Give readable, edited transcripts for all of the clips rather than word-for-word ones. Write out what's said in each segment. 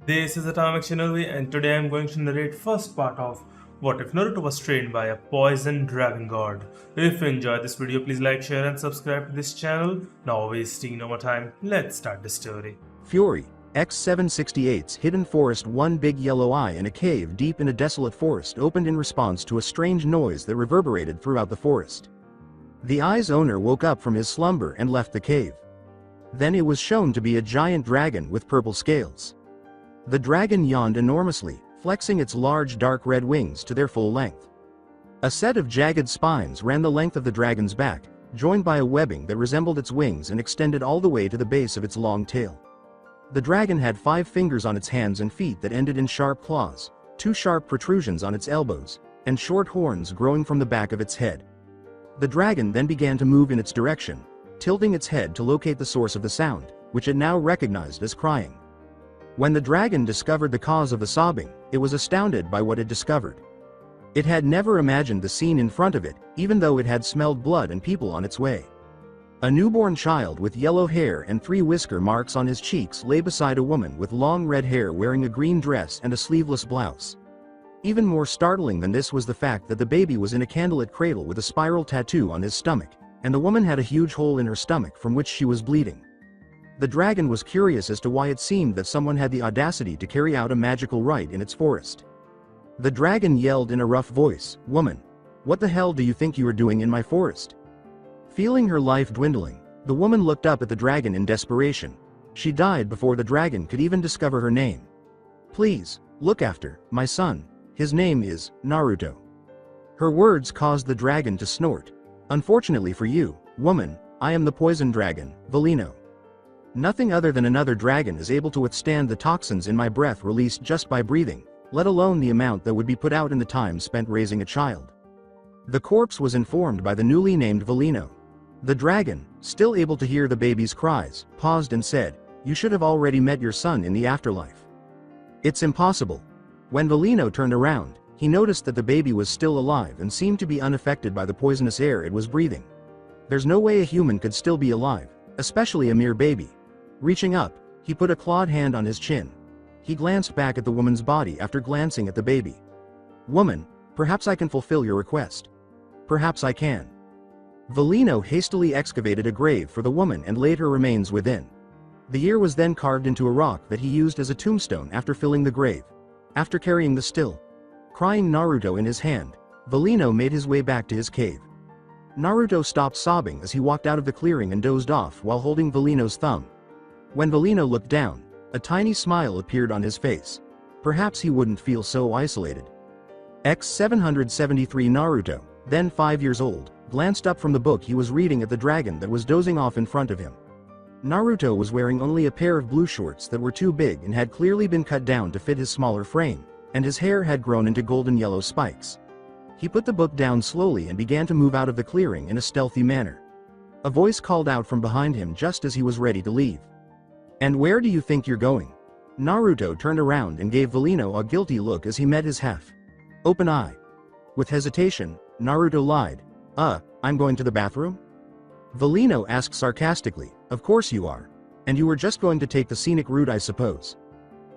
This is Atomic Shinobi and today I'm going to narrate first part of What If Naruto Was Trained by a Poison Dragon God. If you enjoyed this video, please like, share and subscribe to this channel. Now wasting no more time, let's start the story. Fury, X-768's hidden forest. One big yellow eye in a cave deep in a desolate forest opened in response to a strange noise that reverberated throughout the forest. The eye's owner woke up from his slumber and left the cave. Then it was shown to be a giant dragon with purple scales. The dragon yawned enormously, flexing its large dark red wings to their full length. A set of jagged spines ran the length of the dragon's back, joined by a webbing that resembled its wings and extended all the way to the base of its long tail. The dragon had 5 fingers on its hands and feet that ended in sharp claws, 2 sharp protrusions on its elbows, and short horns growing from the back of its head. The dragon then began to move in its direction, tilting its head to locate the source of the sound, which it now recognized as crying. When the dragon discovered the cause of the sobbing, it was astounded by what it discovered. It had never imagined the scene in front of it, even though it had smelled blood and people on its way. A newborn child with yellow hair and 3 whisker marks on his cheeks lay beside a woman with long red hair wearing a green dress and a sleeveless blouse. Even more startling than this was the fact that the baby was in a candlelit cradle with a spiral tattoo on his stomach, and the woman had a huge hole in her stomach from which she was bleeding. The dragon was curious as to why it seemed that someone had the audacity to carry out a magical rite in its forest. The dragon yelled in a rough voice, "Woman, what the hell do you think you are doing in my forest?" Feeling her life dwindling, the woman looked up at the dragon in desperation. She died before the dragon could even discover her name. "Please, look after my son. His name is Naruto." Her words caused the dragon to snort. "Unfortunately for you, woman, I am the poison dragon, Velino. Nothing other than another dragon is able to withstand the toxins in my breath released just by breathing, let alone the amount that would be put out in the time spent raising a child." The corpse was informed by the newly named Velino. The dragon, still able to hear the baby's cries, paused and said, "You should have already met your son in the afterlife. It's impossible." When Velino turned around, he noticed that the baby was still alive and seemed to be unaffected by the poisonous air it was breathing. There's no way a human could still be alive, especially a mere baby. Reaching up, he put a clawed hand on his chin. He glanced back at the woman's body after glancing at the baby. "Woman, perhaps I can fulfill your request." "Perhaps I can." Velino hastily excavated a grave for the woman and laid her remains within. The ear was then carved into a rock that he used as a tombstone after filling the grave. After carrying the still crying Naruto in his hand, Velino made his way back to his cave. Naruto stopped sobbing as he walked out of the clearing and dozed off while holding Velino's thumb. When Velino looked down, a tiny smile appeared on his face. Perhaps he wouldn't feel so isolated. X-773 Naruto, then 5 years old, glanced up from the book he was reading at the dragon that was dozing off in front of him. Naruto was wearing only a pair of blue shorts that were too big and had clearly been cut down to fit his smaller frame, and his hair had grown into golden yellow spikes. He put the book down slowly and began to move out of the clearing in a stealthy manner. A voice called out from behind him just as he was ready to leave. "And where do you think you're going?" Naruto turned around and gave Velino a guilty look as he met his half-open eye. With hesitation, Naruto lied, I'm going to the bathroom?" Velino asked sarcastically, "Of course you are. And you were just going to take the scenic route, I suppose."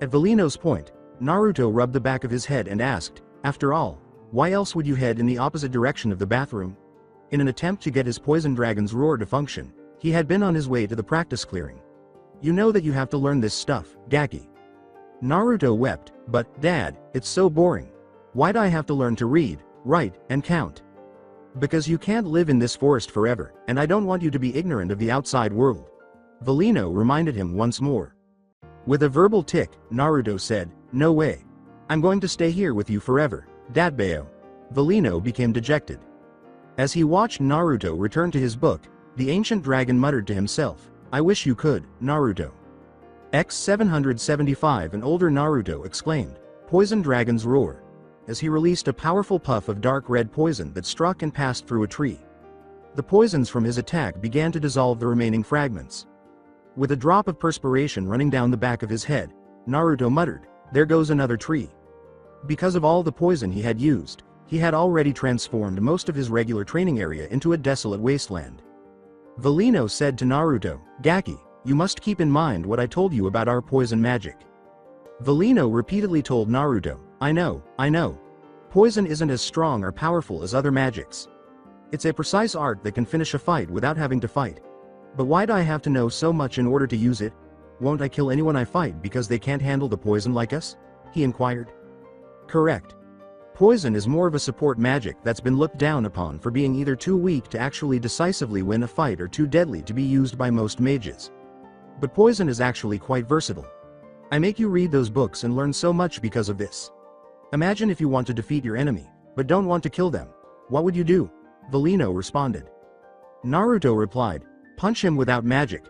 At Velino's point, Naruto rubbed the back of his head and asked, "After all, why else would you head in the opposite direction of the bathroom?" In an attempt to get his poison dragon's roar to function, he had been on his way to the practice clearing. "You know that you have to learn this stuff, Gaki." Naruto wept, "But, Dad, it's so boring. Why'd I have to learn to read, write, and count?" "Because you can't live in this forest forever, and I don't want you to be ignorant of the outside world." Velino reminded him once more. With a verbal tick, Naruto said, "No way. I'm going to stay here with you forever, Dadbeo." Velino became dejected. As he watched Naruto return to his book, the ancient dragon muttered to himself, "I wish you could, Naruto." X-775 and older Naruto exclaimed, "Poison dragon's roar," as he released a powerful puff of dark red poison that struck and passed through a tree. The poisons from his attack began to dissolve the remaining fragments. With a drop of perspiration running down the back of his head, Naruto muttered, "There goes another tree." Because of all the poison he had used, he had already transformed most of his regular training area into a desolate wasteland. Velino said to Naruto, "Gaki, you must keep in mind what I told you about our poison magic. Valino repeatedly told Naruto, I know. Poison isn't as strong or powerful as other magics. It's a precise art that can finish a fight without having to fight. But why do I have to know so much in order to use it? Won't I kill anyone I fight because they can't handle the poison like us? He inquired. Correct. Poison is more of a support magic that's been looked down upon for being either too weak to actually decisively win a fight or too deadly to be used by most mages. But poison is actually quite versatile. I make you read those books and learn so much because of this. Imagine if you want to defeat your enemy, but don't want to kill them. What would you do? Valino responded. Naruto replied, punch him without magic.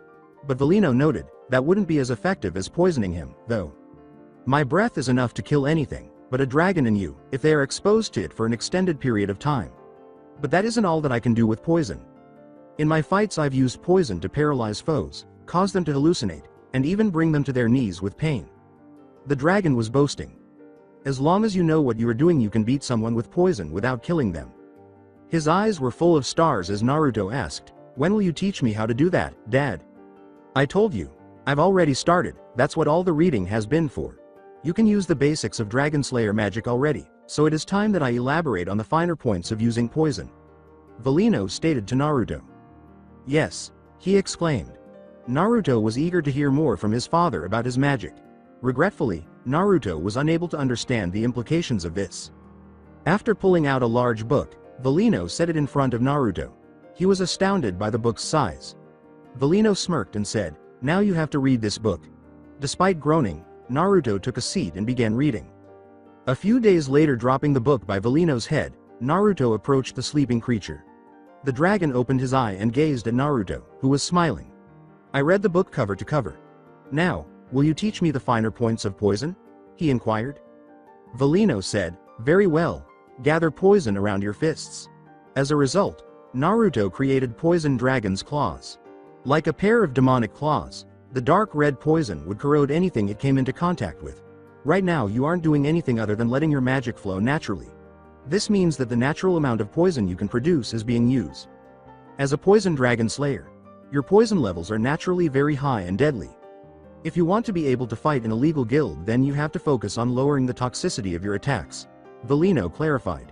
But Valino noted, that wouldn't be as effective as poisoning him, though. My breath is enough to kill anything, but a dragon and you, if they are exposed to it for an extended period of time. But that isn't all that I can do with poison. In my fights I've used poison to paralyze foes, cause them to hallucinate, and even bring them to their knees with pain. The dragon was boasting. As long as you know what you are doing you can beat someone with poison without killing them. His eyes were full of stars as Naruto asked, when will you teach me how to do that, Dad? I told you. I've already started, that's what all the reading has been for. You can use the basics of Dragon Slayer magic already, so it is time that I elaborate on the finer points of using poison. Valino stated to Naruto. Yes, he exclaimed. Naruto was eager to hear more from his father about his magic. Regretfully, Naruto was unable to understand the implications of this. After pulling out a large book, Valino set it in front of Naruto. He was astounded by the book's size. Valino smirked and said, now you have to read this book. Despite groaning, Naruto took a seat and began reading. A few days later, dropping the book by Valino's head, Naruto approached the sleeping creature. The dragon opened his eye and gazed at Naruto, who was smiling. I read the book cover to cover. Now, will you teach me the finer points of poison? He inquired. Valino said, very well. Gather poison around your fists. As a result, Naruto created Poison Dragon's claws. Like a pair of demonic claws, the dark red poison would corrode anything it came into contact with. Right now you aren't doing anything other than letting your magic flow naturally. This means that the natural amount of poison you can produce is being used. As a Poison Dragon Slayer, your poison levels are naturally very high and deadly. If you want to be able to fight in a legal guild, then you have to focus on lowering the toxicity of your attacks, Valino clarified.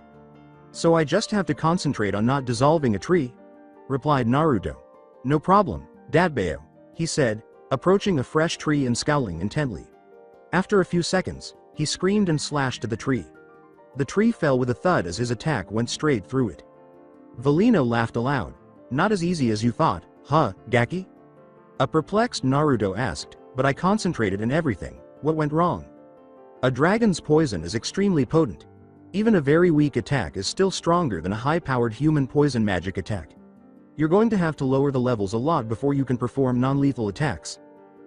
So I just have to concentrate on not dissolving a tree? Replied Naruto. No problem, Dadbeo, he said, approaching a fresh tree and scowling intently. After a few seconds, he screamed and slashed at the tree. The tree fell with a thud as his attack went straight through it. Valino laughed aloud. Not as easy as you thought, huh, Gaki? A perplexed Naruto asked, but I concentrated in everything, what went wrong? A dragon's poison is extremely potent. Even a very weak attack is still stronger than a high-powered human poison magic attack. You're going to have to lower the levels a lot before you can perform non-lethal attacks,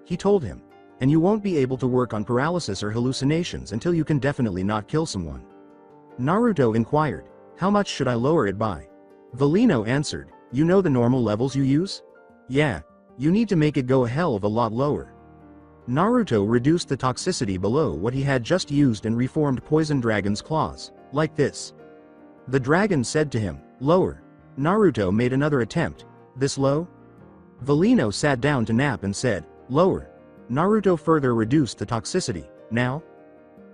he told him, and you won't be able to work on paralysis or hallucinations until you can definitely not kill someone. Naruto inquired, how much should I lower it by? Valino answered, you know the normal levels you use? Yeah, you need to make it go a hell of a lot lower. Naruto reduced the toxicity below what he had just used and reformed Poison Dragon's claws, like this. The dragon said to him, lower. Naruto made another attempt. This low? Valino sat down to nap and said, lower. Naruto further reduced the toxicity. Now?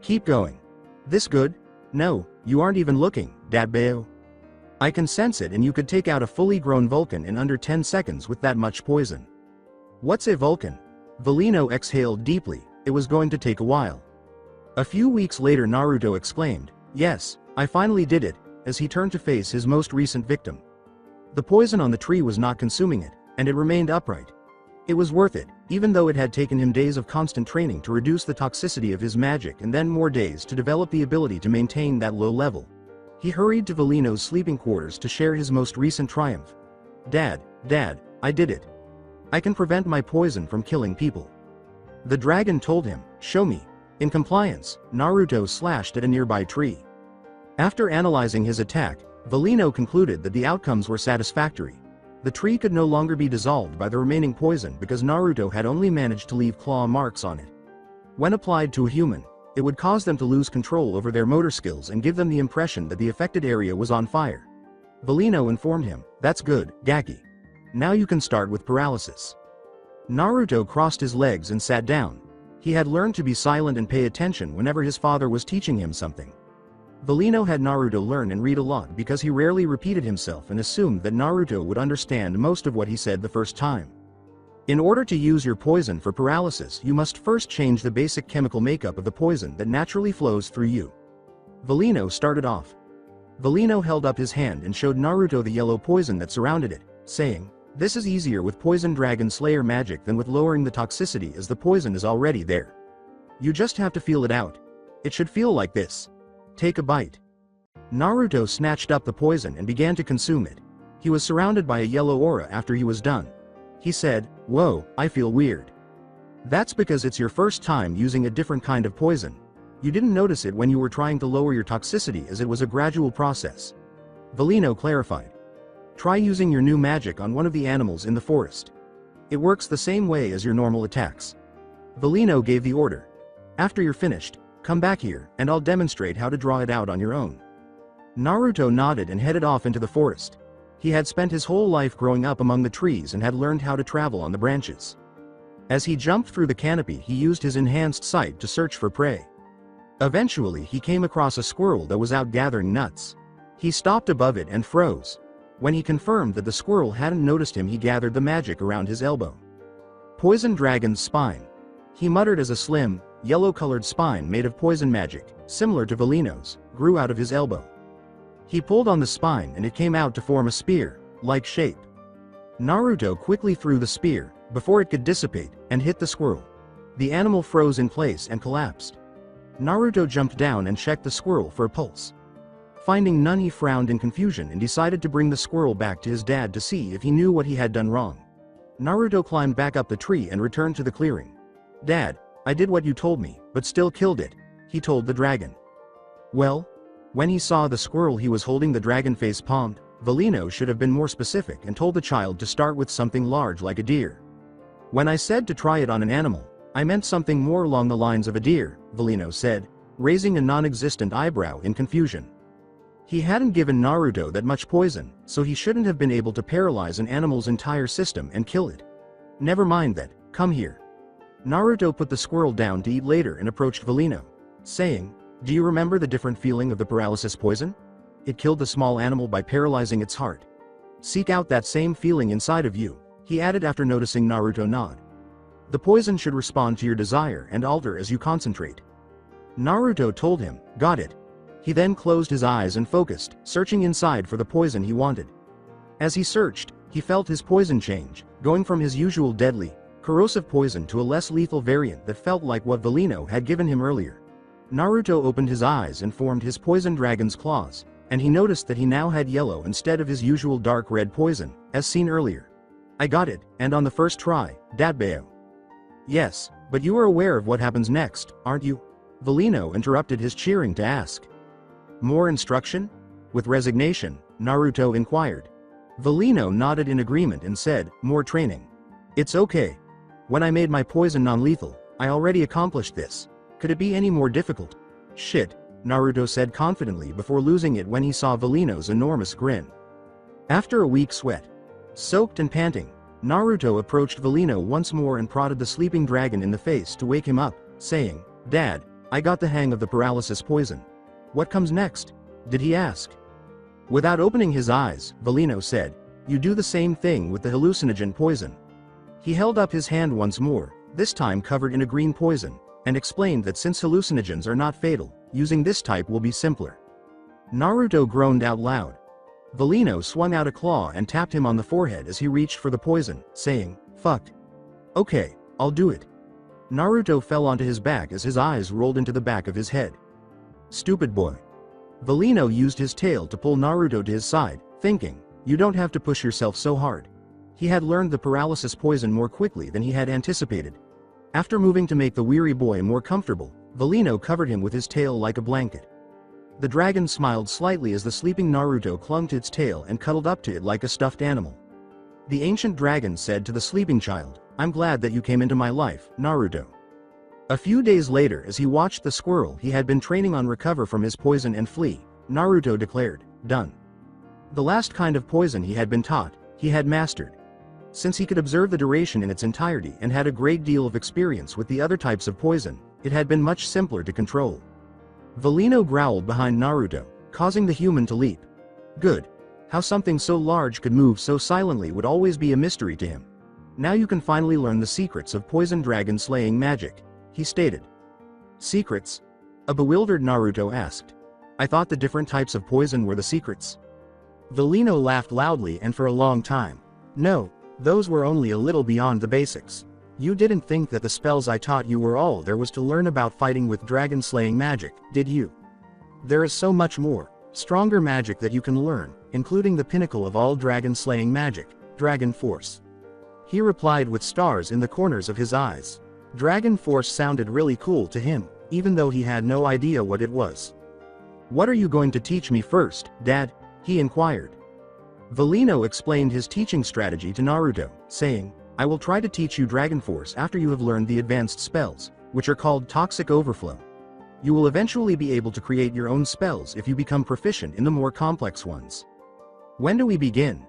Keep going. This good? No, you aren't even looking, Dadbeo. I can sense it, and you could take out a fully grown Vulcan in under 10 seconds with that much poison. What's a Vulcan? Valino exhaled deeply. It was going to take a while. A few weeks later, Naruto exclaimed, yes, I finally did it, as he turned to face his most recent victim. The poison on the tree was not consuming it, and it remained upright. It was worth it, even though it had taken him days of constant training to reduce the toxicity of his magic and then more days to develop the ability to maintain that low level. He hurried to Valino's sleeping quarters to share his most recent triumph. Dad, I did it. I can prevent my poison from killing people. The dragon told him, show me. In compliance, Naruto slashed at a nearby tree. After analyzing his attack, Valino concluded that the outcomes were satisfactory. The tree could no longer be dissolved by the remaining poison because Naruto had only managed to leave claw marks on it. When applied to a human, it would cause them to lose control over their motor skills and give them the impression that the affected area was on fire. Valino informed him, that's good, Gaki. Now you can start with paralysis. Naruto crossed his legs and sat down. He had learned to be silent and pay attention whenever his father was teaching him something. Valino had Naruto learn and read a lot because he rarely repeated himself and assumed that Naruto would understand most of what he said the first time. In order to use your poison for paralysis, you must first change the basic chemical makeup of the poison that naturally flows through you. Valino started off. Valino held up his hand and showed Naruto the yellow poison that surrounded it, saying, "This is easier with Poison Dragon Slayer magic than with lowering the toxicity as the poison is already there. You just have to feel it out. It should feel like this. Take a bite." Naruto snatched up the poison and began to consume it. He was surrounded by a yellow aura after he was done. He said, "Whoa, I feel weird." "That's because it's your first time using a different kind of poison. You didn't notice it when you were trying to lower your toxicity as it was a gradual process." Valino clarified. "Try using your new magic on one of the animals in the forest. It works the same way as your normal attacks." Valino gave the order. "After you're finished, come back here, and I'll demonstrate how to draw it out on your own." Naruto nodded and headed off into the forest. He had spent his whole life growing up among the trees and had learned how to travel on the branches. As he jumped through the canopy, he used his enhanced sight to search for prey. Eventually, he came across a squirrel that was out gathering nuts. He stopped above it and froze. When he confirmed that the squirrel hadn't noticed him, he gathered the magic around his elbow. Poison Dragon's Spine. He muttered as a slim, yellow-colored spine made of poison magic, similar to Valino's, grew out of his elbow. He pulled on the spine and it came out to form a spear-like shape. Naruto quickly threw the spear, before it could dissipate, and hit the squirrel. The animal froze in place and collapsed. Naruto jumped down and checked the squirrel for a pulse. Finding none, he frowned in confusion and decided to bring the squirrel back to his dad to see if he knew what he had done wrong. Naruto climbed back up the tree and returned to the clearing. "Dad, I did what you told me, but still killed it," he told the dragon. "Well?" When he saw the squirrel he was holding the dragon face palmed, Valino should have been more specific and told the child to start with something large like a deer. "When I said to try it on an animal, I meant something more along the lines of a deer," Valino said, raising a non-existent eyebrow in confusion. He hadn't given Naruto that much poison, so he shouldn't have been able to paralyze an animal's entire system and kill it. "Never mind that, come here." Naruto put the squirrel down to eat later and approached Valino, saying, "Do you remember the different feeling of the paralysis poison? It killed the small animal by paralyzing its heart. Seek out that same feeling inside of you," he added after noticing Naruto nod. "The poison should respond to your desire and alter as you concentrate." Naruto told him, "Got it." He then closed his eyes and focused, searching inside for the poison he wanted. As he searched, he felt his poison change, going from his usual deadly, corrosive poison to a less lethal variant that felt like what Valino had given him earlier. Naruto opened his eyes and formed his poison dragon's claws, and he noticed that he now had yellow instead of his usual dark red poison, as seen earlier. "I got it, and on the first try, Datbeo." "Yes, but you are aware of what happens next, aren't you?" Valino interrupted his cheering to ask. "More instruction?" With resignation, Naruto inquired. Valino nodded in agreement and said, "More training. It's okay. When I made my poison non-lethal, I already accomplished this. Could it be any more difficult?" "Shit," Naruto said confidently before losing it when he saw Valino's enormous grin. After a weak sweat, soaked and panting, Naruto approached Valino once more and prodded the sleeping dragon in the face to wake him up, saying, "Dad, I got the hang of the paralysis poison. What comes next?" did he ask. Without opening his eyes, Valino said, "You do the same thing with the hallucinogen poison." He held up his hand once more, this time covered in a green poison, and explained that since hallucinogens are not fatal, using this type will be simpler. Naruto groaned out loud. Valino swung out a claw and tapped him on the forehead as he reached for the poison, saying, "Fuck. Okay, I'll do it." Naruto fell onto his back as his eyes rolled into the back of his head. "Stupid boy." Valino used his tail to pull Naruto to his side, thinking, "You don't have to push yourself so hard." He had learned the paralysis poison more quickly than he had anticipated. After moving to make the weary boy more comfortable, Valino covered him with his tail like a blanket. The dragon smiled slightly as the sleeping Naruto clung to its tail and cuddled up to it like a stuffed animal. The ancient dragon said to the sleeping child, "I'm glad that you came into my life, Naruto." A few days later, as he watched the squirrel he had been training on recover from his poison and flee, Naruto declared, "Done." The last kind of poison he had been taught, he had mastered. Since he could observe the duration in its entirety and had a great deal of experience with the other types of poison, it had been much simpler to control. Valino growled behind Naruto, causing the human to leap. Good. How something so large could move so silently would always be a mystery to him. Now you can finally learn the secrets of poison dragon slaying magic, he stated. Secrets? A bewildered Naruto asked. I thought the different types of poison were the secrets. Valino laughed loudly and for a long time. No, those were only a little beyond the basics. You didn't think that the spells I taught you were all there was to learn about fighting with dragon slaying magic, did you? There is so much more, stronger magic that you can learn, including the pinnacle of all dragon slaying magic, Dragon Force. He replied with stars in the corners of his eyes. Dragon Force sounded really cool to him, even though he had no idea what it was. What are you going to teach me first, Dad? He inquired. Valino explained his teaching strategy to Naruto, saying, I will try to teach you Dragon Force after you have learned the advanced spells, which are called Toxic Overflow. You will eventually be able to create your own spells if you become proficient in the more complex ones. When do we begin?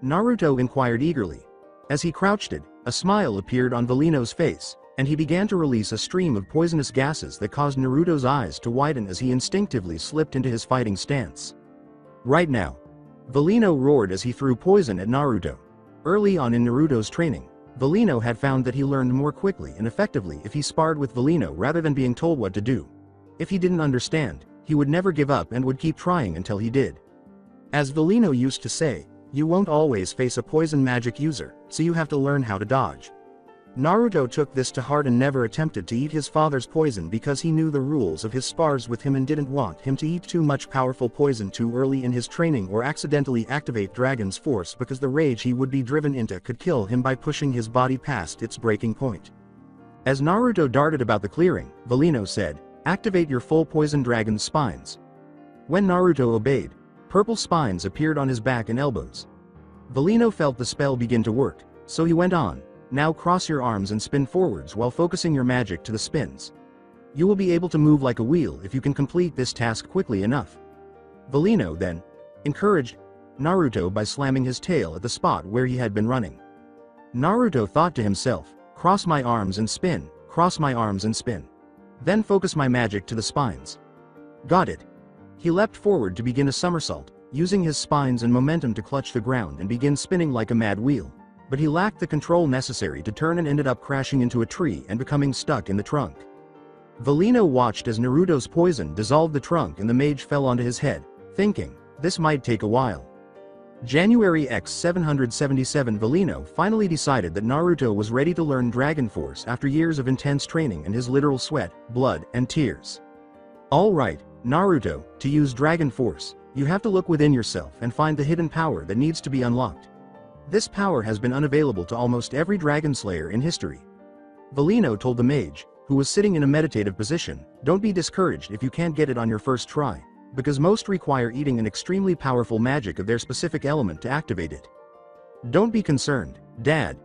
Naruto inquired eagerly. As he crouched, a smile appeared on Valino's face, and he began to release a stream of poisonous gases that caused Naruto's eyes to widen as he instinctively slipped into his fighting stance. Right now. Valino roared as he threw poison at Naruto. Early on in Naruto's training, Valino had found that he learned more quickly and effectively if he sparred with Valino rather than being told what to do. If he didn't understand, he would never give up and would keep trying until he did. As Valino used to say, you won't always face a poison magic user, so you have to learn how to dodge. Naruto took this to heart and never attempted to eat his father's poison because he knew the rules of his spars with him and didn't want him to eat too much powerful poison too early in his training or accidentally activate Dragon's Force because the rage he would be driven into could kill him by pushing his body past its breaking point. As Naruto darted about the clearing, Valino said, activate your full poison dragon's spines. When Naruto obeyed, purple spines appeared on his back and elbows. Valino felt the spell begin to work, so he went on. Now cross your arms and spin forwards while focusing your magic to the spins. You will be able to move like a wheel if you can complete this task quickly enough. Valino then encouraged Naruto by slamming his tail at the spot where he had been running. Naruto thought to himself, cross my arms and spin, cross my arms and spin. Then focus my magic to the spines. Got it. He leapt forward to begin a somersault, using his spines and momentum to clutch the ground and begin spinning like a mad wheel. But he lacked the control necessary to turn and ended up crashing into a tree and becoming stuck in the trunk. Valino watched as Naruto's poison dissolved the trunk and the mage fell onto his head, thinking, this might take a while. January X 777 Valino finally decided that Naruto was ready to learn Dragon Force after years of intense training and his literal sweat, blood, and tears. Alright, Naruto, to use Dragon Force, you have to look within yourself and find the hidden power that needs to be unlocked. This power has been unavailable to almost every dragon slayer in history. Valino told the mage, who was sitting in a meditative position, don't be discouraged if you can't get it on your first try, because most require eating an extremely powerful magic of their specific element to activate it. Don't be concerned, Dad.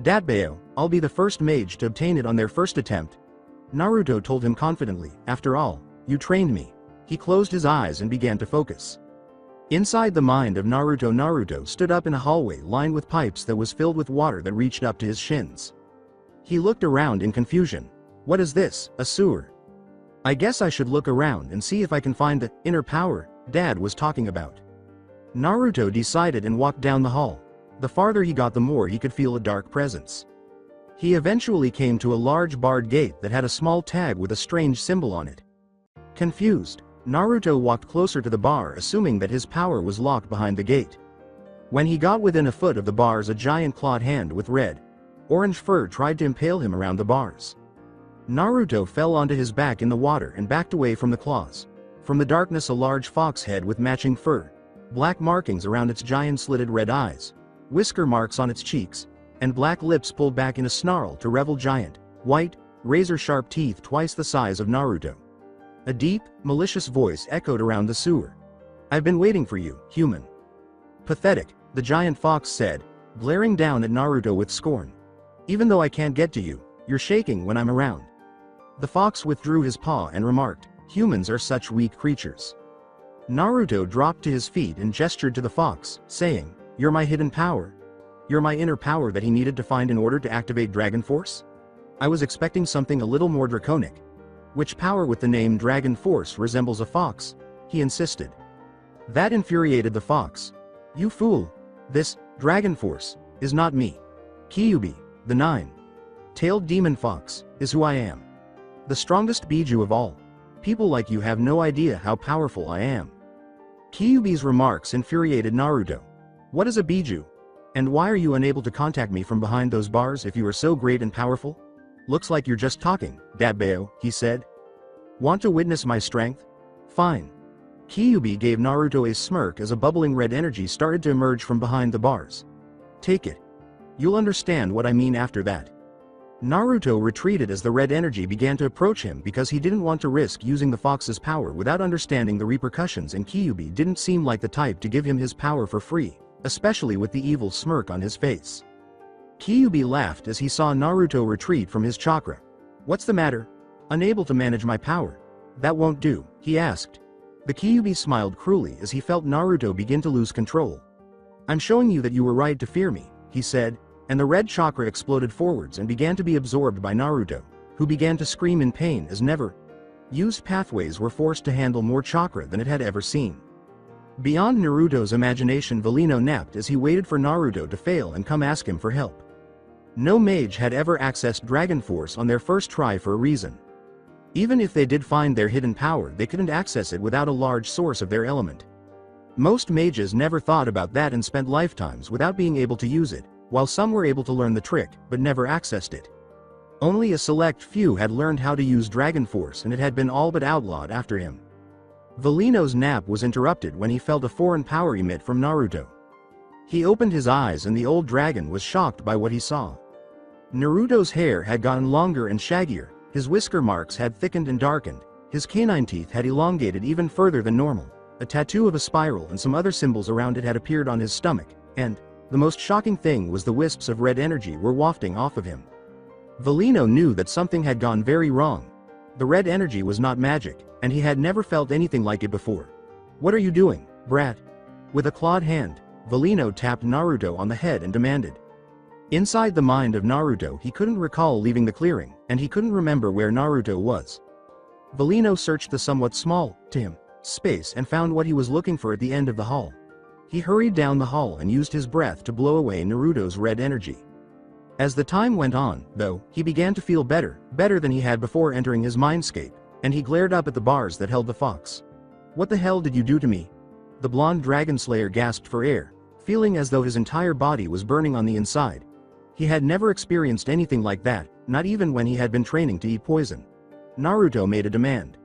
Datbeo, I'll be the first mage to obtain it on their first attempt. Naruto told him confidently, after all, you trained me. He closed his eyes and began to focus. Inside the mind of Naruto stood up in a hallway lined with pipes that was filled with water that reached up to his shins. He looked around in confusion. What is this, a sewer? I guess I should look around and see if I can find the inner power Dad was talking about. Naruto decided and walked down the hall. The farther he got the more he could feel a dark presence. He eventually came to a large barred gate that had a small tag with a strange symbol on it. Confused, Naruto walked closer to the bar assuming that his power was locked behind the gate. When he got within a foot of the bars, a giant clawed hand with red-orange fur tried to impale him around the bars. Naruto fell onto his back in the water and backed away from the claws. From the darkness, a large fox head with matching fur, black markings around its giant slitted red eyes, whisker marks on its cheeks, and black lips pulled back in a snarl to revel giant, white, razor-sharp teeth twice the size of Naruto. A deep, malicious voice echoed around the sewer. I've been waiting for you, human. Pathetic, the giant fox said, glaring down at Naruto with scorn. Even though I can't get to you, you're shaking when I'm around. The fox withdrew his paw and remarked, humans are such weak creatures. Naruto dropped to his feet and gestured to the fox, saying, you're my hidden power. You're my inner power that he needed to find in order to activate Dragon Force? I was expecting something a little more draconic. Which power with the name Dragon Force resembles a fox? He insisted. That infuriated the fox. You fool! This, Dragon Force, is not me. Kyuubi, the nine-tailed demon fox, is who I am. The strongest Biju of all. People like you have no idea how powerful I am. Kyuubi's remarks infuriated Naruto. What is a Biju? And why are you unable to contact me from behind those bars if you are so great and powerful? Looks like you're just talking, Dabbeo, he said. Want to witness my strength? Fine. Kyuubi gave Naruto a smirk as a bubbling red energy started to emerge from behind the bars. Take it. You'll understand what I mean after that. Naruto retreated as the red energy began to approach him because he didn't want to risk using the fox's power without understanding the repercussions, and Kyuubi didn't seem like the type to give him his power for free, especially with the evil smirk on his face. Kyuubi laughed as he saw Naruto retreat from his chakra. What's the matter? Unable to manage my power? That won't do, he asked. The Kyuubi smiled cruelly as he felt Naruto begin to lose control. I'm showing you that you were right to fear me, he said, and the red chakra exploded forwards and began to be absorbed by Naruto, who began to scream in pain as never used pathways were forced to handle more chakra than it had ever seen. Beyond Naruto's imagination, Valino napped as he waited for Naruto to fail and come ask him for help. No mage had ever accessed Dragon Force on their first try for a reason. Even if they did find their hidden power, they couldn't access it without a large source of their element. Most mages never thought about that and spent lifetimes without being able to use it, while some were able to learn the trick but never accessed it. Only a select few had learned how to use Dragon Force, and it had been all but outlawed after him. Valino's nap was interrupted when he felt a foreign power emit from Naruto. He opened his eyes and the old dragon was shocked by what he saw. Naruto's hair had gotten longer and shaggier, his whisker marks had thickened and darkened, his canine teeth had elongated even further than normal, a tattoo of a spiral and some other symbols around it had appeared on his stomach, and the most shocking thing was the wisps of red energy were wafting off of him. Valino knew that something had gone very wrong. The red energy was not magic, and he had never felt anything like it before. What are you doing, brat? With a clawed hand, Valino tapped Naruto on the head and demanded. Inside the mind of Naruto, he couldn't recall leaving the clearing, and he couldn't remember where Naruto was. Valino searched the somewhat small, to him, space and found what he was looking for at the end of the hall. He hurried down the hall and used his breath to blow away Naruto's red energy. As the time went on, though, he began to feel better than he had before entering his mindscape, and he glared up at the bars that held the fox. What the hell did you do to me? The blonde dragon slayer gasped for air, feeling as though his entire body was burning on the inside. He had never experienced anything like that, not even when he had been training to eat poison. Naruto made a demand.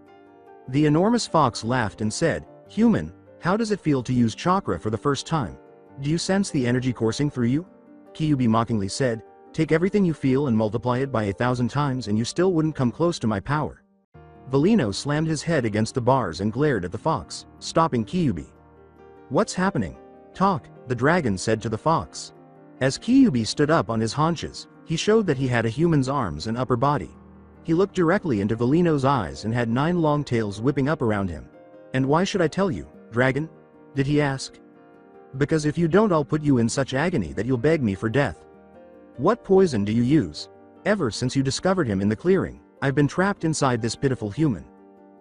The enormous fox laughed and said, Human, how does it feel to use chakra for the first time? Do you sense the energy coursing through you? Kyuubi mockingly said, Take everything you feel and multiply it by 1,000 times and you still wouldn't come close to my power. Valino slammed his head against the bars and glared at the fox, stopping Kyuubi. What's happening? Talk, the dragon said to the fox. As Kyuubi stood up on his haunches, he showed that he had a human's arms and upper body. He looked directly into Valino's eyes and had 9 long tails whipping up around him. And why should I tell you, dragon? Did he ask? Because if you don't, I'll put you in such agony that you'll beg me for death. What poison do you use? Ever since you discovered him in the clearing, I've been trapped inside this pitiful human.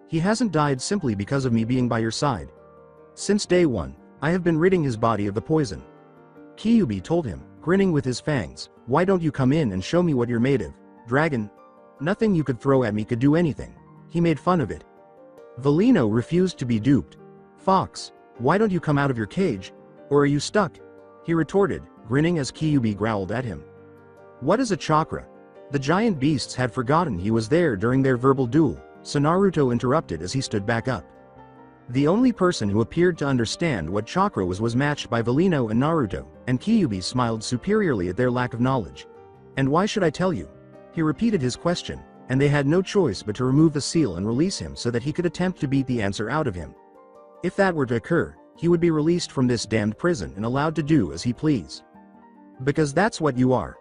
He hasn't died simply because of me being by your side. Since day one, I have been ridding his body of the poison. Kyuubi told him, grinning with his fangs, why don't you come in and show me what you're made of, dragon? Nothing you could throw at me could do anything. He made fun of it. Valino refused to be duped. Fox, why don't you come out of your cage? Or are you stuck? He retorted, grinning as Kyuubi growled at him. What is a chakra? The giant beasts had forgotten he was there during their verbal duel, so Naruto interrupted as he stood back up. The only person who appeared to understand what chakra was matched by Valino and Naruto, and Kyuubi smiled superiorly at their lack of knowledge. And why should I tell you? He repeated his question, and they had no choice but to remove the seal and release him so that he could attempt to beat the answer out of him. If that were to occur, he would be released from this damned prison and allowed to do as he pleased. Because that's what you are.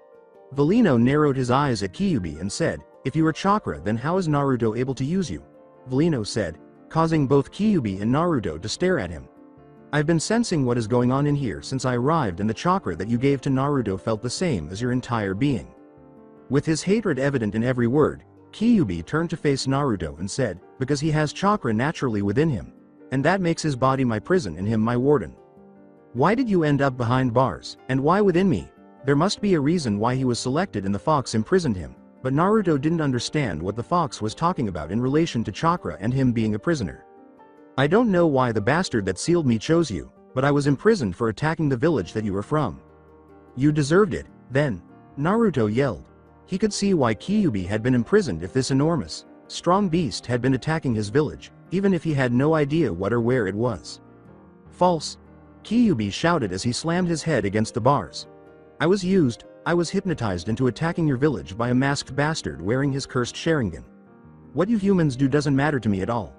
Valino narrowed his eyes at Kyuubi and said, if you are chakra, then how is Naruto able to use you? Valino said, causing both Kyuubi and Naruto to stare at him. I've been sensing what is going on in here since I arrived, and the chakra that you gave to Naruto felt the same as your entire being." With his hatred evident in every word, Kyuubi turned to face Naruto and said, "Because he has chakra naturally within him. And that makes his body my prison and him my warden. Why did you end up behind bars, and why within me? There must be a reason why he was selected and the fox imprisoned him." But Naruto didn't understand what the fox was talking about in relation to chakra and him being a prisoner. "I don't know why the bastard that sealed me chose you, but I was imprisoned for attacking the village that you were from. You deserved it, then," Naruto yelled. He could see why Kyuubi had been imprisoned if this enormous, strong beast had been attacking his village, even if he had no idea what or where it was. "False!" Kyuubi shouted as he slammed his head against the bars. I was hypnotized into attacking your village by a masked bastard wearing his cursed Sharingan. What you humans do doesn't matter to me at all.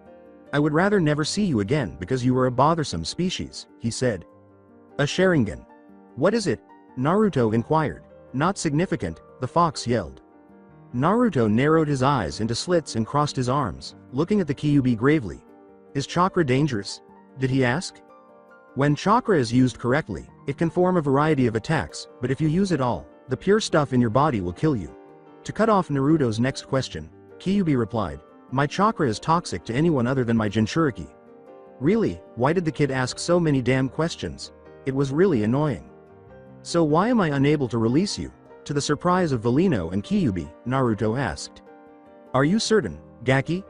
I would rather never see you again because you are a bothersome species," he said. "A Sharingan? What is it?" Naruto inquired. "Not significant," the fox yelled. Naruto narrowed his eyes into slits and crossed his arms, looking at the Kyuubi gravely. "Is chakra dangerous?" did he ask. "When chakra is used correctly, it can form a variety of attacks, but if you use it all, the pure stuff in your body will kill you." To cut off Naruto's next question, Kyuubi replied, "My chakra is toxic to anyone other than my Jinchuriki." Really, why did the kid ask so many damn questions? It was really annoying. "So why am I unable to release you?" To the surprise of Valino and Kyuubi, Naruto asked. "Are you certain, Gaki?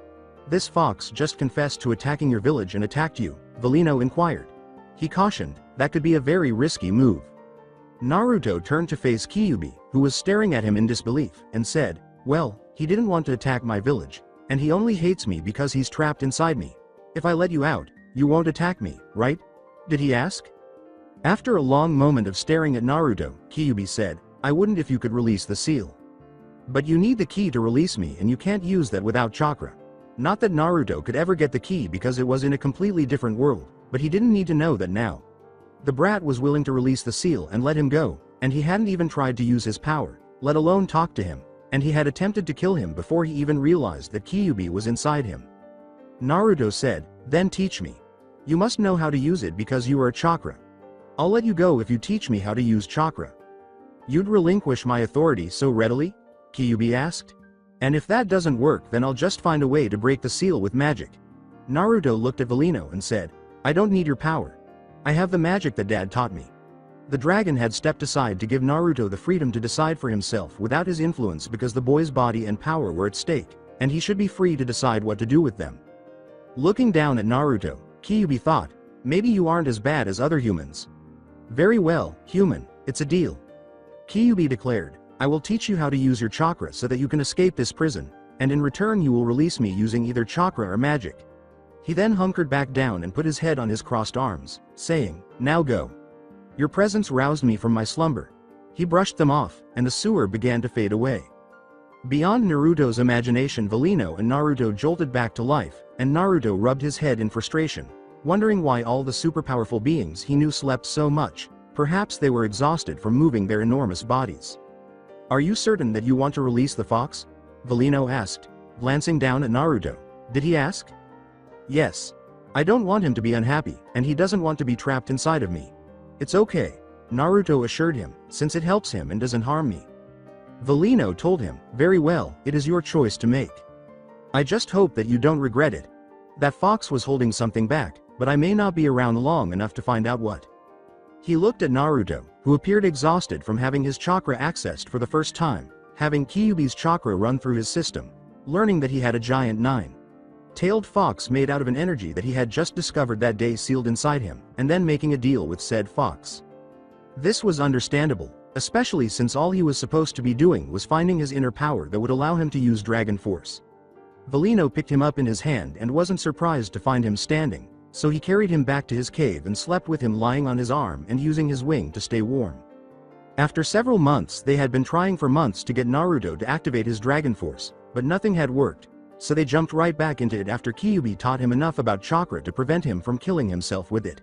This fox just confessed to attacking your village and attacked you," Valino inquired. He cautioned, that could be a very risky move. Naruto turned to face Kyuubi, who was staring at him in disbelief, and said, "Well, he didn't want to attack my village, and he only hates me because he's trapped inside me. If I let you out, you won't attack me, right?" did he ask. After a long moment of staring at Naruto, Kyuubi said, "I wouldn't if you could release the seal. But you need the key to release me, and you can't use that without chakra." Not that Naruto could ever get the key because it was in a completely different world, but he didn't need to know that now. The brat was willing to release the seal and let him go, and he hadn't even tried to use his power, let alone talk to him, and he had attempted to kill him before he even realized that Kyuubi was inside him. Naruto said, "Then teach me. You must know how to use it because you are a chakra. I'll let you go if you teach me how to use chakra." "You'd relinquish my authority so readily?" Kyuubi asked. "And if that doesn't work, then I'll just find a way to break the seal with magic." Naruto looked at Valino and said, "I don't need your power. I have the magic that Dad taught me." The dragon had stepped aside to give Naruto the freedom to decide for himself without his influence because the boy's body and power were at stake, and he should be free to decide what to do with them. Looking down at Naruto, Kyuubi thought, "Maybe you aren't as bad as other humans." "Very well, human, it's a deal." Kyuubi declared, "I will teach you how to use your chakra so that you can escape this prison, and in return you will release me using either chakra or magic." He then hunkered back down and put his head on his crossed arms, saying, "Now go. Your presence roused me from my slumber." He brushed them off, and the sewer began to fade away. Beyond Naruto's imagination, Valino and Naruto jolted back to life, and Naruto rubbed his head in frustration, wondering why all the superpowerful beings he knew slept so much. Perhaps they were exhausted from moving their enormous bodies. "Are you certain that you want to release the fox?" Valino asked, glancing down at Naruto. Did he ask? "Yes. I don't want him to be unhappy, and he doesn't want to be trapped inside of me." "It's okay," Naruto assured him, "since it helps him and doesn't harm me." Valino told him, "Very well, it is your choice to make. I just hope that you don't regret it. That fox was holding something back, but I may not be around long enough to find out what." He looked at Naruto, who appeared exhausted from having his chakra accessed for the first time, having Kyuubi's chakra run through his system, learning that he had a giant nine-tailed fox made out of an energy that he had just discovered that day sealed inside him, and then making a deal with said fox. This was understandable, especially since all he was supposed to be doing was finding his inner power that would allow him to use Dragon Force. Valino picked him up in his hand and wasn't surprised to find him standing, so he carried him back to his cave and slept with him lying on his arm and using his wing to stay warm. After several months, they had been trying for months to get Naruto to activate his Dragon Force, but nothing had worked, so they jumped right back into it after Kyuubi taught him enough about chakra to prevent him from killing himself with it.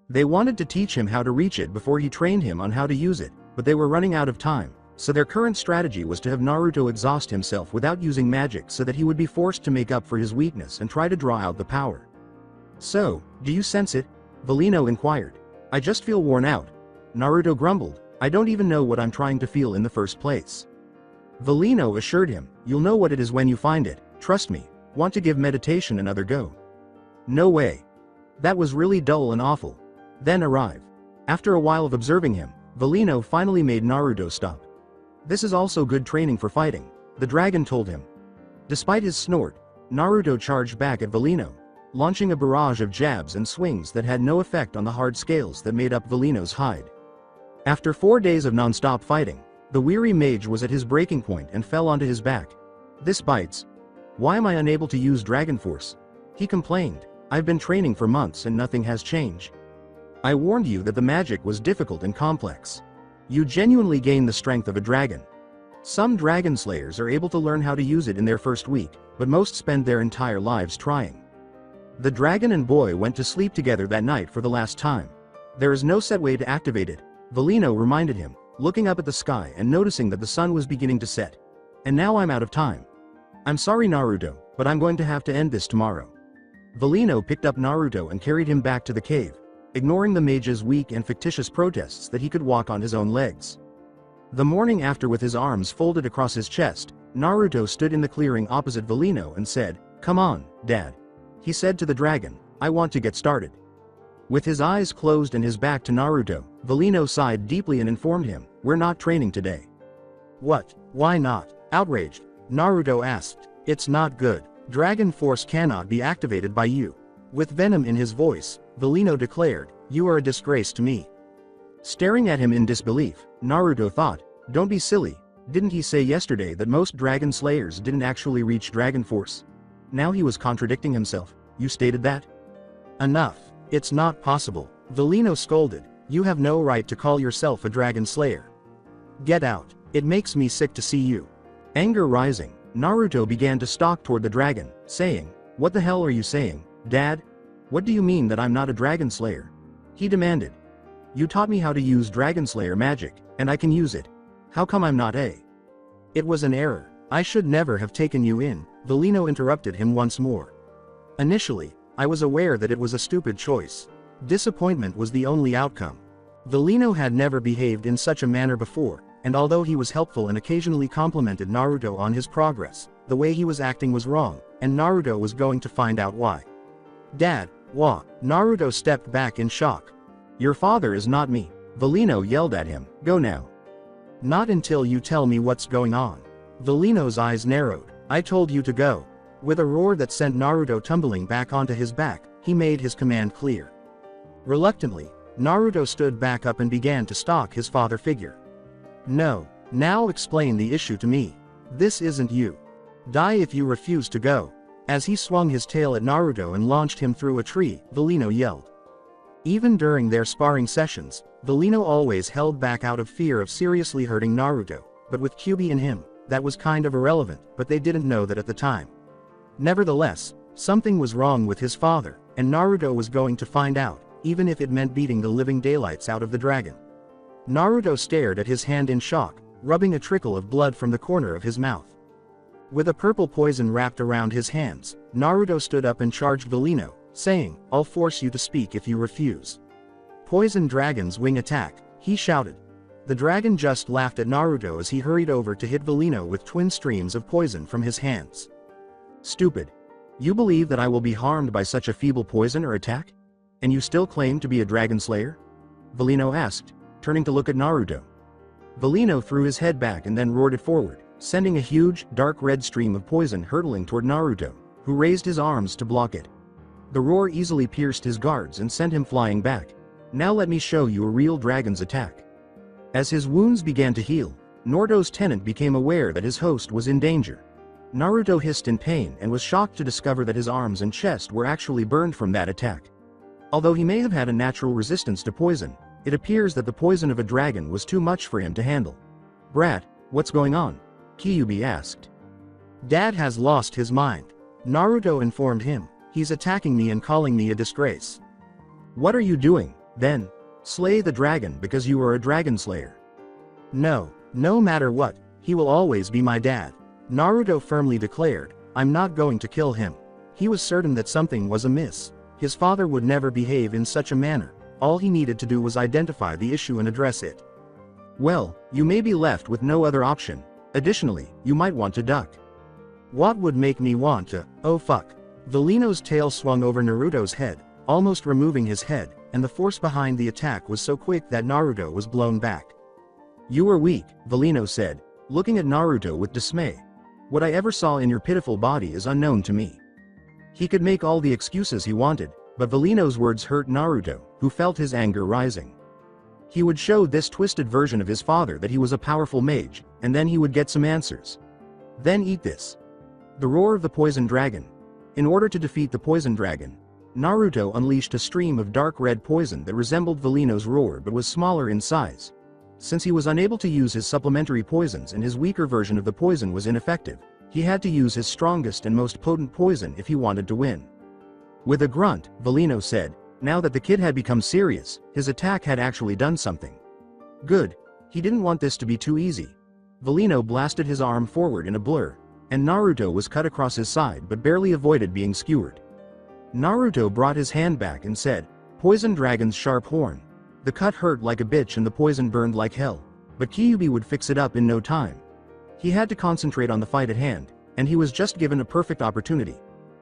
They wanted to teach him how to reach it before he trained him on how to use it, but they were running out of time, so their current strategy was to have Naruto exhaust himself without using magic so that he would be forced to make up for his weakness and try to draw out the power. "So, do you sense it?" Valino inquired. I just feel worn out. Naruto grumbled. I don't even know what I'm trying to feel in the first place. Valino assured him, you'll know what it is when you find it, trust me. Want to give meditation another go? No way. That was really dull and awful. Then arrive. After a while of observing him, Valino finally made Naruto stop. This is also good training for fighting, the dragon told him. Despite his snort, Naruto charged back at Valino, launching a barrage of jabs and swings that had no effect on the hard scales that made up Valino's hide. After 4 days of non-stop fighting, the weary mage was at his breaking point and fell onto his back. This bites. Why am I unable to use Dragon Force? He complained. I've been training for months and nothing has changed. I warned you that the magic was difficult and complex. You genuinely gain the strength of a dragon. Some dragon slayers are able to learn how to use it in their first week, but most spend their entire lives trying. The dragon and boy went to sleep together that night for the last time. There is no set way to activate it, Valino reminded him, looking up at the sky and noticing that the sun was beginning to set. And now I'm out of time. I'm sorry Naruto, but I'm going to have to end this tomorrow. Valino picked up Naruto and carried him back to the cave, ignoring the mage's weak and fictitious protests that he could walk on his own legs. The morning after, with his arms folded across his chest, Naruto stood in the clearing opposite Valino and said, Come on, Dad. He said to the dragon, I want to get started. With his eyes closed and his back to Naruto, Valino sighed deeply and informed him, We're not training today. What? Why not? Outraged, Naruto asked. It's not good. Dragon Force cannot be activated by you. With venom in his voice, Valino declared, You are a disgrace to me. Staring at him in disbelief, Naruto thought, Don't be silly, didn't he say yesterday that most dragon slayers didn't actually reach Dragon Force? Now he was contradicting himself. You stated that? Enough. It's not possible, Valino scolded. You have no right to call yourself a dragon slayer. Get out, it makes me sick to see you. Anger rising, Naruto began to stalk toward the dragon, saying, What the hell are you saying, Dad? What do you mean that I'm not a dragon slayer? He demanded. You taught me how to use dragon slayer magic, and I can use it. How come I'm not a? It was an error. I should never have taken you in, Valino interrupted him once more. Initially, I was aware that it was a stupid choice. Disappointment was the only outcome. Valino had never behaved in such a manner before, and although he was helpful and occasionally complimented Naruto on his progress, the way he was acting was wrong, and Naruto was going to find out why. Dad, wah? Naruto stepped back in shock. Your father is not me, Valino yelled at him. Go now. Not until you tell me what's going on. Valino's eyes narrowed. I told you to go. With a roar that sent Naruto tumbling back onto his back, he made his command clear. Reluctantly, Naruto stood back up and began to stalk his father figure. No, now explain the issue to me. This isn't you. Die if you refuse to go. As he swung his tail at Naruto and launched him through a tree, Valino yelled. Even during their sparring sessions, Valino always held back out of fear of seriously hurting Naruto, but with Kyuubi in him, that was kind of irrelevant, but they didn't know that at the time. Nevertheless, something was wrong with his father, and Naruto was going to find out, even if it meant beating the living daylights out of the dragon. Naruto stared at his hand in shock, rubbing a trickle of blood from the corner of his mouth. With a purple poison wrapped around his hands, Naruto stood up and charged Valino, saying, I'll force you to speak if you refuse. Poison Dragon's Wing Attack, he shouted. The dragon just laughed at Naruto as he hurried over to hit Valino with twin streams of poison from his hands. Stupid. You believe that I will be harmed by such a feeble poison or attack? And you still claim to be a dragon slayer? Valino asked, turning to look at Naruto. Valino threw his head back and then roared it forward, sending a huge, dark red stream of poison hurtling toward Naruto, who raised his arms to block it. The roar easily pierced his guards and sent him flying back. Now let me show you a real dragon's attack. As his wounds began to heal, Naruto's tenant became aware that his host was in danger. Naruto hissed in pain and was shocked to discover that his arms and chest were actually burned from that attack. Although he may have had a natural resistance to poison, it appears that the poison of a dragon was too much for him to handle. Brat, what's going on? Kyuubi asked. Dad has lost his mind. Naruto informed him. He's attacking me and calling me a disgrace. What are you doing, then? Slay the dragon because you are a dragon slayer. No, no matter what, he will always be my dad. Naruto firmly declared, I'm not going to kill him. He was certain that something was amiss. His father would never behave in such a manner. All he needed to do was identify the issue and address it. Well, you may be left with no other option. Additionally, you might want to duck. What would make me want to? Oh fuck. Valino's tail swung over Naruto's head, almost removing his head, and the force behind the attack was so quick that Naruto was blown back. You were weak, Valino said, looking at Naruto with dismay. What I ever saw in your pitiful body is unknown to me. He could make all the excuses he wanted, but Valino's words hurt Naruto, who felt his anger rising. He would show this twisted version of his father that he was a powerful mage, and then he would get some answers. Then eat this. The roar of the poison dragon. In order to defeat the poison dragon, Naruto unleashed a stream of dark red poison that resembled Valino's roar but was smaller in size. Since he was unable to use his supplementary poisons and his weaker version of the poison was ineffective, he had to use his strongest and most potent poison if he wanted to win. With a grunt, Valino said, now that the kid had become serious, his attack had actually done something. Good. He didn't want this to be too easy. Valino blasted his arm forward in a blur, and Naruto was cut across his side but barely avoided being skewered. Naruto brought his hand back and said, Poison Dragon's sharp horn. The cut hurt like a bitch and the poison burned like hell, but Kyuubi would fix it up in no time. He had to concentrate on the fight at hand, and he was just given a perfect opportunity.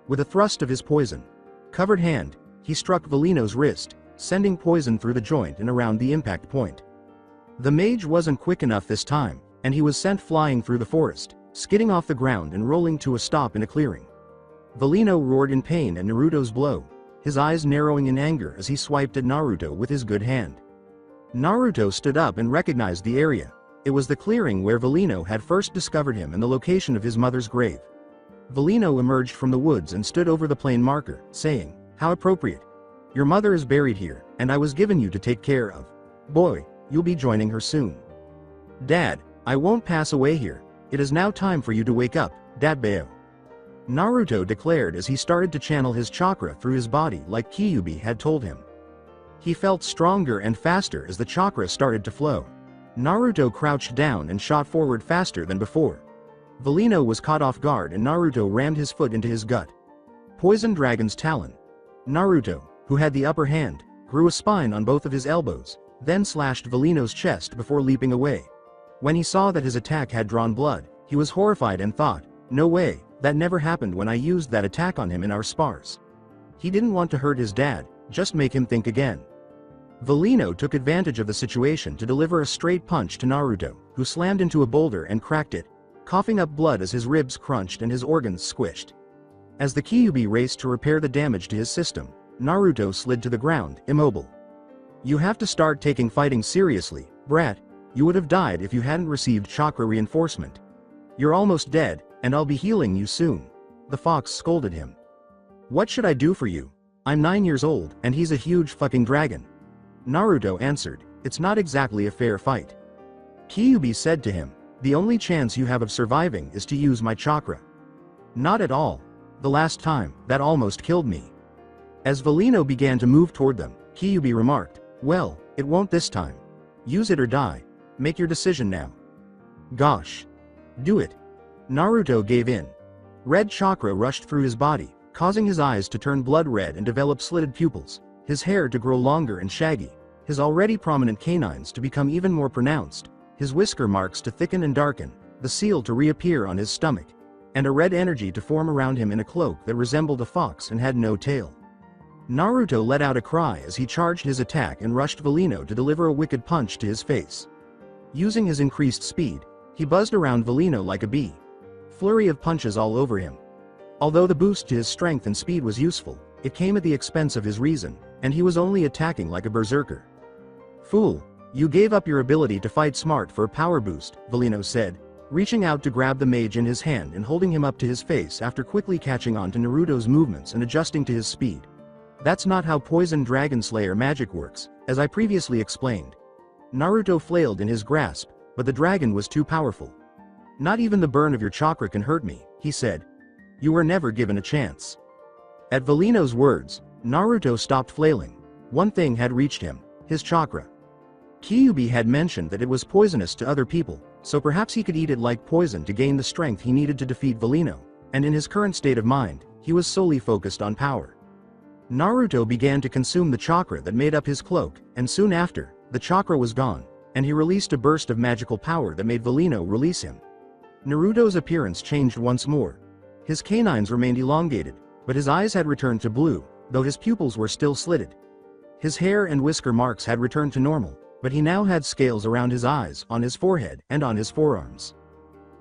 With a thrust of his poison-covered hand, he struck Valino's wrist, sending poison through the joint and around the impact point. The mage wasn't quick enough this time, and he was sent flying through the forest, skidding off the ground and rolling to a stop in a clearing. Valino roared in pain at Naruto's blow, his eyes narrowing in anger as he swiped at Naruto with his good hand. Naruto stood up and recognized the area. It was the clearing where Valino had first discovered him and the location of his mother's grave. Valino emerged from the woods and stood over the plain marker, saying, How appropriate. Your mother is buried here, and I was given you to take care of. Boy, you'll be joining her soon. Dad, I won't pass away here. It is now time for you to wake up, Dadbeo. Naruto declared as he started to channel his chakra through his body like Kyuubi had told him. He felt stronger and faster as the chakra started to flow. Naruto crouched down and shot forward faster than before. Valino was caught off guard and Naruto rammed his foot into his gut. Poison Dragon's Talon. Naruto, who had the upper hand, grew a spine on both of his elbows, then slashed Valino's chest before leaping away. When he saw that his attack had drawn blood, he was horrified and thought, no way, that never happened when I used that attack on him in our spars. He didn't want to hurt his dad, just make him think again. Valino took advantage of the situation to deliver a straight punch to Naruto, who slammed into a boulder and cracked it, coughing up blood as his ribs crunched and his organs squished. As the Kyuubi raced to repair the damage to his system, Naruto slid to the ground, immobile. You have to start taking fighting seriously, brat. You would have died if you hadn't received chakra reinforcement. You're almost dead, and I'll be healing you soon. The fox scolded him. What should I do for you? I'm 9 years old, and he's a huge fucking dragon. Naruto answered, it's not exactly a fair fight. Kyuubi said to him, the only chance you have of surviving is to use my chakra. Not at all. The last time, that almost killed me. As Valino began to move toward them, Kyuubi remarked, well, it won't this time. Use it or die. Make your decision now. Gosh. Do it. Naruto gave in. Red chakra rushed through his body, causing his eyes to turn blood red and develop slitted pupils, his hair to grow longer and shaggy, his already prominent canines to become even more pronounced, his whisker marks to thicken and darken, the seal to reappear on his stomach, and a red energy to form around him in a cloak that resembled a fox and had no tail. Naruto let out a cry as he charged his attack and rushed Valino to deliver a wicked punch to his face. Using his increased speed, he buzzed around Valino like a bee. Flurry of punches all over him. Although the boost to his strength and speed was useful, it came at the expense of his reason, and he was only attacking like a berserker. Fool, you gave up your ability to fight smart for a power boost, Valino said, reaching out to grab the mage in his hand and holding him up to his face after quickly catching on to Naruto's movements and adjusting to his speed. That's not how Poison Dragon Slayer magic works, as I previously explained. Naruto flailed in his grasp, but the dragon was too powerful. Not even the burn of your chakra can hurt me, he said. You were never given a chance. At Valino's words, Naruto stopped flailing. One thing had reached him, his chakra. Kyuubi had mentioned that it was poisonous to other people, so perhaps he could eat it like poison to gain the strength he needed to defeat Valino, and in his current state of mind, he was solely focused on power. Naruto began to consume the chakra that made up his cloak, and soon after, the chakra was gone, and he released a burst of magical power that made Valino release him. Naruto's appearance changed once more. His canines remained elongated, but his eyes had returned to blue, though his pupils were still slitted. His hair and whisker marks had returned to normal, but he now had scales around his eyes, on his forehead, and on his forearms.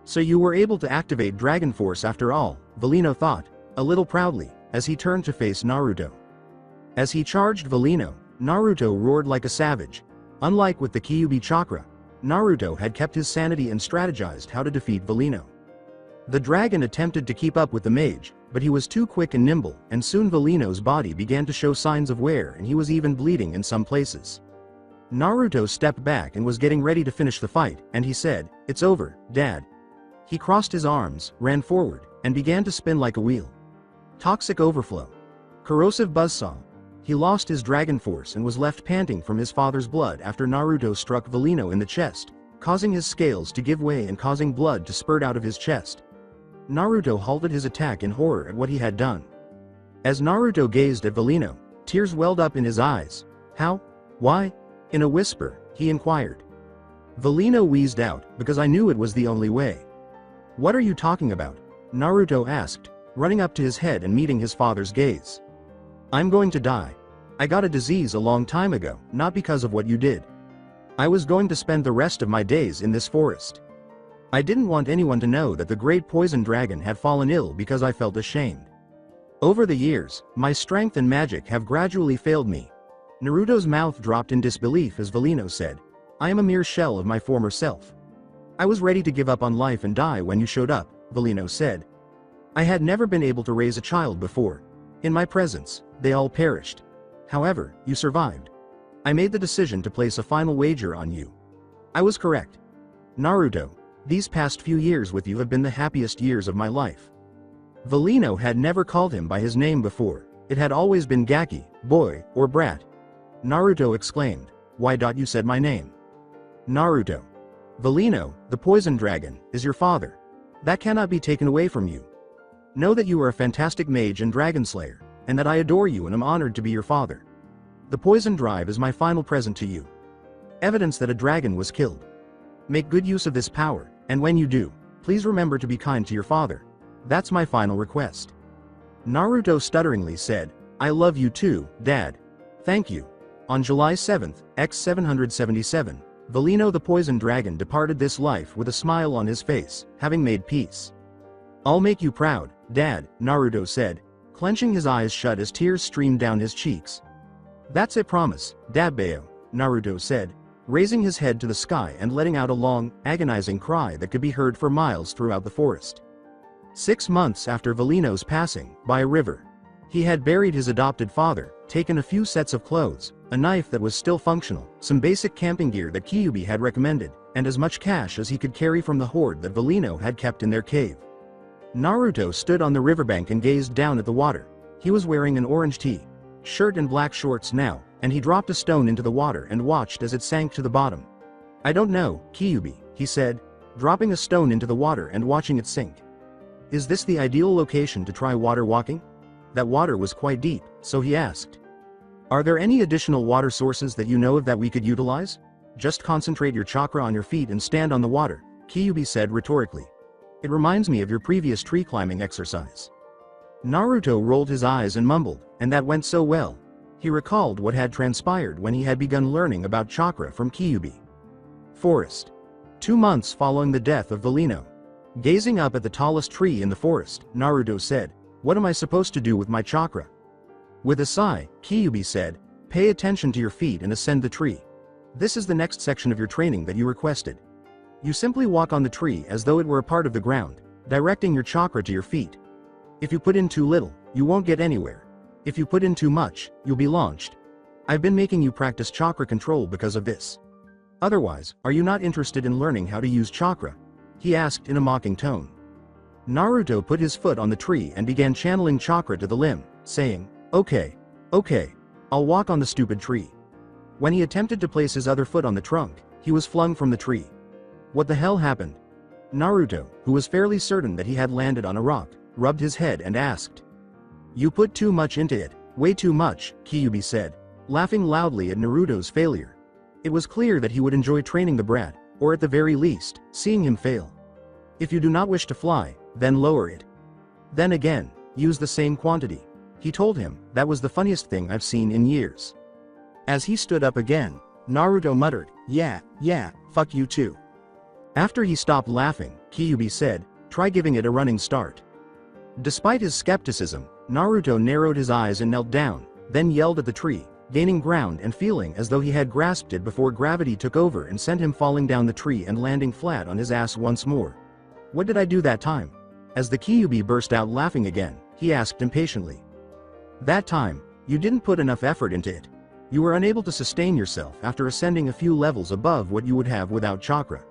So you were able to activate Dragon Force after all, Valino thought, a little proudly, as he turned to face Naruto. As he charged Valino, Naruto roared like a savage. Unlike with the Kyuubi chakra, Naruto had kept his sanity and strategized how to defeat Valino. The dragon attempted to keep up with the mage, but he was too quick and nimble, and soon Valino's body began to show signs of wear and he was even bleeding in some places. Naruto stepped back and was getting ready to finish the fight, and he said, "It's over, Dad." He crossed his arms, ran forward, and began to spin like a wheel. Toxic overflow. Corrosive buzzsaw. He lost his dragon force and was left panting from his father's blood after Naruto struck Valino in the chest, causing his scales to give way and causing blood to spurt out of his chest. Naruto halted his attack in horror at what he had done. As Naruto gazed at Valino, tears welled up in his eyes. "How? Why?" In a whisper, he inquired. Valino wheezed out, "Because I knew it was the only way." "What are you talking about?" Naruto asked, running up to his head and meeting his father's gaze. "I'm going to die. I got a disease a long time ago, not because of what you did. I was going to spend the rest of my days in this forest. I didn't want anyone to know that the great poison dragon had fallen ill because I felt ashamed. Over the years, my strength and magic have gradually failed me." Naruto's mouth dropped in disbelief as Valino said, "I am a mere shell of my former self. I was ready to give up on life and die when you showed up," Valino said. "I had never been able to raise a child before. In my presence, they all perished. However, you survived. I made the decision to place a final wager on you. I was correct. Naruto, these past few years with you have been the happiest years of my life." Valino had never called him by his name before. It had always been Gaki, boy, or brat. Naruto exclaimed, "Why you said my name?" "Naruto. Valino, the poison dragon, is your father. That cannot be taken away from you. Know that you are a fantastic mage and dragon slayer, and that I adore you and am honored to be your father. The poison drive is my final present to you. Evidence that a dragon was killed. Make good use of this power, and when you do, please remember to be kind to your father. That's my final request." Naruto stutteringly said, "I love you too, Dad. Thank you." On July 7, X777, Valino the poison dragon departed this life with a smile on his face, having made peace. "I'll make you proud, Dad," Naruto said, clenching his eyes shut as tears streamed down his cheeks. "That's a promise, Dabayo," Naruto said, raising his head to the sky and letting out a long, agonizing cry that could be heard for miles throughout the forest. 6 months after Valino's passing, by a river, he had buried his adopted father, taken a few sets of clothes, a knife that was still functional, some basic camping gear that Kyuubi had recommended, and as much cash as he could carry from the hoard that Valino had kept in their cave. Naruto stood on the riverbank and gazed down at the water. He was wearing an orange shirt and black shorts now, and he dropped a stone into the water and watched as it sank to the bottom. "I don't know, Kyuubi," he said, dropping a stone into the water and watching it sink. "Is this the ideal location to try water walking?" That water was quite deep, so he asked. "Are there any additional water sources that you know of that we could utilize? Just concentrate your chakra on your feet and stand on the water," Kyuubi said rhetorically. "It reminds me of your previous tree climbing exercise." Naruto rolled his eyes and mumbled, "And that went so well." He recalled what had transpired when he had begun learning about chakra from Kyuubi. Forest. 2 months following the death of Valino. Gazing up at the tallest tree in the forest, Naruto said, "What am I supposed to do with my chakra?" With a sigh, Kyuubi said, "Pay attention to your feet and ascend the tree. This is the next section of your training that you requested. You simply walk on the tree as though it were a part of the ground, directing your chakra to your feet. If you put in too little, you won't get anywhere. If you put in too much, you'll be launched. I've been making you practice chakra control because of this. Otherwise, are you not interested in learning how to use chakra?" he asked in a mocking tone. Naruto put his foot on the tree and began channeling chakra to the limb, saying, Okay, I'll walk on the stupid tree." When he attempted to place his other foot on the trunk, he was flung from the tree. What the hell happened? Naruto, who was fairly certain that he had landed on a rock, rubbed his head and asked. "You put too much into it," Way too much, Kyubi said, laughing loudly at Naruto's failure. It was clear that he would enjoy training the brat, or at the very least, seeing him fail. If you do not wish to fly, then lower it. Then again, use the same quantity. He told him, that was the funniest thing I've seen in years. As he stood up again, Naruto muttered, yeah, fuck you too. After he stopped laughing, Kyubi said, try giving it a running start. Despite his skepticism, Naruto narrowed his eyes and knelt down, then yelled at the tree, gaining ground and feeling as though he had grasped it before gravity took over and sent him falling down the tree and landing flat on his ass once more. What did I do that time? As the Kyubi burst out laughing again, he asked impatiently. That time, you didn't put enough effort into it. You were unable to sustain yourself after ascending a few levels above what you would have without chakra.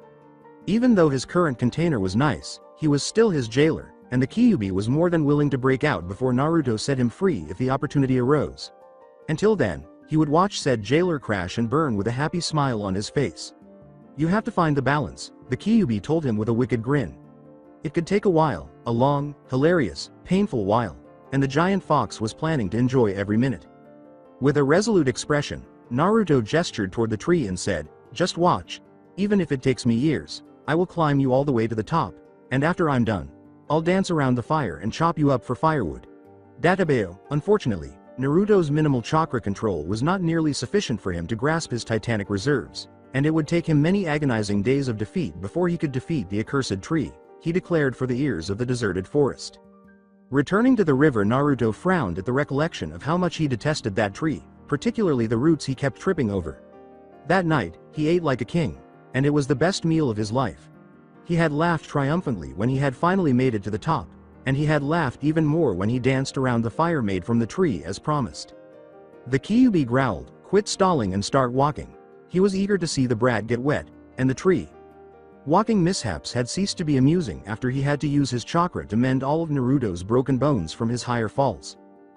Even though his current container was nice, he was still his jailer, and the Kyubi was more than willing to break out before Naruto set him free if the opportunity arose. Until then, he would watch said jailer crash and burn with a happy smile on his face. You have to find the balance, the Kyubi told him with a wicked grin. It could take a while, a long, hilarious, painful while, and the giant fox was planning to enjoy every minute. With a resolute expression, Naruto gestured toward the tree and said, just watch. Even if it takes me years, I will climb you all the way to the top, and after I'm done, I'll dance around the fire and chop you up for firewood. Databeo. Unfortunately, Naruto's minimal chakra control was not nearly sufficient for him to grasp his titanic reserves, and it would take him many agonizing days of defeat before he could defeat the accursed tree, he declared for the ears of the deserted forest. Returning to the river, Naruto frowned at the recollection of how much he detested that tree, particularly the roots he kept tripping over. That night, he ate like a king, and it was the best meal of his life. He had laughed triumphantly when he had finally made it to the top, and he had laughed even more when he danced around the fire made from the tree as promised. The Kyubi growled, quit stalling and start walking. He was eager to see the brat get wet, and the tree. Walking mishaps had ceased to be amusing after he had to use his chakra to mend all of Naruto's broken bones from his higher falls.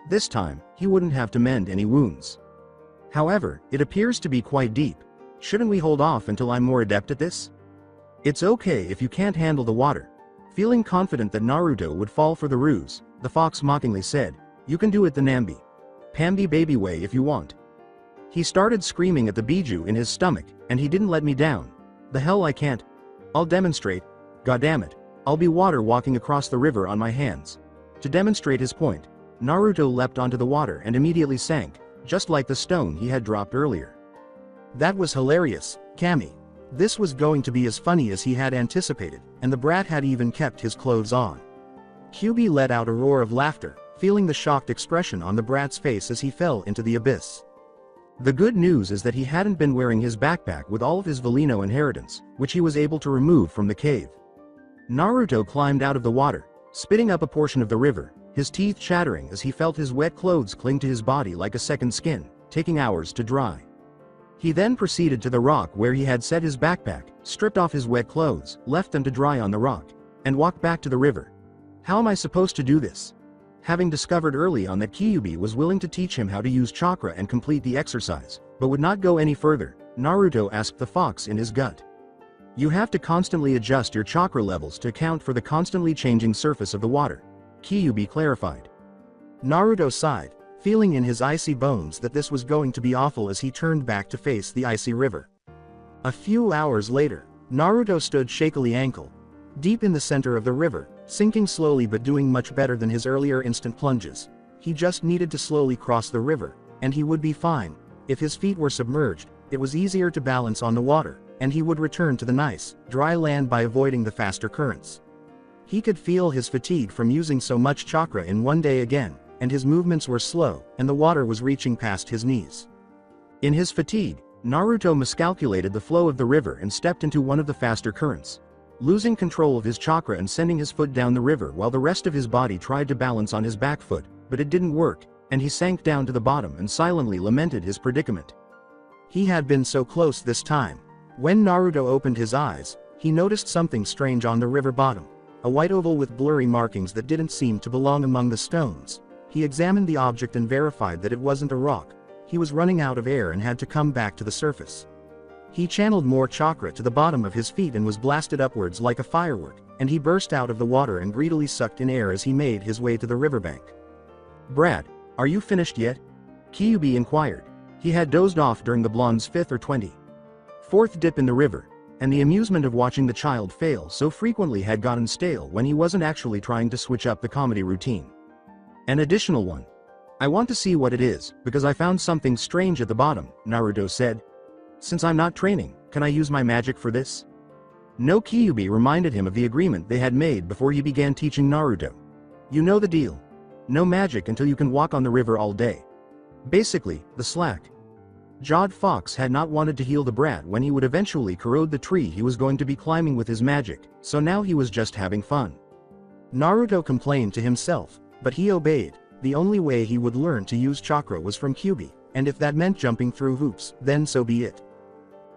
This time, he wouldn't have to mend any wounds. However, it appears to be quite deep. Shouldn't we hold off until I'm more adept at this? It's okay if you can't handle the water. Feeling confident that Naruto would fall for the ruse, the fox mockingly said, you can do it the Nambi. Pambi baby way if you want. He started screaming at the biju in his stomach, and he didn't let me down. The hell I can't. I'll demonstrate. Goddammit. I'll be water walking across the river on my hands. To demonstrate his point, Naruto leapt onto the water and immediately sank, just like the stone he had dropped earlier. That was hilarious, Kami. This was going to be as funny as he had anticipated, and the brat had even kept his clothes on. Kyubi let out a roar of laughter, feeling the shocked expression on the brat's face as he fell into the abyss. The good news is that he hadn't been wearing his backpack with all of his Velino inheritance, which he was able to remove from the cave. Naruto climbed out of the water, spitting up a portion of the river, his teeth chattering as he felt his wet clothes cling to his body like a second skin, taking hours to dry. He then proceeded to the rock where he had set his backpack, stripped off his wet clothes, left them to dry on the rock, and walked back to the river. How am I supposed to do this? Having discovered early on that Kyubi was willing to teach him how to use chakra and complete the exercise, but would not go any further, Naruto asked the fox in his gut. You have to constantly adjust your chakra levels to account for the constantly changing surface of the water, Kyubi clarified. Naruto sighed, feeling in his icy bones that this was going to be awful as he turned back to face the icy river. A few hours later, Naruto stood shakily ankle deep in the center of the river, sinking slowly but doing much better than his earlier instant plunges. He just needed to slowly cross the river, and he would be fine. If his feet were submerged, it was easier to balance on the water, and he would return to the nice, dry land by avoiding the faster currents. He could feel his fatigue from using so much chakra in one day again, and his movements were slow, and the water was reaching past his knees. In his fatigue, Naruto miscalculated the flow of the river and stepped into one of the faster currents, losing control of his chakra and sending his foot down the river while the rest of his body tried to balance on his back foot, but it didn't work, and he sank down to the bottom and silently lamented his predicament. He had been so close this time. When Naruto opened his eyes, he noticed something strange on the river bottom, a white oval with blurry markings that didn't seem to belong among the stones. He examined the object and verified that it wasn't a rock. He was running out of air and had to come back to the surface. He channeled more chakra to the bottom of his feet and was blasted upwards like a firework, and he burst out of the water and greedily sucked in air as he made his way to the riverbank. Brat, Are you finished yet? Kyubi inquired. He had dozed off during the blonde's 5th or 24th dip in the river, and the amusement of watching the child fail so frequently had gotten stale when he wasn't actually trying to switch up the comedy routine. An additional one. I want to see what it is, because I found something strange at the bottom, Naruto said. Since I'm not training, can I use my magic for this? No. Kyubi reminded him of the agreement they had made before he began teaching Naruto. You know the deal. No magic until you can walk on the river all day. Basically, the slack-jawed fox had not wanted to heal the brat when he would eventually corrode the tree he was going to be climbing with his magic, so now he was just having fun. Naruto complained to himself, but he obeyed. The only way he would learn to use chakra was from Kyubi, and if that meant jumping through hoops, then so be it.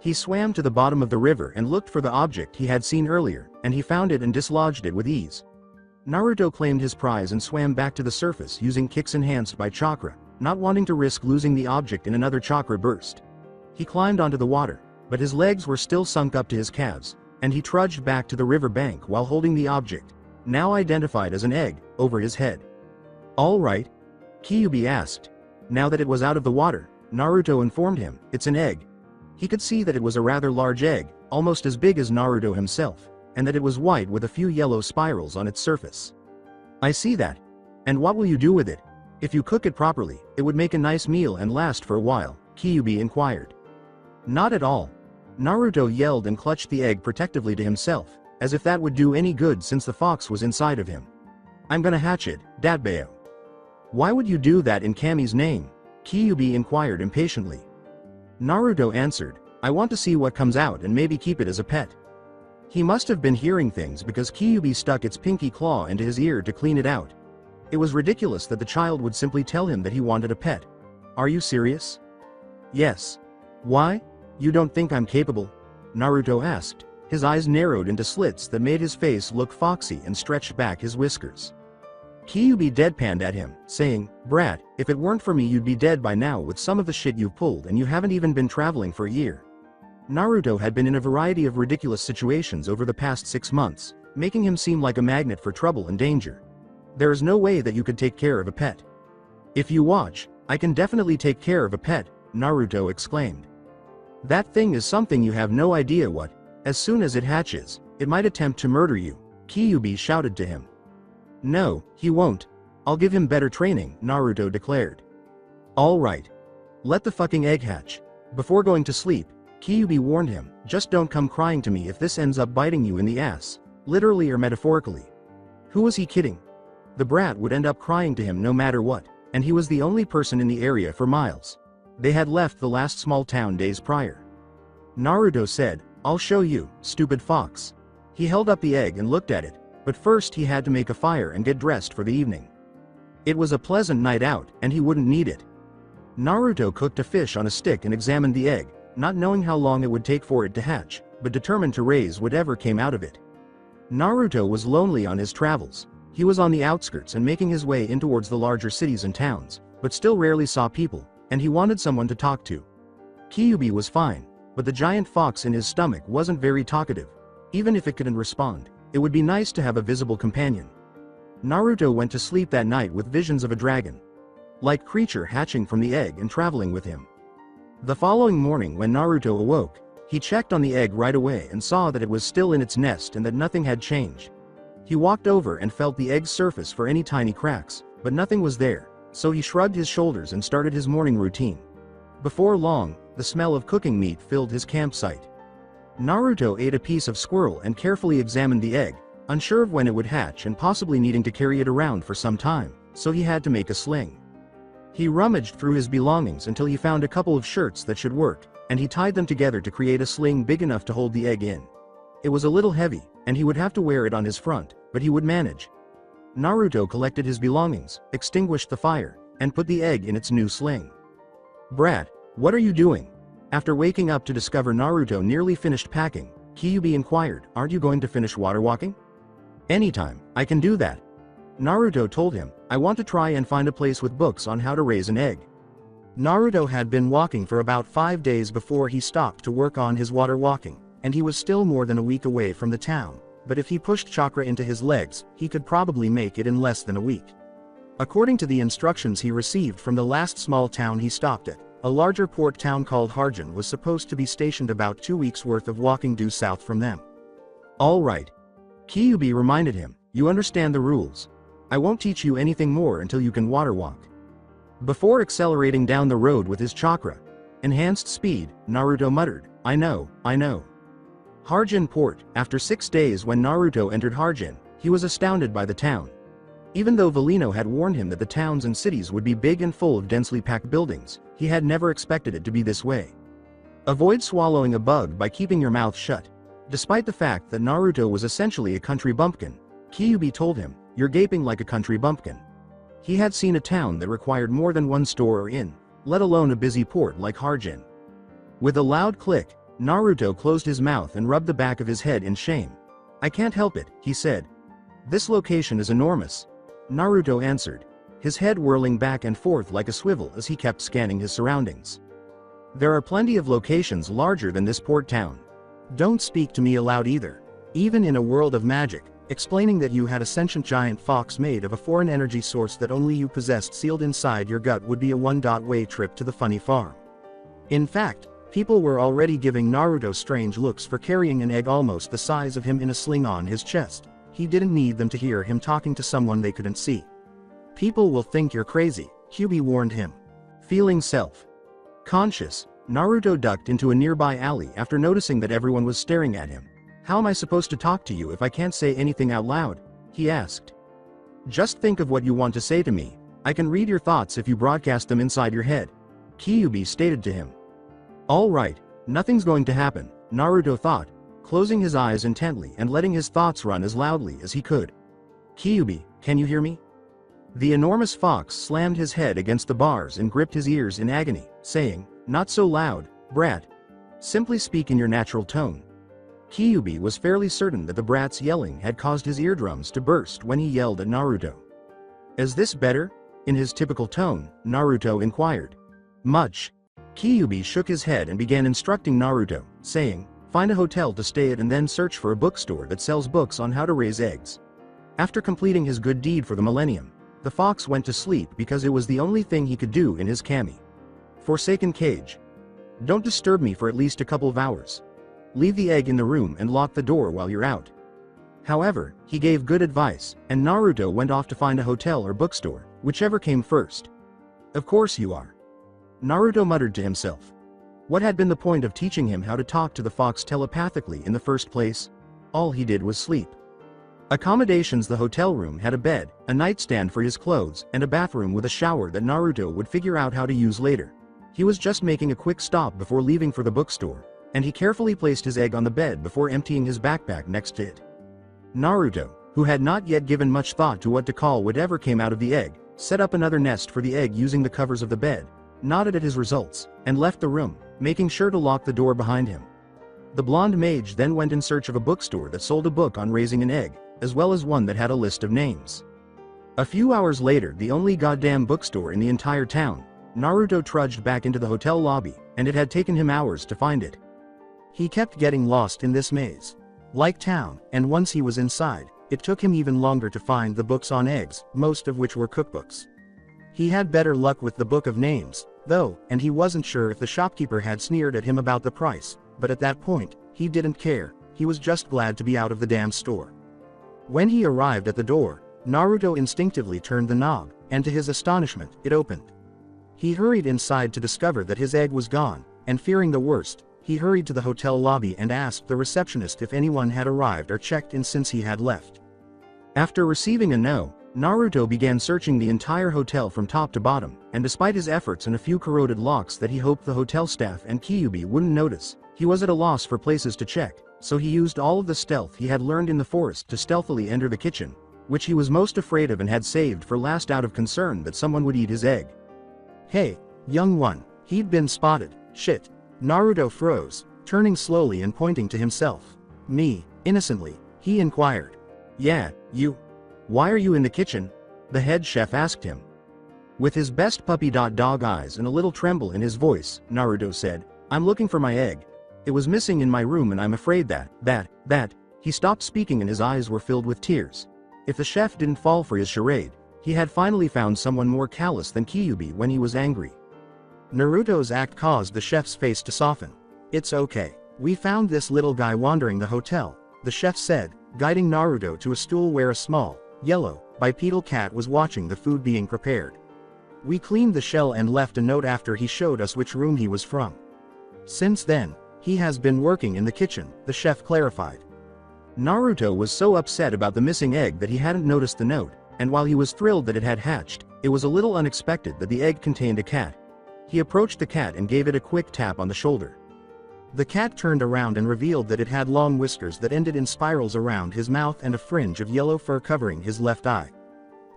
He swam to the bottom of the river and looked for the object he had seen earlier, and he found it and dislodged it with ease. Naruto claimed his prize and swam back to the surface using kicks enhanced by chakra, not wanting to risk losing the object in another chakra burst. He climbed onto the water, but his legs were still sunk up to his calves, and he trudged back to the river bank while holding the object, now identified as an egg, over his head. All right? Kyubi asked. Now that it was out of the water, Naruto informed him, it's an egg. He could see that it was a rather large egg, almost as big as Naruto himself, and that it was white with a few yellow spirals on its surface. I see that. And what will you do with it? If you cook it properly, it would make a nice meal and last for a while, Kyubi inquired. Not at all. Naruto yelled and clutched the egg protectively to himself, as if that would do any good since the fox was inside of him. I'm gonna hatch it, Datbeo. Why would you do that in Kami's name? Kyubi inquired impatiently. Naruto answered, I want to see what comes out and maybe keep it as a pet. He must have been hearing things because Kyubi stuck its pinky claw into his ear to clean it out. It was ridiculous that the child would simply tell him that he wanted a pet. Are you serious? Yes. Why? You don't think I'm capable? Naruto asked. His eyes narrowed into slits that made his face look foxy and stretched back his whiskers. Kyubi deadpanned at him, saying, Brat, if it weren't for me you'd be dead by now with some of the shit you've pulled and you haven't even been traveling for a year. Naruto had been in a variety of ridiculous situations over the past 6 months, making him seem like a magnet for trouble and danger. There is no way that you could take care of a pet. If you watch, I can definitely take care of a pet, Naruto exclaimed. That thing is something you have no idea what. As soon as it hatches, it might attempt to murder you, Kyubi shouted to him. No, he won't. I'll give him better training, Naruto declared. All right. Let the fucking egg hatch. Before going to sleep, Kyubi warned him, just don't come crying to me if this ends up biting you in the ass, literally or metaphorically. Who was he kidding? The brat would end up crying to him no matter what, and he was the only person in the area for miles. They had left the last small town days prior. Naruto said, I'll show you, stupid fox. He held up the egg and looked at it, but first he had to make a fire and get dressed for the evening. It was a pleasant night out, and he wouldn't need it. Naruto cooked a fish on a stick and examined the egg, not knowing how long it would take for it to hatch, but determined to raise whatever came out of it. Naruto was lonely on his travels. He was on the outskirts and making his way in towards the larger cities and towns, but still rarely saw people, and he wanted someone to talk to. Kyubi was fine, but the giant fox in his stomach wasn't very talkative. Even if it couldn't respond, it would be nice to have a visible companion. Naruto went to sleep that night with visions of a dragon-like creature hatching from the egg and traveling with him. The following morning when Naruto awoke, he checked on the egg right away and saw that it was still in its nest and that nothing had changed. He walked over and felt the egg's surface for any tiny cracks, but nothing was there, so he shrugged his shoulders and started his morning routine. Before long, the smell of cooking meat filled his campsite. Naruto ate a piece of squirrel and carefully examined the egg, unsure of when it would hatch and possibly needing to carry it around for some time, so he had to make a sling. He rummaged through his belongings until he found a couple of shirts that should work, and he tied them together to create a sling big enough to hold the egg in. It was a little heavy, and he would have to wear it on his front, but he would manage. Naruto collected his belongings, extinguished the fire, and put the egg in its new sling. Brat, what are you doing? After waking up to discover Naruto nearly finished packing, Kyubi inquired, aren't you going to finish water walking? Anytime, I can do that. Naruto told him, I want to try and find a place with books on how to raise an egg. Naruto had been walking for about 5 days before he stopped to work on his water walking, and he was still more than a week away from the town, but if he pushed chakra into his legs, he could probably make it in less than a week. According to the instructions he received from the last small town he stopped at, a larger port town called Harjan was supposed to be stationed about 2 weeks' worth of walking due south from them. All right. Kyubi reminded him, you understand the rules. I won't teach you anything more until you can water walk. Before accelerating down the road with his chakra enhanced speed, Naruto muttered, I know. Harjan Port. After 6 days when Naruto entered Harjan, he was astounded by the town. Even though Valino had warned him that the towns and cities would be big and full of densely packed buildings, he had never expected it to be this way. Avoid swallowing a bug by keeping your mouth shut. Despite the fact that Naruto was essentially a country bumpkin, Kyubi told him, you're gaping like a country bumpkin. He had seen a town that required more than one store or inn, let alone a busy port like Harjan. With a loud click, Naruto closed his mouth and rubbed the back of his head in shame. I can't help it, he said. This location is enormous. Naruto answered, his head whirling back and forth like a swivel as he kept scanning his surroundings. There are plenty of locations larger than this port town. Don't speak to me aloud either. Even in a world of magic, explaining that you had a sentient giant fox made of a foreign energy source that only you possessed sealed inside your gut would be a one-way trip to the funny farm. In fact, people were already giving Naruto strange looks for carrying an egg almost the size of him in a sling on his chest. He didn't need them to hear him talking to someone they couldn't see. People will think you're crazy, Kyubi warned him. Feeling self-conscious, Naruto ducked into a nearby alley after noticing that everyone was staring at him. How am I supposed to talk to you if I can't say anything out loud? He asked. Just think of what you want to say to me. I can read your thoughts if you broadcast them inside your head, Kyubi stated to him. All right, nothing's going to happen, Naruto thought, closing his eyes intently and letting his thoughts run as loudly as he could. Kyubi, can you hear me? The enormous fox slammed his head against the bars and gripped his ears in agony, saying, not so loud, brat. Simply speak in your natural tone. Kyubi was fairly certain that the brat's yelling had caused his eardrums to burst when he yelled at Naruto. Is this better? In his typical tone, Naruto inquired. Much. Kyubi shook his head and began instructing Naruto, saying, find a hotel to stay at and then search for a bookstore that sells books on how to raise eggs. After completing his good deed for the millennium, the fox went to sleep because it was the only thing he could do in his forsaken cage. Don't disturb me for at least a couple of hours. Leave the egg in the room and lock the door while you're out. However, he gave good advice, and Naruto went off to find a hotel or bookstore, whichever came first. Of course you are. Naruto muttered to himself. What had been the point of teaching him how to talk to the fox telepathically in the first place? All he did was sleep. Accommodations. The hotel room had a bed, a nightstand for his clothes, and a bathroom with a shower that Naruto would figure out how to use later. He was just making a quick stop before leaving for the bookstore, and he carefully placed his egg on the bed before emptying his backpack next to it. Naruto, who had not yet given much thought to what to call whatever came out of the egg, set up another nest for the egg using the covers of the bed, nodded at his results, and left the room, making sure to lock the door behind him. The blonde mage then went in search of a bookstore that sold a book on raising an egg, as well as one that had a list of names. A few hours later, the only goddamn bookstore in the entire town, Naruto trudged back into the hotel lobby, and it had taken him hours to find it. He kept getting lost in this maze. Like town, and once he was inside, it took him even longer to find the books on eggs, most of which were cookbooks. He had better luck with the book of names, though, and he wasn't sure if the shopkeeper had sneered at him about the price, but at that point, he didn't care. He was just glad to be out of the damn store. When he arrived at the door, Naruto instinctively turned the knob, and to his astonishment, it opened. He hurried inside to discover that his egg was gone, and fearing the worst, he hurried to the hotel lobby and asked the receptionist if anyone had arrived or checked in since he had left. After receiving a no, Naruto began searching the entire hotel from top to bottom, and despite his efforts and a few corroded locks that he hoped the hotel staff and Kyubi wouldn't notice, he was at a loss for places to check, so he used all of the stealth he had learned in the forest to stealthily enter the kitchen, which he was most afraid of and had saved for last out of concern that someone would eat his egg. Hey, young one, he'd been spotted. Shit. Naruto froze, turning slowly and pointing to himself. Me, innocently, he inquired. Yeah, you. Why are you in the kitchen? The head chef asked him. With his best puppy dog eyes and a little tremble in his voice, Naruto said, I'm looking for my egg. It was missing in my room and I'm afraid that. He stopped speaking and his eyes were filled with tears. If the chef didn't fall for his charade, He had finally found someone more callous than Kyuubi when he was angry. Naruto's act caused the chef's face to soften. "It's okay. We found this little guy wandering the hotel," the chef said, guiding Naruto to a stool where a small, yellow, bipedal cat was watching the food being prepared. "We cleaned the shell and left a note after he showed us which room he was from. Since then, he has been working in the kitchen," the chef clarified. Naruto was so upset about the missing egg that he hadn't noticed the note, and while he was thrilled that it had hatched, it was a little unexpected that the egg contained a cat. He approached the cat and gave it a quick tap on the shoulder. The cat turned around and revealed that it had long whiskers that ended in spirals around his mouth and a fringe of yellow fur covering his left eye.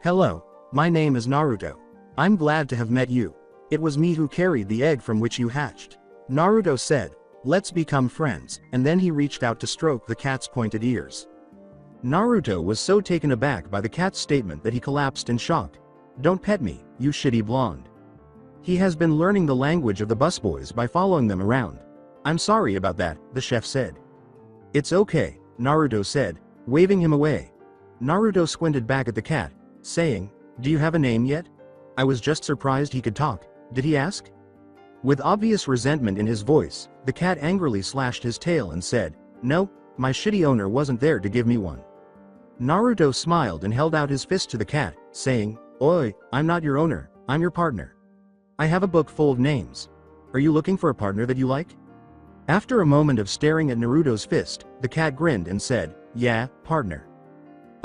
"Hello, my name is Naruto. I'm glad to have met you. It was me who carried the egg from which you hatched," Naruto said. "Let's become friends," and then he reached out to stroke the cat's pointed ears. Naruto was so taken aback by the cat's statement that he collapsed in shock. "Don't pet me, you shitty blonde." He has been learning the language of the busboys by following them around. "I'm sorry about that," the chef said. "It's okay," Naruto said, waving him away. Naruto squinted back at the cat, saying, "Do you have a name yet? I was just surprised he could talk. Did he ask?" With obvious resentment in his voice, the cat angrily slashed his tail and said, "No, my shitty owner wasn't there to give me one." Naruto smiled and held out his fist to the cat, saying, "Oi, I'm not your owner, I'm your partner. I have a book full of names. Are you looking for a partner that you like?" After a moment of staring at Naruto's fist, the cat grinned and said, "Yeah, partner."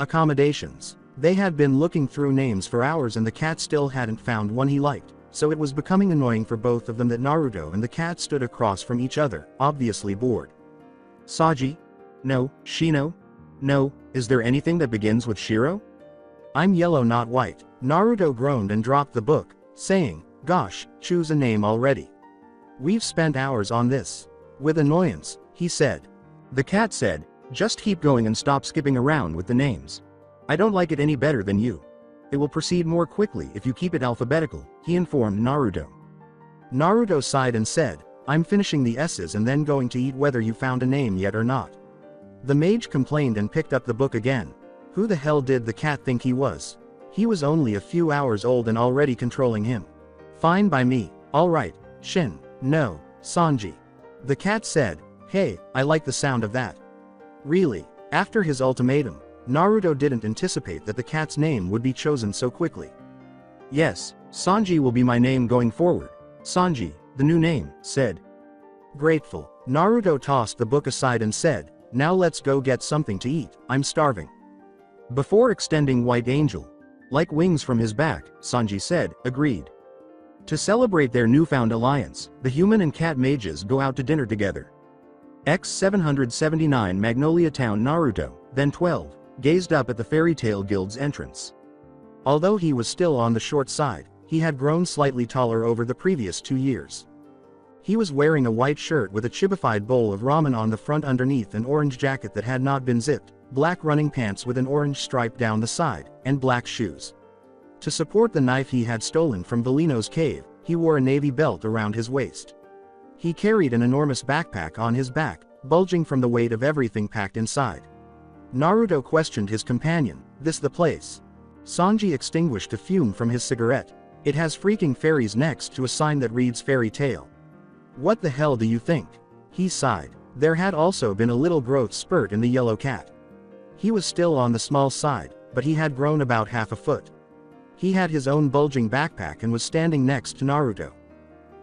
Accommodations. They had been looking through names for hours and the cat still hadn't found one he liked, so it was becoming annoying for both of them that Naruto and the cat stood across from each other, obviously bored. "Saji? No. Shino? No. Is there anything that begins with Shiro?" "I'm yellow not white," Naruto groaned and dropped the book, saying, "Gosh, choose a name already. We've spent hours on this." With annoyance, he said. The cat said, "Just keep going and stop skipping around with the names. I don't like it any better than you. It will proceed more quickly if you keep it alphabetical," he informed Naruto. Naruto sighed and said, "I'm finishing the S's and then going to eat whether you found a name yet or not." The mage complained and picked up the book again. Who the hell did the cat think he was? He was only a few hours old and already controlling him. "Fine by me, alright, Shin, no, Sanji." The cat said, "Hey, I like the sound of that." Really, after his ultimatum, Naruto didn't anticipate that the cat's name would be chosen so quickly. "Yes, Sanji will be my name going forward. Sanji, the new name," said. Grateful, Naruto tossed the book aside and said, "Now let's go get something to eat, I'm starving." Before extending White Angel, like wings from his back, Sanji said, agreed. To celebrate their newfound alliance, the human and cat mages go out to dinner together. X-779 Magnolia Town. Naruto, then 12, gazed up at the Fairy Tail Guild's entrance. Although he was still on the short side, he had grown slightly taller over the previous 2 years. He was wearing a white shirt with a chibified bowl of ramen on the front underneath an orange jacket that had not been zipped, black running pants with an orange stripe down the side, and black shoes. To support the knife he had stolen from Velino's cave, he wore a navy belt around his waist. He carried an enormous backpack on his back, bulging from the weight of everything packed inside. Naruto questioned his companion, "This the place?" Sanji extinguished a fume from his cigarette. "It has freaking fairies next to a sign that reads Fairy Tale." "What the hell do you think?" He sighed. There had also been a little growth spurt in the yellow cat. He was still on the small side, but he had grown about half a foot. He had his own bulging backpack and was standing next to Naruto.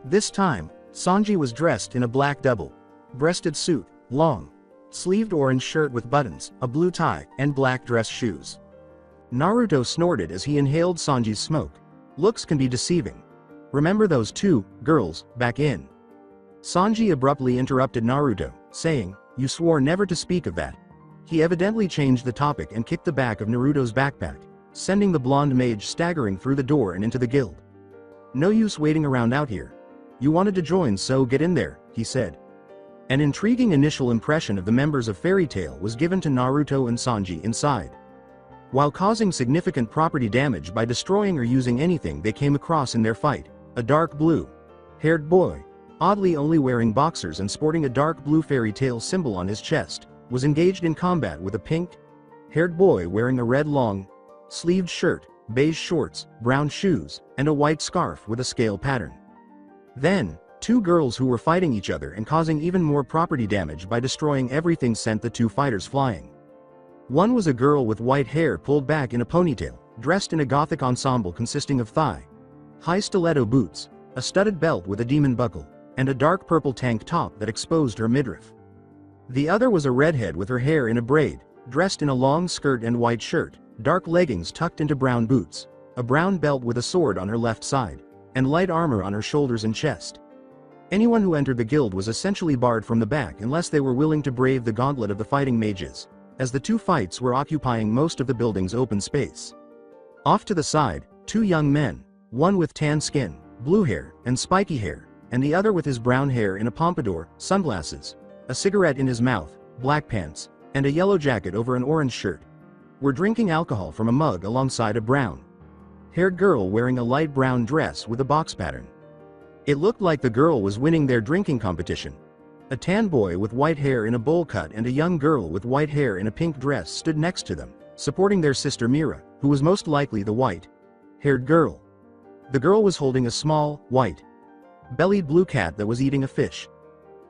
This time, Sanji was dressed in a black double-breasted suit, long-sleeved orange shirt with buttons, a blue tie, and black dress shoes. Naruto snorted as he inhaled Sanji's smoke. "Looks can be deceiving. Remember those two girls back in?" Sanji abruptly interrupted Naruto, saying, "You swore never to speak of that." He evidently changed the topic and kicked the back of Naruto's backpack, sending the blonde mage staggering through the door and into the guild. "No use waiting around out here. You wanted to join, so get in there," he said. An intriguing initial impression of the members of Fairy Tail was given to Naruto and Sanji inside. While causing significant property damage by destroying or using anything they came across in their fight, a dark blue-haired boy, oddly only wearing boxers and sporting a dark blue fairy tail symbol on his chest, was engaged in combat with a pink-haired boy wearing a red long-sleeved shirt, beige shorts, brown shoes, and a white scarf with a scale pattern. Then, two girls who were fighting each other and causing even more property damage by destroying everything sent the two fighters flying. One was a girl with white hair pulled back in a ponytail, dressed in a gothic ensemble consisting of thigh-high stiletto boots, a studded belt with a demon buckle, and a dark purple tank top that exposed her midriff. The other was a redhead with her hair in a braid, dressed in a long skirt and white shirt, dark leggings tucked into brown boots, a brown belt with a sword on her left side, and light armor on her shoulders and chest. Anyone who entered the guild was essentially barred from the back unless they were willing to brave the gauntlet of the fighting mages, as the two fights were occupying most of the building's open space. Off to the side, two young men, one with tan skin, blue hair, and spiky hair, and the other with his brown hair in a pompadour, sunglasses, a cigarette in his mouth, black pants, and a yellow jacket over an orange shirt, were drinking alcohol from a mug alongside a brown-haired girl wearing a light brown dress with a box pattern. It looked like the girl was winning their drinking competition. A tan boy with white hair in a bowl cut and a young girl with white hair in a pink dress stood next to them, supporting their sister Mira, who was most likely the white-haired girl. The girl was holding a small, white-bellied blue cat that was eating a fish.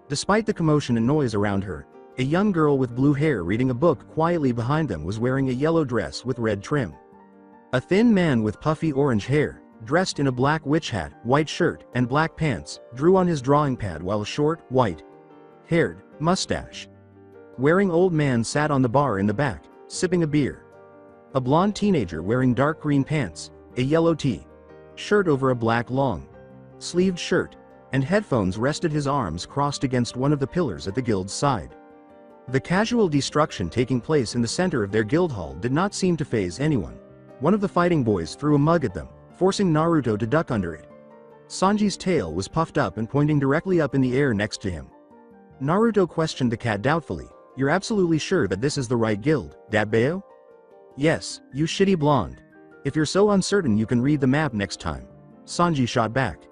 Despite the commotion and noise around her, a young girl with blue hair reading a book quietly behind them was wearing a yellow dress with red trim. A thin man with puffy orange hair, dressed in a black witch hat, white shirt, and black pants, drew on his drawing pad while a short, white-haired, mustache-wearing old man sat on the bar in the back, sipping a beer. A blonde teenager wearing dark green pants, a yellow shirt over a black long-sleeved shirt, and headphones rested his arms crossed against one of the pillars at the guild's side. The casual destruction taking place in the center of their guild hall did not seem to faze anyone. One of the fighting boys threw a mug at them, forcing Naruto to duck under it. Sanji's tail was puffed up and pointing directly up in the air next to him. Naruto questioned the cat doubtfully, "You're absolutely sure that this is the right guild, Datbeo?" "Yes, you shitty blonde. If you're so uncertain you can read the map next time," Sanji shot back.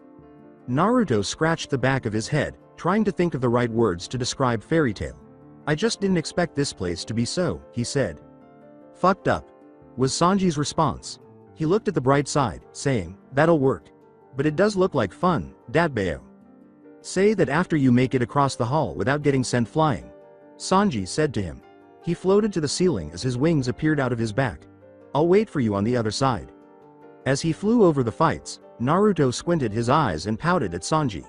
Naruto scratched the back of his head, trying to think of the right words to describe fairy tale. "I just didn't expect this place to be so," he said. "Fucked up," was Sanji's response. He looked at the bright side, saying, "That'll work. But it does look like fun, Datbeo. Say that after you make it across the hall without getting sent flying," Sanji said to him. He floated to the ceiling as his wings appeared out of his back. "I'll wait for you on the other side." As he flew over the fights, Naruto squinted his eyes and pouted at Sanji.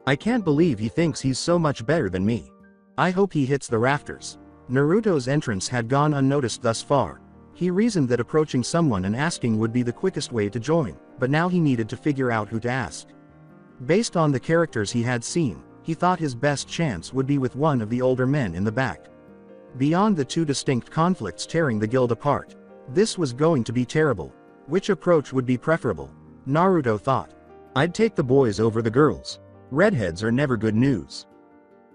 "I can't believe he thinks he's so much better than me. I hope he hits the rafters." Naruto's entrance had gone unnoticed thus far. He reasoned that approaching someone and asking would be the quickest way to join, but now he needed to figure out who to ask. Based on the characters he had seen, he thought his best chance would be with one of the older men in the back. Beyond the two distinct conflicts tearing the guild apart, this was going to be terrible. Which approach would be preferable? Naruto thought. "I'd take the boys over the girls. Redheads are never good news,"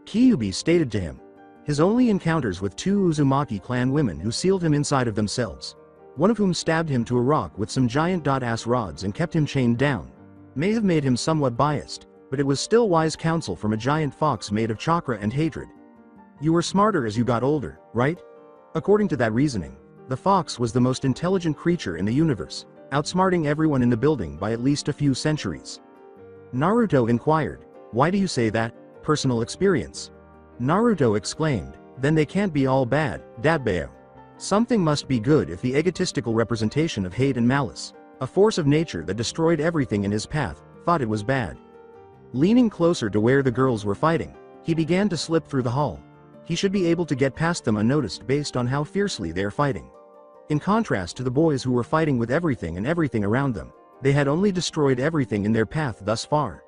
Kyuubi stated to him. His only encounters with two Uzumaki clan women who sealed him inside of themselves, one of whom stabbed him to a rock with some giant ass rods and kept him chained down, may have made him somewhat biased, but it was still wise counsel from a giant fox made of chakra and hatred. "You were smarter as you got older, right?" According to that reasoning, the fox was the most intelligent creature in the universe, outsmarting everyone in the building by at least a few centuries. Naruto inquired, "Why do you say that? Personal experience?" Naruto exclaimed, "Then they can't be all bad, Datbeo. Something must be good if the egotistical representation of hate and malice, a force of nature that destroyed everything in his path, thought it was bad." Leaning closer to where the girls were fighting, he began to slip through the hall. He should be able to get past them unnoticed based on how fiercely they are fighting. In contrast to the boys who were fighting with everything and everything around them, they had only destroyed everything in their path thus far.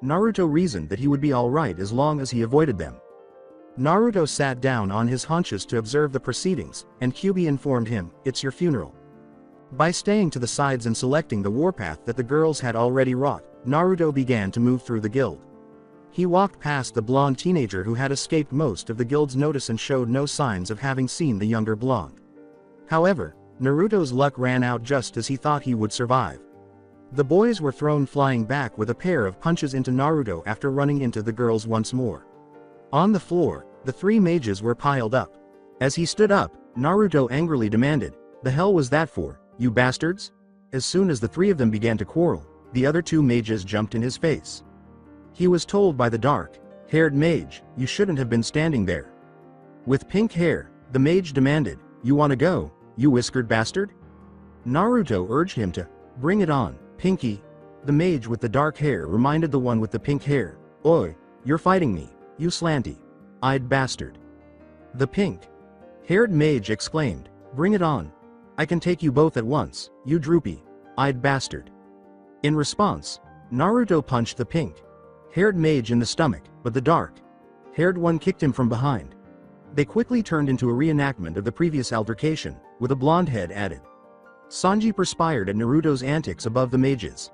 Naruto reasoned that he would be alright as long as he avoided them. Naruto sat down on his haunches to observe the proceedings, and Kyuubi informed him, "It's your funeral." By staying to the sides and selecting the warpath that the girls had already wrought, Naruto began to move through the guild. He walked past the blonde teenager who had escaped most of the guild's notice and showed no signs of having seen the younger blonde. However, Naruto's luck ran out just as he thought he would survive. The boys were thrown flying back with a pair of punches into Naruto after running into the girls once more. On the floor, the three mages were piled up. As he stood up, Naruto angrily demanded, "The hell was that for? you bastards?" As soon as the three of them began to quarrel, the other two mages jumped in his face. He was told by the dark-haired mage, "You shouldn't have been standing there." With pink hair, the mage demanded, "You wanna go, you whiskered bastard?" Naruto urged him to, "Bring it on, Pinky." The mage with the dark hair reminded the one with the pink hair, "Oi, you're fighting me, you slanty-eyed bastard." The pink-haired mage exclaimed, "Bring it on. I can take you both at once, you droopy-eyed bastard." In response, Naruto punched the pink-haired mage in the stomach, but the dark-haired one kicked him from behind. They quickly turned into a reenactment of the previous altercation, with a blonde head added. Sanji perspired at Naruto's antics above the mages.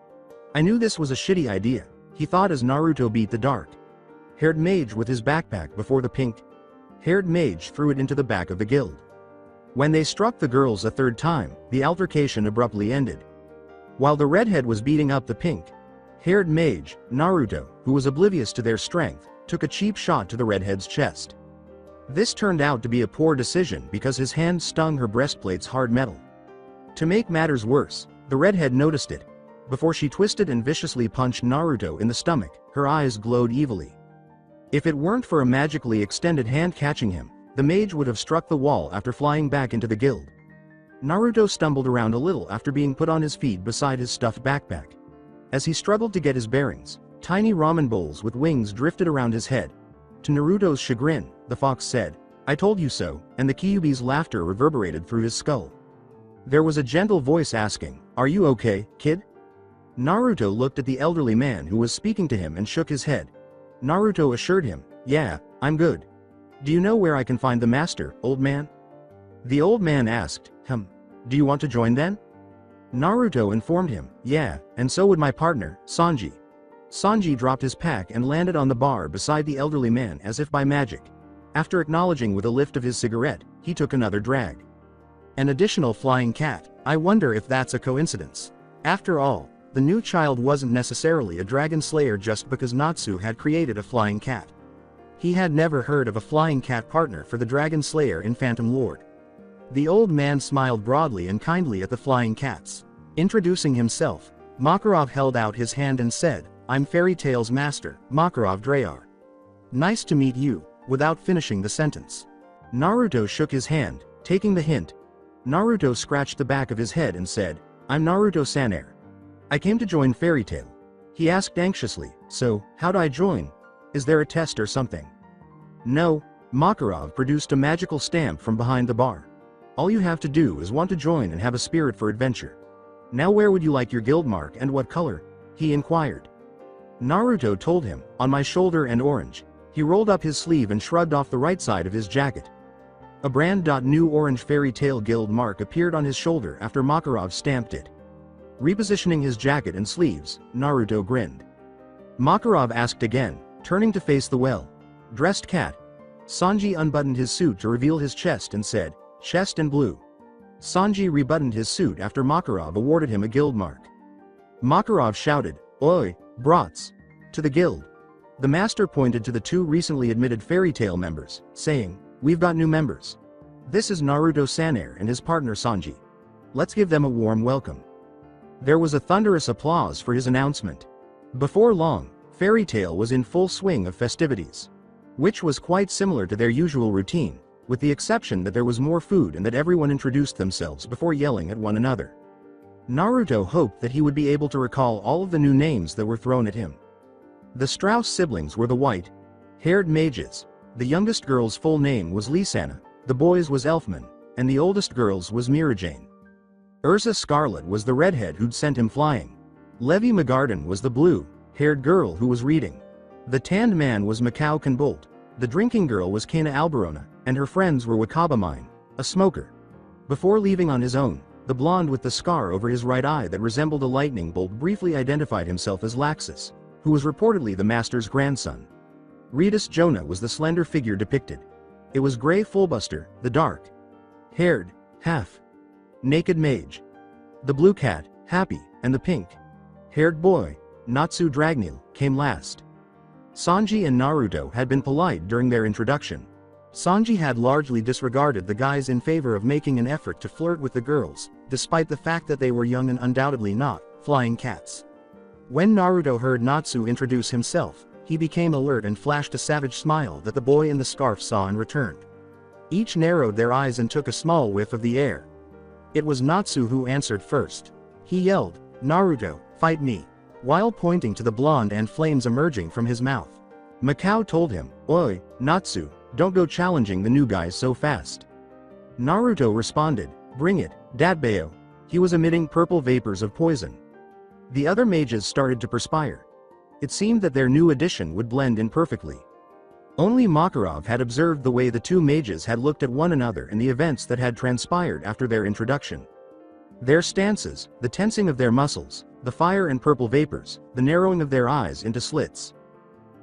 "I knew this was a shitty idea," he thought as Naruto beat the dark-haired mage with his backpack before the pink-haired mage threw it into the back of the guild. When they struck the girls a third time, the altercation abruptly ended. While the redhead was beating up the pink-haired mage, Naruto, who was oblivious to their strength, took a cheap shot to the redhead's chest. This turned out to be a poor decision because his hand stung her breastplate's hard metal. To make matters worse, the redhead noticed it. Before she twisted and viciously punched Naruto in the stomach, her eyes glowed evilly. If it weren't for a magically extended hand catching him, the mage would have struck the wall after flying back into the guild. Naruto stumbled around a little after being put on his feet beside his stuffed backpack. As he struggled to get his bearings, tiny ramen bowls with wings drifted around his head. To Naruto's chagrin, the fox said, "I told you so," and the Kyuubi's laughter reverberated through his skull. There was a gentle voice asking, "Are you okay, kid?" Naruto looked at the elderly man who was speaking to him and shook his head. Naruto assured him, "Yeah, I'm good. Do you know where I can find the master, old man?" The old man asked, "Do you want to join then?" Naruto informed him, "Yeah, and so would my partner, Sanji." Sanji dropped his pack and landed on the bar beside the elderly man as if by magic. After acknowledging with a lift of his cigarette, he took another drag. An additional flying cat. I wonder if that's a coincidence. After all, the new child wasn't necessarily a dragon slayer just because Natsu had created a flying cat. He had never heard of a flying cat partner for the dragon slayer in Phantom Lord. The old man smiled broadly and kindly at the flying cats. Introducing himself, Makarov held out his hand and said, "I'm Fairy Tail's master, Makarov Drayar. Nice to meet you," without finishing the sentence. Naruto shook his hand, taking the hint. Naruto scratched the back of his head and said, "I'm Naruto Sanair. I came to join Fairy Tail." He asked anxiously, "So, how'd I join? Is there a test or something?" "No." Makarov produced a magical stamp from behind the bar. "All you have to do is want to join and have a spirit for adventure. Now where would you like your guild mark and what color?" he inquired. Naruto told him, "On my shoulder and orange." He rolled up his sleeve and shrugged off the right side of his jacket. A brand-new orange Fairy Tail guild mark appeared on his shoulder after Makarov stamped it. Repositioning his jacket and sleeves, Naruto grinned. Makarov asked again, turning to face the well-dressed cat. Sanji unbuttoned his suit to reveal his chest and said, "Chest and blue." Sanji rebuttoned his suit after Makarov awarded him a guild mark. Makarov shouted, "Oi, brats!" to the guild. The master pointed to the two recently admitted Fairy Tail members, saying, "We've got new members. This is Naruto Sanair and his partner Sanji. Let's give them a warm welcome." There was a thunderous applause for his announcement. Before long, Fairy Tail was in full swing of festivities, which was quite similar to their usual routine, with the exception that there was more food and that everyone introduced themselves before yelling at one another. Naruto hoped that he would be able to recall all of the new names that were thrown at him. The Strauss siblings were the white-haired mages. The youngest girl's full name was Lisana, the boy's was Elfman, and the oldest girl's was Mirajane. Ursa Scarlet was the redhead who'd sent him flying. Levi Magarden was the blue-haired girl who was reading. The tanned man was Macau Canbolt. The drinking girl was Kana Alberona, and her friends were Wakaba Mine, a smoker. Before leaving on his own, the blonde with the scar over his right eye that resembled a lightning bolt briefly identified himself as Laxus, who was reportedly the master's grandson. Redus Jonah was the slender figure depicted. It was Grey Fullbuster, the dark-haired, half-naked mage. The blue cat, Happy, and the pink-haired boy, Natsu Dragneel, came last. Sanji and Naruto had been polite during their introduction. Sanji had largely disregarded the guys in favor of making an effort to flirt with the girls, despite the fact that they were young and undoubtedly not flying cats. When Naruto heard Natsu introduce himself, he became alert and flashed a savage smile that the boy in the scarf saw and returned. Each narrowed their eyes and took a small whiff of the air. It was Natsu who answered first. He yelled, "Naruto, fight me," while pointing to the blonde and flames emerging from his mouth. Mikao told him, "Oi, Natsu, don't go challenging the new guys so fast." Naruto responded, "Bring it, Dadbayo." He was emitting purple vapors of poison. The other mages started to perspire. It seemed that their new addition would blend in perfectly. Only Makarov had observed the way the two mages had looked at one another and the events that had transpired after their introduction. Their stances, the tensing of their muscles, the fire and purple vapors, the narrowing of their eyes into slits.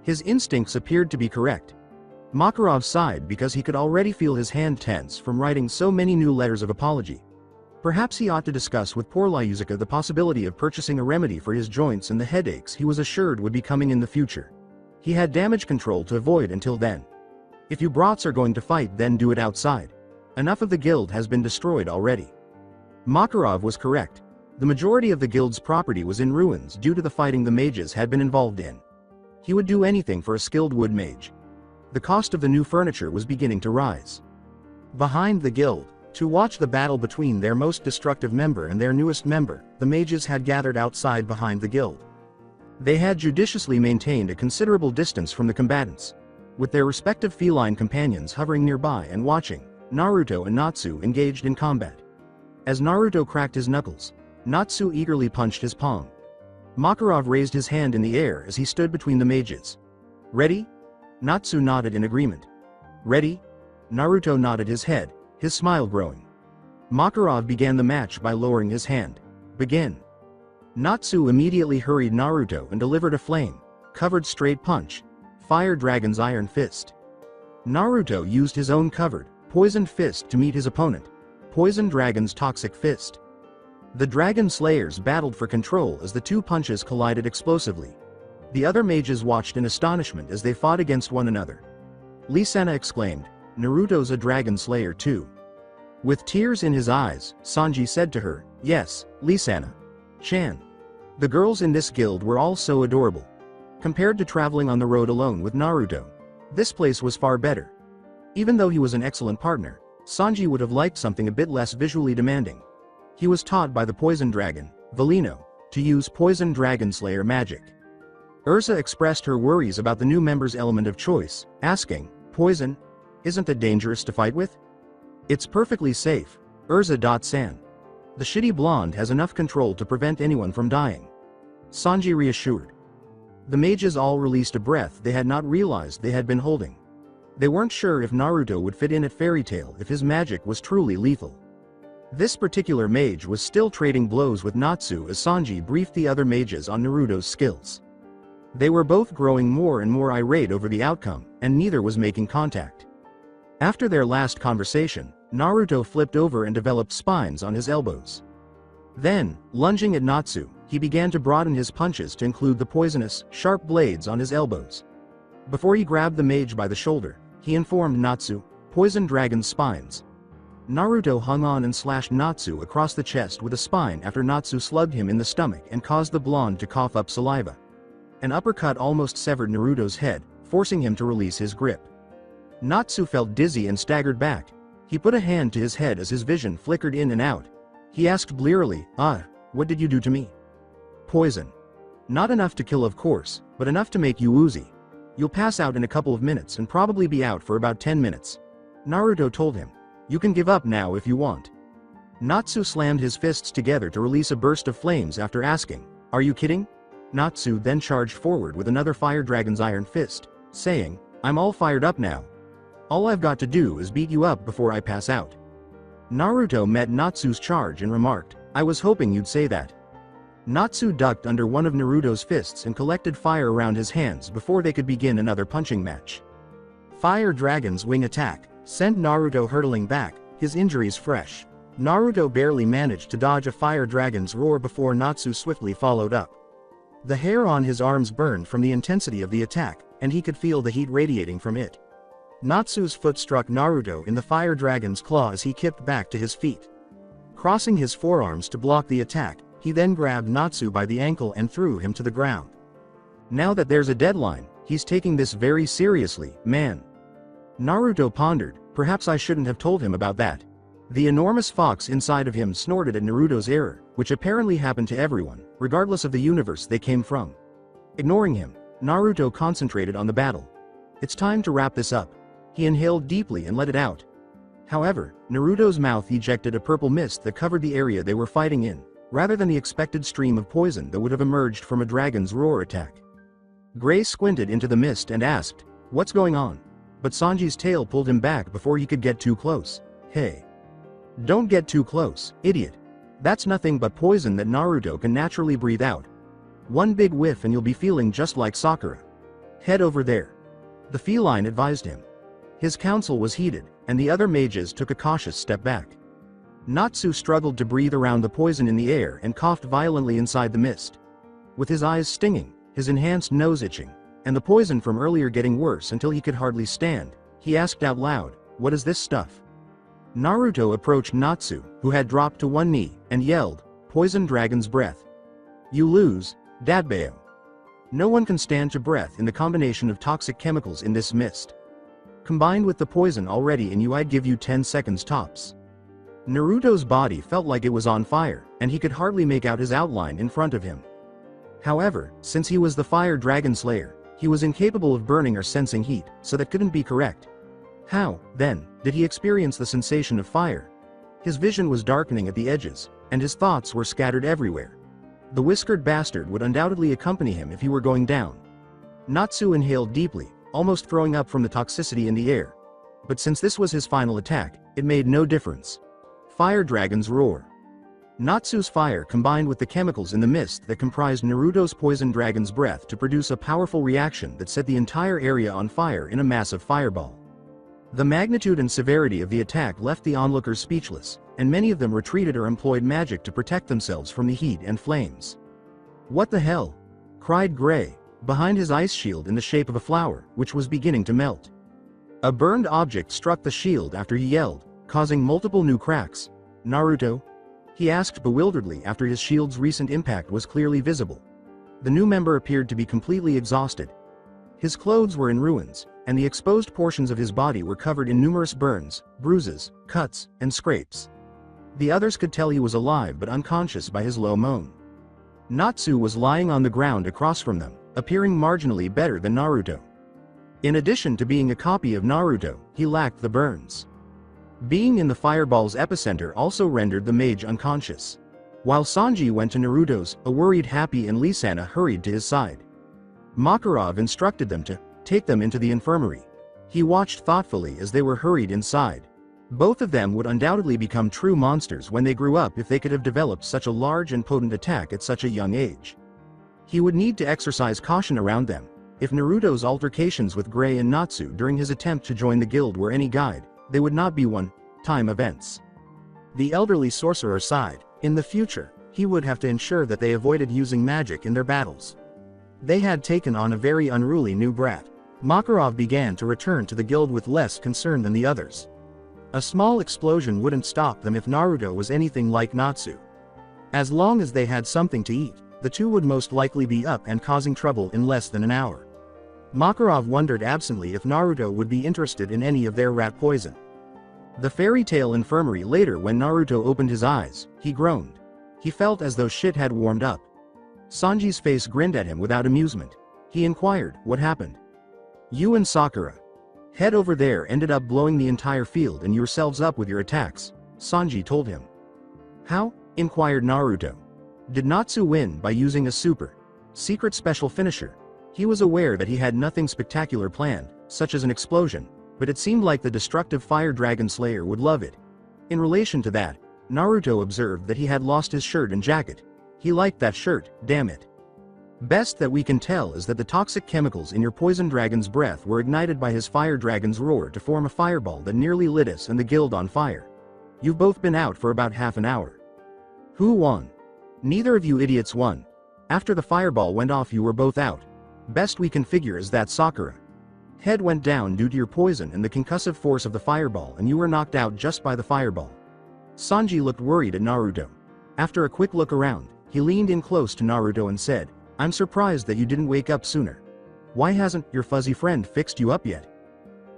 His instincts appeared to be correct. Makarov sighed because he could already feel his hand tense from writing so many new letters of apology. Perhaps he ought to discuss with poor Lyuzuka the possibility of purchasing a remedy for his joints and the headaches he was assured would be coming in the future. He had damage control to avoid until then. If you brats are going to fight, then do it outside. Enough of the guild has been destroyed already. Makarov was correct. The majority of the guild's property was in ruins due to the fighting the mages had been involved in. He would do anything for a skilled wood mage. The cost of the new furniture was beginning to rise. Behind the guild, to watch the battle between their most destructive member and their newest member, the mages had gathered outside behind the guild. They had judiciously maintained a considerable distance from the combatants. With their respective feline companions hovering nearby and watching, Naruto and Natsu engaged in combat. As Naruto cracked his knuckles, Natsu eagerly punched his palm. Makarov raised his hand in the air as he stood between the mages. "Ready?" Natsu nodded in agreement. "Ready?" Naruto nodded his head, his smile growing. Makarov began the match by lowering his hand. "Begin." Natsu immediately hurried Naruto and delivered a flame-covered straight punch, Fire Dragon's Iron Fist. Naruto used his own covered, poisoned fist to meet his opponent, Poison Dragon's Toxic Fist. The Dragon Slayers battled for control as the two punches collided explosively. The other mages watched in astonishment as they fought against one another. Lisana exclaimed, "Naruto's a Dragon Slayer too." With tears in his eyes, Sanji said to her, "Yes, Lisana-chan." The girls in this guild were all so adorable. Compared to traveling on the road alone with Naruto, this place was far better. Even though he was an excellent partner, Sanji would have liked something a bit less visually demanding. He was taught by the Poison Dragon, Valino, to use Poison Dragon Slayer magic. Urza expressed her worries about the new member's element of choice, asking, "Poison? Isn't it dangerous to fight with?" "It's perfectly safe, Urza-san. The shitty blonde has enough control to prevent anyone from dying," Sanji reassured. The mages all released a breath they had not realized they had been holding. They weren't sure if Naruto would fit in at Fairy Tail if his magic was truly lethal. This particular mage was still trading blows with Natsu as Sanji briefed the other mages on Naruto's skills. They were both growing more and more irate over the outcome, and neither was making contact. After their last conversation, Naruto flipped over and developed spines on his elbows. Then, lunging at Natsu, he began to broaden his punches to include the poisonous, sharp blades on his elbows. Before he grabbed the mage by the shoulder, he informed Natsu, "Poison Dragon's spines." Naruto hung on and slashed Natsu across the chest with a spine after Natsu slugged him in the stomach and caused the blonde to cough up saliva. An uppercut almost severed Naruto's head, forcing him to release his grip. Natsu felt dizzy and staggered back. He put a hand to his head as his vision flickered in and out. He asked blearily, "What did you do to me?" "Poison. Not enough to kill, of course, but enough to make you woozy. You'll pass out in a couple of minutes and probably be out for about 10 minutes. Naruto told him. "You can give up now if you want." Natsu slammed his fists together to release a burst of flames after asking, "Are you kidding?" Natsu then charged forward with another Fire Dragon's Iron Fist, saying, "I'm all fired up now. All I've got to do is beat you up before I pass out." Naruto met Natsu's charge and remarked, "I was hoping you'd say that." Natsu ducked under one of Naruto's fists and collected fire around his hands before they could begin another punching match. Fire Dragon's Wing attack sent Naruto hurtling back, his injuries fresh. Naruto barely managed to dodge a Fire Dragon's roar before Natsu swiftly followed up. The hair on his arms burned from the intensity of the attack, and he could feel the heat radiating from it. Natsu's foot struck Naruto in the fire dragon's claw as he kicked back to his feet. Crossing his forearms to block the attack, he then grabbed Natsu by the ankle and threw him to the ground. Now that there's a deadline, he's taking this very seriously, man. Naruto pondered, perhaps I shouldn't have told him about that. The enormous fox inside of him snorted at Naruto's error, which apparently happened to everyone, regardless of the universe they came from. Ignoring him, Naruto concentrated on the battle. It's time to wrap this up. He inhaled deeply and let it out. However, Naruto's mouth ejected a purple mist that covered the area they were fighting in, rather than the expected stream of poison that would have emerged from a dragon's roar attack. Gray squinted into the mist and asked, "What's going on?" But Sanji's tail pulled him back before he could get too close. "Hey. Don't get too close, idiot. That's nothing but poison that Naruto can naturally breathe out. One big whiff and you'll be feeling just like Sakura. Head over there," the feline advised him. His counsel was heeded, and the other mages took a cautious step back. Natsu struggled to breathe around the poison in the air and coughed violently inside the mist. With his eyes stinging, his enhanced nose itching, and the poison from earlier getting worse until he could hardly stand, he asked out loud, "What is this stuff?" Naruto approached Natsu, who had dropped to one knee, and yelled, "Poison dragon's breath. You lose, Dadbao. No one can stand to breath in the combination of toxic chemicals in this mist. Combined with the poison already in you, I'd give you 10 seconds tops." Naruto's body felt like it was on fire, and he could hardly make out his outline in front of him. However, since he was the fire dragon slayer, he was incapable of burning or sensing heat, so that couldn't be correct. How, then, did he experience the sensation of fire? His vision was darkening at the edges, and his thoughts were scattered everywhere. The whiskered bastard would undoubtedly accompany him if he were going down. Natsu inhaled deeply, almost throwing up from the toxicity in the air. But since this was his final attack, it made no difference. Fire dragon's roar. Natsu's fire combined with the chemicals in the mist that comprised Naruto's poison dragon's breath to produce a powerful reaction that set the entire area on fire in a massive fireball. The magnitude and severity of the attack left the onlookers speechless, and many of them retreated or employed magic to protect themselves from the heat and flames. "What the hell?" cried Gray, behind his ice shield in the shape of a flower, which was beginning to melt. A burned object struck the shield after he yelled, causing multiple new cracks. "Naruto?" he asked bewilderedly after his shield's recent impact was clearly visible. The new member appeared to be completely exhausted. His clothes were in ruins, and the exposed portions of his body were covered in numerous burns, bruises, cuts, and scrapes. The others could tell he was alive but unconscious by his low moan. Natsu was lying on the ground across from them, appearing marginally better than Naruto. In addition to being a copy of Naruto, he lacked the burns. Being in the fireball's epicenter also rendered the mage unconscious. While Sanji went to Naruto's, a worried Happy and Lisana hurried to his side. Makarov instructed them to take them into the infirmary. He watched thoughtfully as they were hurried inside. Both of them would undoubtedly become true monsters when they grew up if they could have developed such a large and potent attack at such a young age. He would need to exercise caution around them. If Naruto's altercations with Gray and Natsu during his attempt to join the guild were any guide, they would not be one-time events. The elderly sorcerer sighed. In the future, he would have to ensure that they avoided using magic in their battles. They had taken on a very unruly new brat. Makarov began to return to the guild with less concern than the others. A small explosion wouldn't stop them if Naruto was anything like Natsu. As long as they had something to eat, the two would most likely be up and causing trouble in less than an hour. Makarov wondered absently if Naruto would be interested in any of their rat poison. The fairy tale infirmary later. When Naruto opened his eyes, he groaned. He felt as though shit had warmed up. Sanji's face grinned at him without amusement. He inquired, "What happened?" "You and Sakura head over there ended up blowing the entire field and yourselves up with your attacks," Sanji told him. "How?" inquired Naruto. "Did Natsu win by using a super secret special finisher?" He was aware that he had nothing spectacular planned, such as an explosion, but it seemed like the destructive fire dragon slayer would love it. In relation to that, Naruto observed that he had lost his shirt and jacket. He liked that shirt, damn it. "Best that we can tell is that the toxic chemicals in your poison dragon's breath were ignited by his fire dragon's roar to form a fireball that nearly lit us and the guild on fire. You've both been out for about half an hour." "Who won?" "Neither of you idiots won. After the fireball went off you were both out. Best we can figure is that Sakura Head went down due to your poison and the concussive force of the fireball, and you were knocked out just by the fireball. Sanji looked worried at Naruto. After a quick look around, he leaned in close to Naruto and said, "I'm surprised that you didn't wake up sooner. Why hasn't your fuzzy friend fixed you up yet?"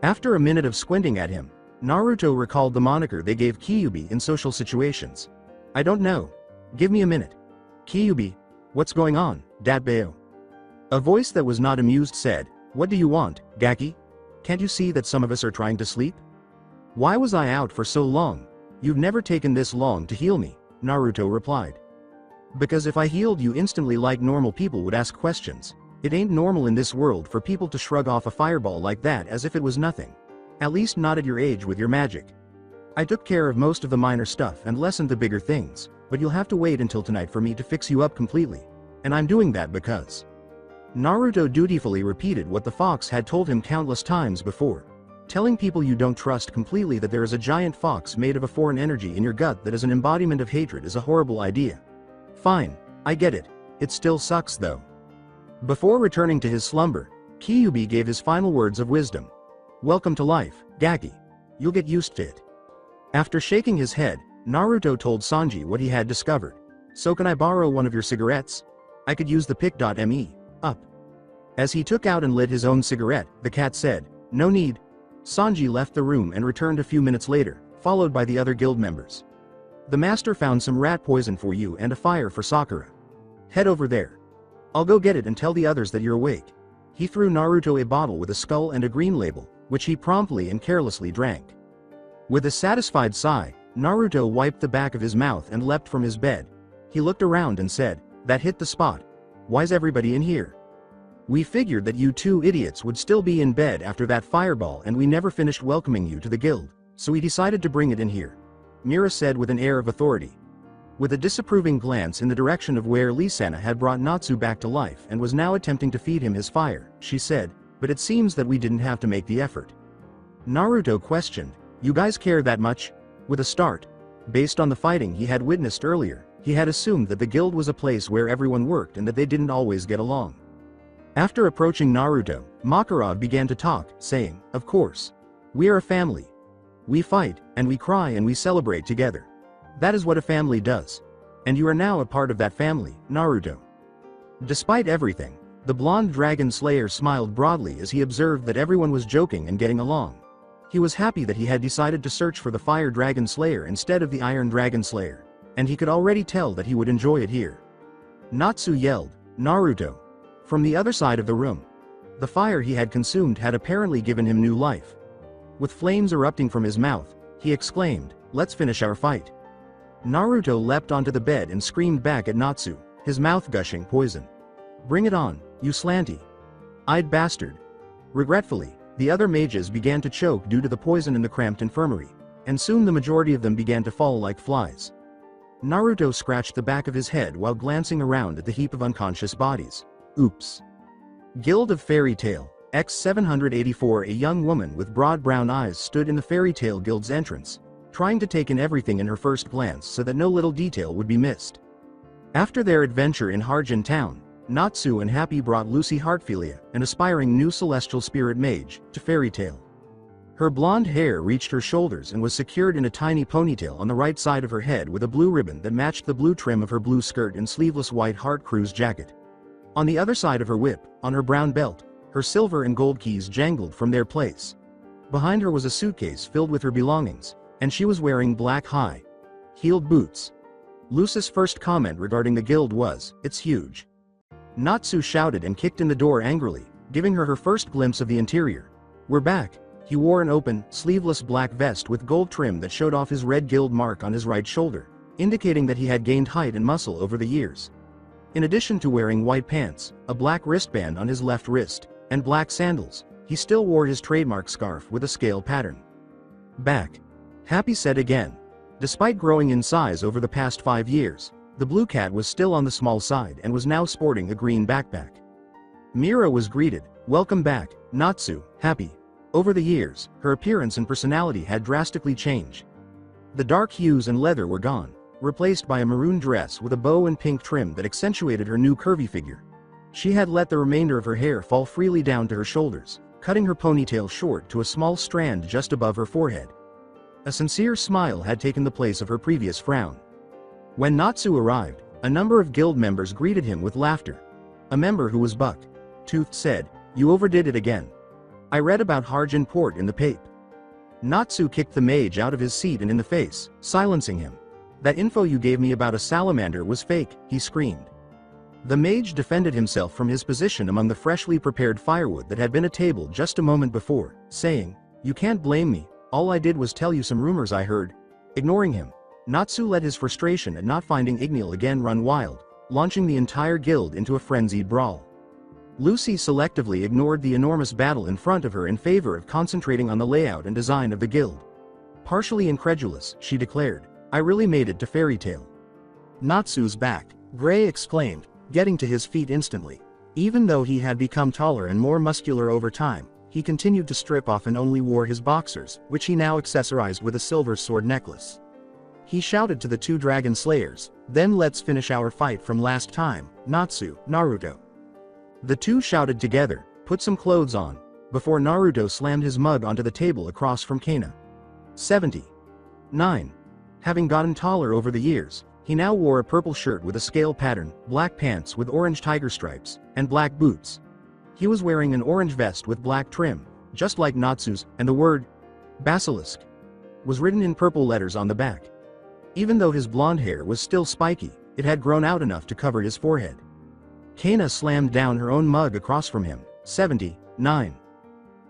After a minute of squinting at him, Naruto recalled the moniker they gave Kyuubi in social situations. "I don't know. Give me a minute. Kyuubi, what's going on, Datbeo?" A voice that was not amused said, "What do you want, Gaki? Can't you see that some of us are trying to sleep?" "Why was I out for so long? You've never taken this long to heal me," Naruto replied. "Because if I healed you instantly like normal people would ask questions. It ain't normal in this world for people to shrug off a fireball like that as if it was nothing. At least not at your age with your magic. I took care of most of the minor stuff and lessened the bigger things, but you'll have to wait until tonight for me to fix you up completely. And I'm doing that because..." Naruto dutifully repeated what the fox had told him countless times before. Telling people you don't trust completely that there is a giant fox made of a foreign energy in your gut that is an embodiment of hatred is a horrible idea. Fine, I get it. It still sucks though. Before returning to his slumber, Kyuubi gave his final words of wisdom. "Welcome to life, Gaki. You'll get used to it." After shaking his head, Naruto told Sanji what he had discovered. "So can I borrow one of your cigarettes? I could use the pic.me, up." As he took out and lit his own cigarette, the cat said, "No need." Sanji left the room and returned a few minutes later, followed by the other guild members. "The master found some rat poison for you and a fire for Sakura. Head over there. I'll go get it and tell the others that you're awake." He threw Naruto a bottle with a skull and a green label, which he promptly and carelessly drank. With a satisfied sigh, Naruto wiped the back of his mouth and leapt from his bed. He looked around and said, "That hit the spot. Why's everybody in here? We figured that you two idiots would still be in bed after that fireball and we never finished welcoming you to the guild, so we decided to bring it in here," Mira said with an air of authority. With a disapproving glance in the direction of where Lee-sana had brought Natsu back to life and was now attempting to feed him his fire, she said, "But it seems that we didn't have to make the effort." Naruto questioned, "You guys care that much?" With a start. Based on the fighting he had witnessed earlier, he had assumed that the guild was a place where everyone worked and that they didn't always get along. After approaching Naruto, Makarov began to talk, saying, "Of course. We are a family. We fight, and we cry and we celebrate together. That is what a family does. And you are now a part of that family, Naruto." Despite everything, the blonde dragon slayer smiled broadly as he observed that everyone was joking and getting along. He was happy that he had decided to search for the fire dragon slayer instead of the iron dragon slayer, and he could already tell that he would enjoy it here. Natsu yelled, "Naruto!" from the other side of the room. The fire he had consumed had apparently given him new life. With flames erupting from his mouth, he exclaimed, "Let's finish our fight." Naruto leapt onto the bed and screamed back at Natsu, his mouth gushing poison. "Bring it on, you slanty-eyed bastard." Regretfully, the other mages began to choke due to the poison in the cramped infirmary, and soon the majority of them began to fall like flies. Naruto scratched the back of his head while glancing around at the heap of unconscious bodies. Oops. Guild of Fairy Tale, X784. A young woman with broad brown eyes stood in the Fairy Tale Guild's entrance, trying to take in everything in her first glance so that no little detail would be missed. After their adventure in Harjin Town, Natsu and Happy brought Lucy Heartfilia, an aspiring new celestial spirit mage, to Fairy Tale. Her blonde hair reached her shoulders and was secured in a tiny ponytail on the right side of her head with a blue ribbon that matched the blue trim of her blue skirt and sleeveless white Heart Cruise jacket. On the other side of her whip, on her brown belt, her silver and gold keys jangled from their place. Behind her was a suitcase filled with her belongings, and she was wearing black high-heeled boots. Lucy's first comment regarding the guild was, "It's huge." Natsu shouted and kicked in the door angrily, giving her her first glimpse of the interior. "We're back." He wore an open, sleeveless black vest with gold trim that showed off his red guild mark on his right shoulder, indicating that he had gained height and muscle over the years. In addition to wearing white pants, a black wristband on his left wrist, and black sandals, he still wore his trademark scarf with a scale pattern. "Back," Happy said again. Despite growing in size over the past 5 years, the blue cat was still on the small side and was now sporting a green backpack. Mira was greeted, "Welcome back, Natsu, Happy." Over the years, her appearance and personality had drastically changed. The dark hues and leather were gone, replaced by a maroon dress with a bow and pink trim that accentuated her new curvy figure. She had let the remainder of her hair fall freely down to her shoulders, cutting her ponytail short to a small strand just above her forehead. A sincere smile had taken the place of her previous frown. When Natsu arrived, a number of guild members greeted him with laughter. A member who was buck-toothed said, "You overdid it again. I read about Harjin Port in the pape." Natsu kicked the mage out of his seat and in the face, silencing him. "That info you gave me about a salamander was fake," he screamed. The mage defended himself from his position among the freshly prepared firewood that had been a table just a moment before, saying, "You can't blame me, all I did was tell you some rumors I heard." Ignoring him, Natsu let his frustration at not finding Ignil again run wild, launching the entire guild into a frenzied brawl. Lucy selectively ignored the enormous battle in front of her in favor of concentrating on the layout and design of the guild. Partially incredulous, she declared, "I really made it to Fairy Tale." "Natsu's back," Gray exclaimed, getting to his feet instantly. Even though he had become taller and more muscular over time, he continued to strip off and only wore his boxers, which he now accessorized with a silver sword necklace. He shouted to the two dragon slayers, "Then let's finish our fight from last time, Natsu, Naruto." The two shouted together, "Put some clothes on," before Naruto slammed his mug onto the table across from Kana. 79. Having gotten taller over the years, he now wore a purple shirt with a scale pattern, black pants with orange tiger stripes, and black boots. He was wearing an orange vest with black trim, just like Natsu's, and the word basilisk was written in purple letters on the back. Even though his blonde hair was still spiky, it had grown out enough to cover his forehead. Kana slammed down her own mug across from him. 79.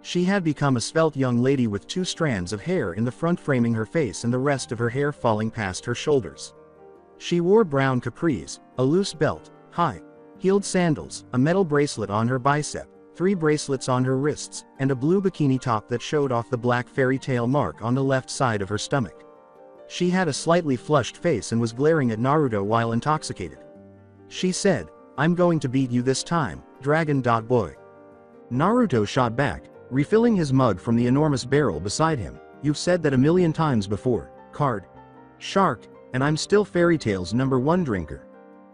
She had become a svelte young lady with two strands of hair in the front framing her face and the rest of her hair falling past her shoulders. She wore brown capris, a loose belt, high-heeled sandals, a metal bracelet on her bicep, 3 bracelets on her wrists, and a blue bikini top that showed off the black fairy tale mark on the left side of her stomach. She had a slightly flushed face and was glaring at Naruto while intoxicated. She said, "I'm going to beat you this time, Dragon Boy." Naruto shot back, refilling his mug from the enormous barrel beside him. "You've said that a million times before, card shark, and I'm still Fairy Tale's #1 drinker."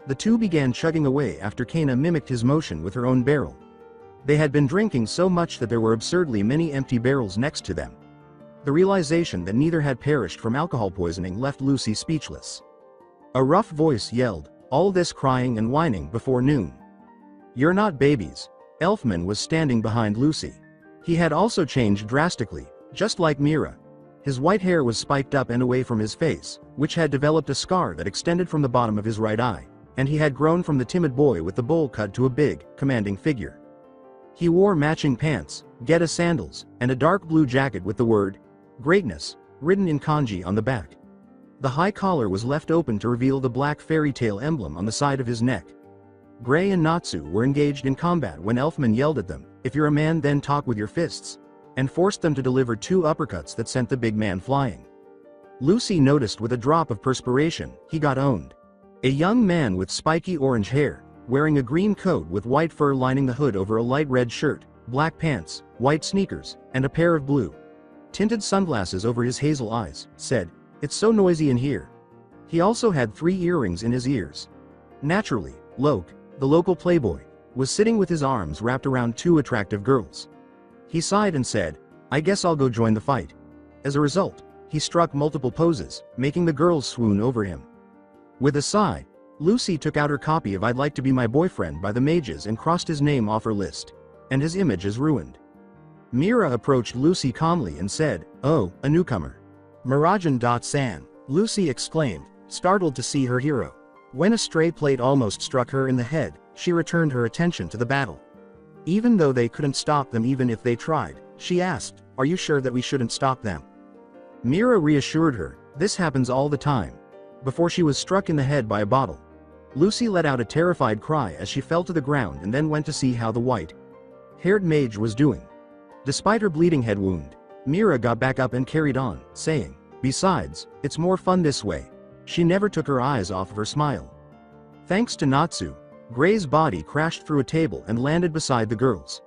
The two began chugging away after Kana mimicked his motion with her own barrel. They had been drinking so much that there were absurdly many empty barrels next to them. The realization that neither had perished from alcohol poisoning left Lucy speechless. A rough voice yelled, "All this crying and whining before noon. You're not babies." Elfman was standing behind Lucy. He had also changed drastically, just like Mira. His white hair was spiked up and away from his face, which had developed a scar that extended from the bottom of his right eye, and he had grown from the timid boy with the bowl cut to a big, commanding figure. He wore matching pants, Geta sandals, and a dark blue jacket with the word greatness written in kanji on the back. The high collar was left open to reveal the black fairy tale emblem on the side of his neck. Gray and Natsu were engaged in combat when Elfman yelled at them, "If you're a man then talk with your fists," and forced them to deliver 2 uppercuts that sent the big man flying. Lucy noticed with a drop of perspiration, he got owned. A young man with spiky orange hair, wearing a green coat with white fur lining the hood over a light red shirt, black pants, white sneakers, and a pair of blue-tinted sunglasses over his hazel eyes, said, "It's so noisy in here." He also had 3 earrings in his ears. Naturally, Loke, the local playboy, was sitting with his arms wrapped around 2 attractive girls. He sighed and said, "I guess I'll go join the fight." As a result, he struck multiple poses, making the girls swoon over him. With a sigh, Lucy took out her copy of "I'd Like to Be My Boyfriend" by the Mages and crossed his name off her list. And his image is ruined. Mira approached Lucy calmly and said, "Oh, a newcomer." "Mirajan-san," Lucy exclaimed, startled to see her hero. When a stray plate almost struck her in the head, she returned her attention to the battle. Even though they couldn't stop them even if they tried, she asked, "Are you sure that we shouldn't stop them?" Mira reassured her, "This happens all the time." Before she was struck in the head by a bottle. Lucy let out a terrified cry as she fell to the ground and then went to see how the white-haired mage was doing. Despite her bleeding head wound, Mira got back up and carried on, saying, "Besides, it's more fun this way." She never took her eyes off of her smile. Thanks to Natsu, Gray's body crashed through a table and landed beside the girls.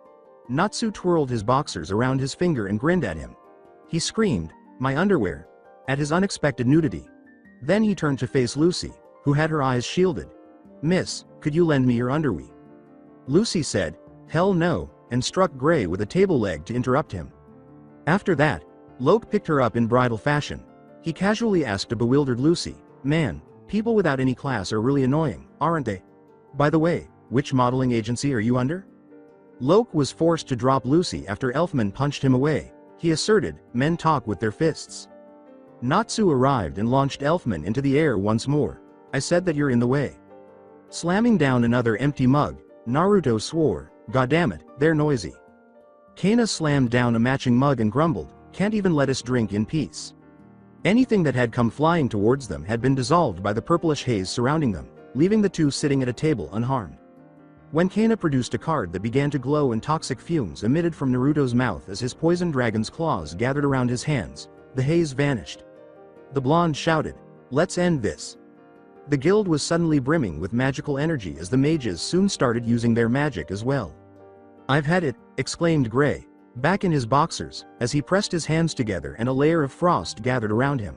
Natsu twirled his boxers around his finger and grinned at him. He screamed, "My underwear!" at his unexpected nudity. Then he turned to face Lucy, who had her eyes shielded. "Miss, could you lend me your underwear?" Lucy said, "Hell no, and struck Gray with a table leg to interrupt him. After that, Loke picked her up in bridal fashion. He casually asked a bewildered Lucy, "Man, people without any class are really annoying, aren't they? By the way, which modeling agency are you under?" Loke was forced to drop Lucy after Elfman punched him away. He asserted, "Men talk with their fists." Natsu arrived and launched Elfman into the air once more. "I said that you're in the way." Slamming down another empty mug, Naruto swore, "Goddammit, they're noisy." Kana slammed down a matching mug and grumbled, "Can't even let us drink in peace." Anything that had come flying towards them had been dissolved by the purplish haze surrounding them, leaving the two sitting at a table unharmed. When Kana produced a card that began to glow and toxic fumes emitted from Naruto's mouth as his poison dragon's claws gathered around his hands, the haze vanished. The blonde shouted, "Let's end this." The guild was suddenly brimming with magical energy as the mages soon started using their magic as well. "I've had it," exclaimed Gray, back in his boxers, as he pressed his hands together and a layer of frost gathered around him.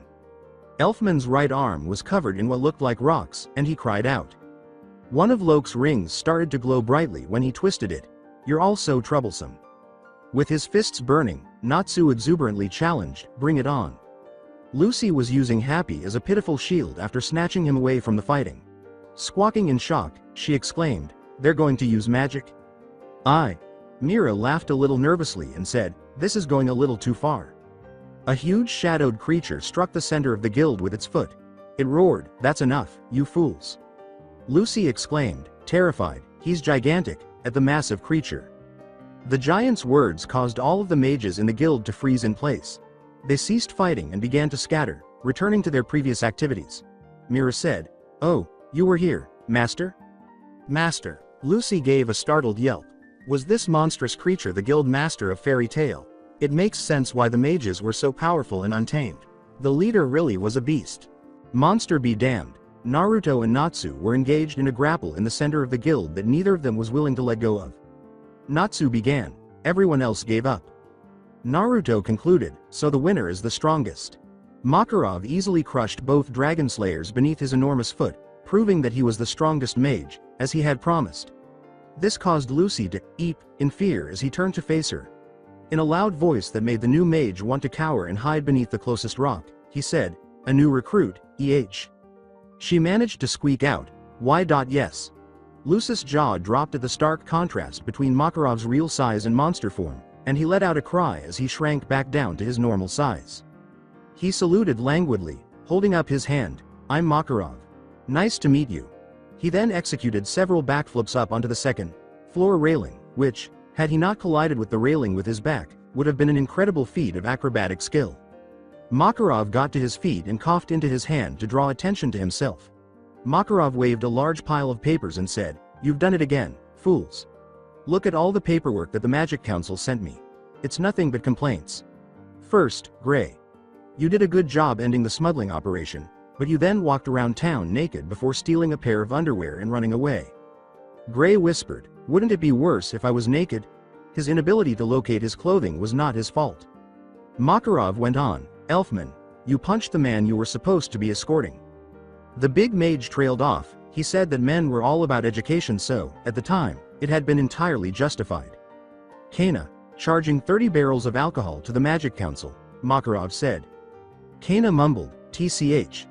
Elfman's right arm was covered in what looked like rocks, and he cried out. One of Loke's rings started to glow brightly when he twisted it. "You're all so troublesome." With his fists burning, Natsu exuberantly challenged, "Bring it on." Lucy was using Happy as a pitiful shield after snatching him away from the fighting. Squawking in shock, she exclaimed, "They're going to use magic?" Mira laughed a little nervously and said, "This is going a little too far." A huge shadowed creature struck the center of the guild with its foot. It roared, "That's enough, you fools." Lucy exclaimed, terrified, "He's gigantic," at the massive creature. The giant's words caused all of the mages in the guild to freeze in place. They ceased fighting and began to scatter, returning to their previous activities. Mira said, "Oh, you were here, Master?" "Master." Lucy gave a startled yelp. Was this monstrous creature the guild master of Fairy Tail? It makes sense why the mages were so powerful and untamed. The leader really was a beast. Monster be damned. Naruto and Natsu were engaged in a grapple in the center of the guild that neither of them was willing to let go of. Natsu began. Everyone else gave up. Naruto concluded, "So the winner is the strongest." Makarov easily crushed both dragon slayers beneath his enormous foot, proving that he was the strongest mage, as he had promised. This caused Lucy to eep in fear as he turned to face her. In a loud voice that made the new mage want to cower and hide beneath the closest rock, he said, "A new recruit, EH." She managed to squeak out, "Why? Yes." Lucy's jaw dropped at the stark contrast between Makarov's real size and monster form, and he let out a cry as he shrank back down to his normal size. He saluted languidly, holding up his hand, "I'm Makarov. Nice to meet you." He then executed several backflips up onto the second floor railing, which, had he not collided with the railing with his back, would have been an incredible feat of acrobatic skill. Makarov got to his feet and coughed into his hand to draw attention to himself. Makarov waved a large pile of papers and said, "You've done it again, fools. Look at all the paperwork that the Magic Council sent me. It's nothing but complaints. First, Gray. You did a good job ending the smuggling operation, but you then walked around town naked before stealing a pair of underwear and running away." Gray whispered, "Wouldn't it be worse if I was naked?" His inability to locate his clothing was not his fault. Makarov went on, "Elfman, you punched the man you were supposed to be escorting." The big mage trailed off. He said that men were all about education, so, at the time, it had been entirely justified. "Kana, charging 30 barrels of alcohol to the Magic Council," Makarov said. Kana mumbled, "TCH.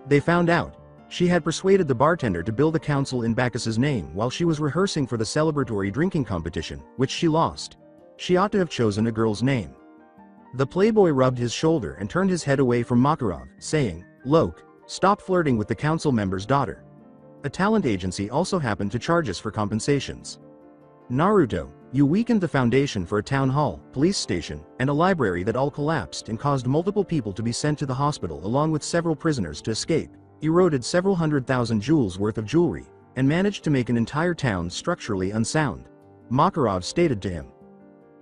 They found out. She had persuaded the bartender to bill the council in Bacchus's name while she was rehearsing for the celebratory drinking competition, which she lost. She ought to have chosen a girl's name." The playboy rubbed his shoulder and turned his head away from Makarov, saying, "Loke, stop flirting with the council member's daughter. A talent agency also happened to charge us for compensations. Naruto, you weakened the foundation for a town hall, police station, and a library that all collapsed and caused multiple people to be sent to the hospital along with several prisoners to escape, eroded several 100,000 jewels worth of jewelry, and managed to make an entire town structurally unsound." Makarov stated to him.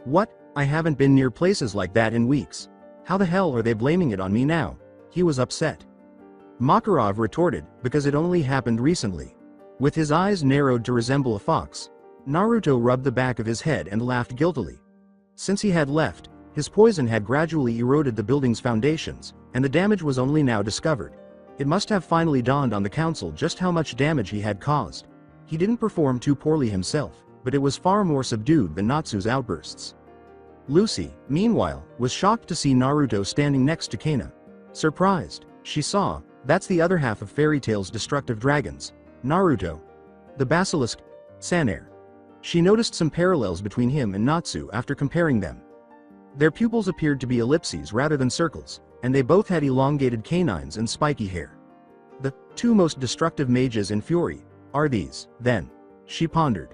"What? I haven't been near places like that in weeks. How the hell are they blaming it on me now?" He was upset. Makarov retorted, "Because it only happened recently." With his eyes narrowed to resemble a fox, Naruto rubbed the back of his head and laughed guiltily. Since he had left, his poison had gradually eroded the building's foundations, and the damage was only now discovered. It must have finally dawned on the council just how much damage he had caused. He didn't perform too poorly himself. but it was far more subdued than Natsu's outbursts. Lucy, meanwhile, was shocked to see Naruto standing next to Kana. Surprised, she saw, that's the other half of Fairy Tail's destructive dragons, Naruto. The basilisk, Sanair. She noticed some parallels between him and Natsu after comparing them. Their pupils appeared to be ellipses rather than circles, and they both had elongated canines and spiky hair. The two most destructive mages in Fury are these, then, she pondered.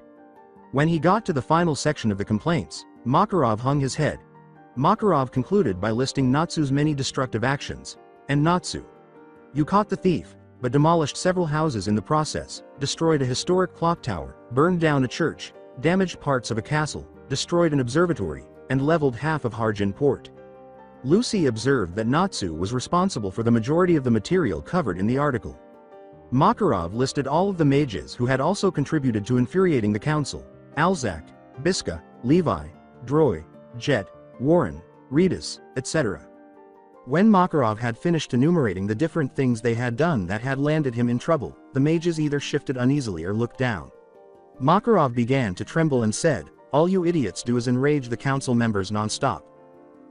When he got to the final section of the complaints, Makarov hung his head. Makarov concluded by listing Natsu's many destructive actions, and Natsu. You caught the thief, but demolished several houses in the process, destroyed a historic clock tower, burned down a church, damaged parts of a castle, destroyed an observatory, and leveled half of Harjin Port. Lucy observed that Natsu was responsible for the majority of the material covered in the article. Makarov listed all of the mages who had also contributed to infuriating the council: Alzak, Biska, Levi, Droy, Jet, Warren, Redis, etc. When Makarov had finished enumerating the different things they had done that had landed him in trouble, the mages either shifted uneasily or looked down. Makarov began to tremble and said, "All you idiots do is enrage the council members non-stop."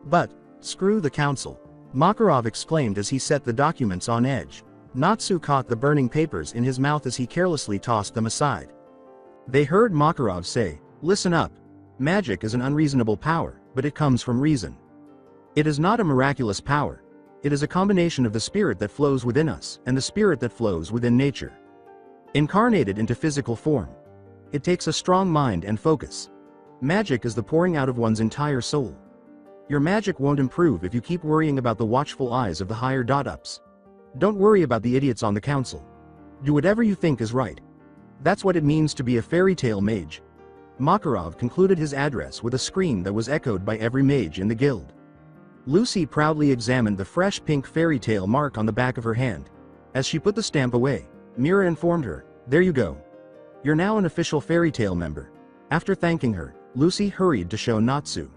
"But, screw the council," Makarov exclaimed as he set the documents on edge. Natsu caught the burning papers in his mouth as he carelessly tossed them aside. They heard Makarov say, "Listen up. Magic is an unreasonable power, but it comes from reason. It is not a miraculous power. It is a combination of the spirit that flows within us and the spirit that flows within nature. Incarnated into physical form. It takes a strong mind and focus. Magic is the pouring out of one's entire soul. Your magic won't improve if you keep worrying about the watchful eyes of the higher dot-ups. Don't worry about the idiots on the council. Do whatever you think is right. That's what it means to be a fairy tale mage." Makarov concluded his address with a scream that was echoed by every mage in the guild. Lucy proudly examined the fresh pink fairy tale mark on the back of her hand. As she put the stamp away, Mira informed her, "There you go. You're now an official fairy tale member." After thanking her, Lucy hurried to show Natsu.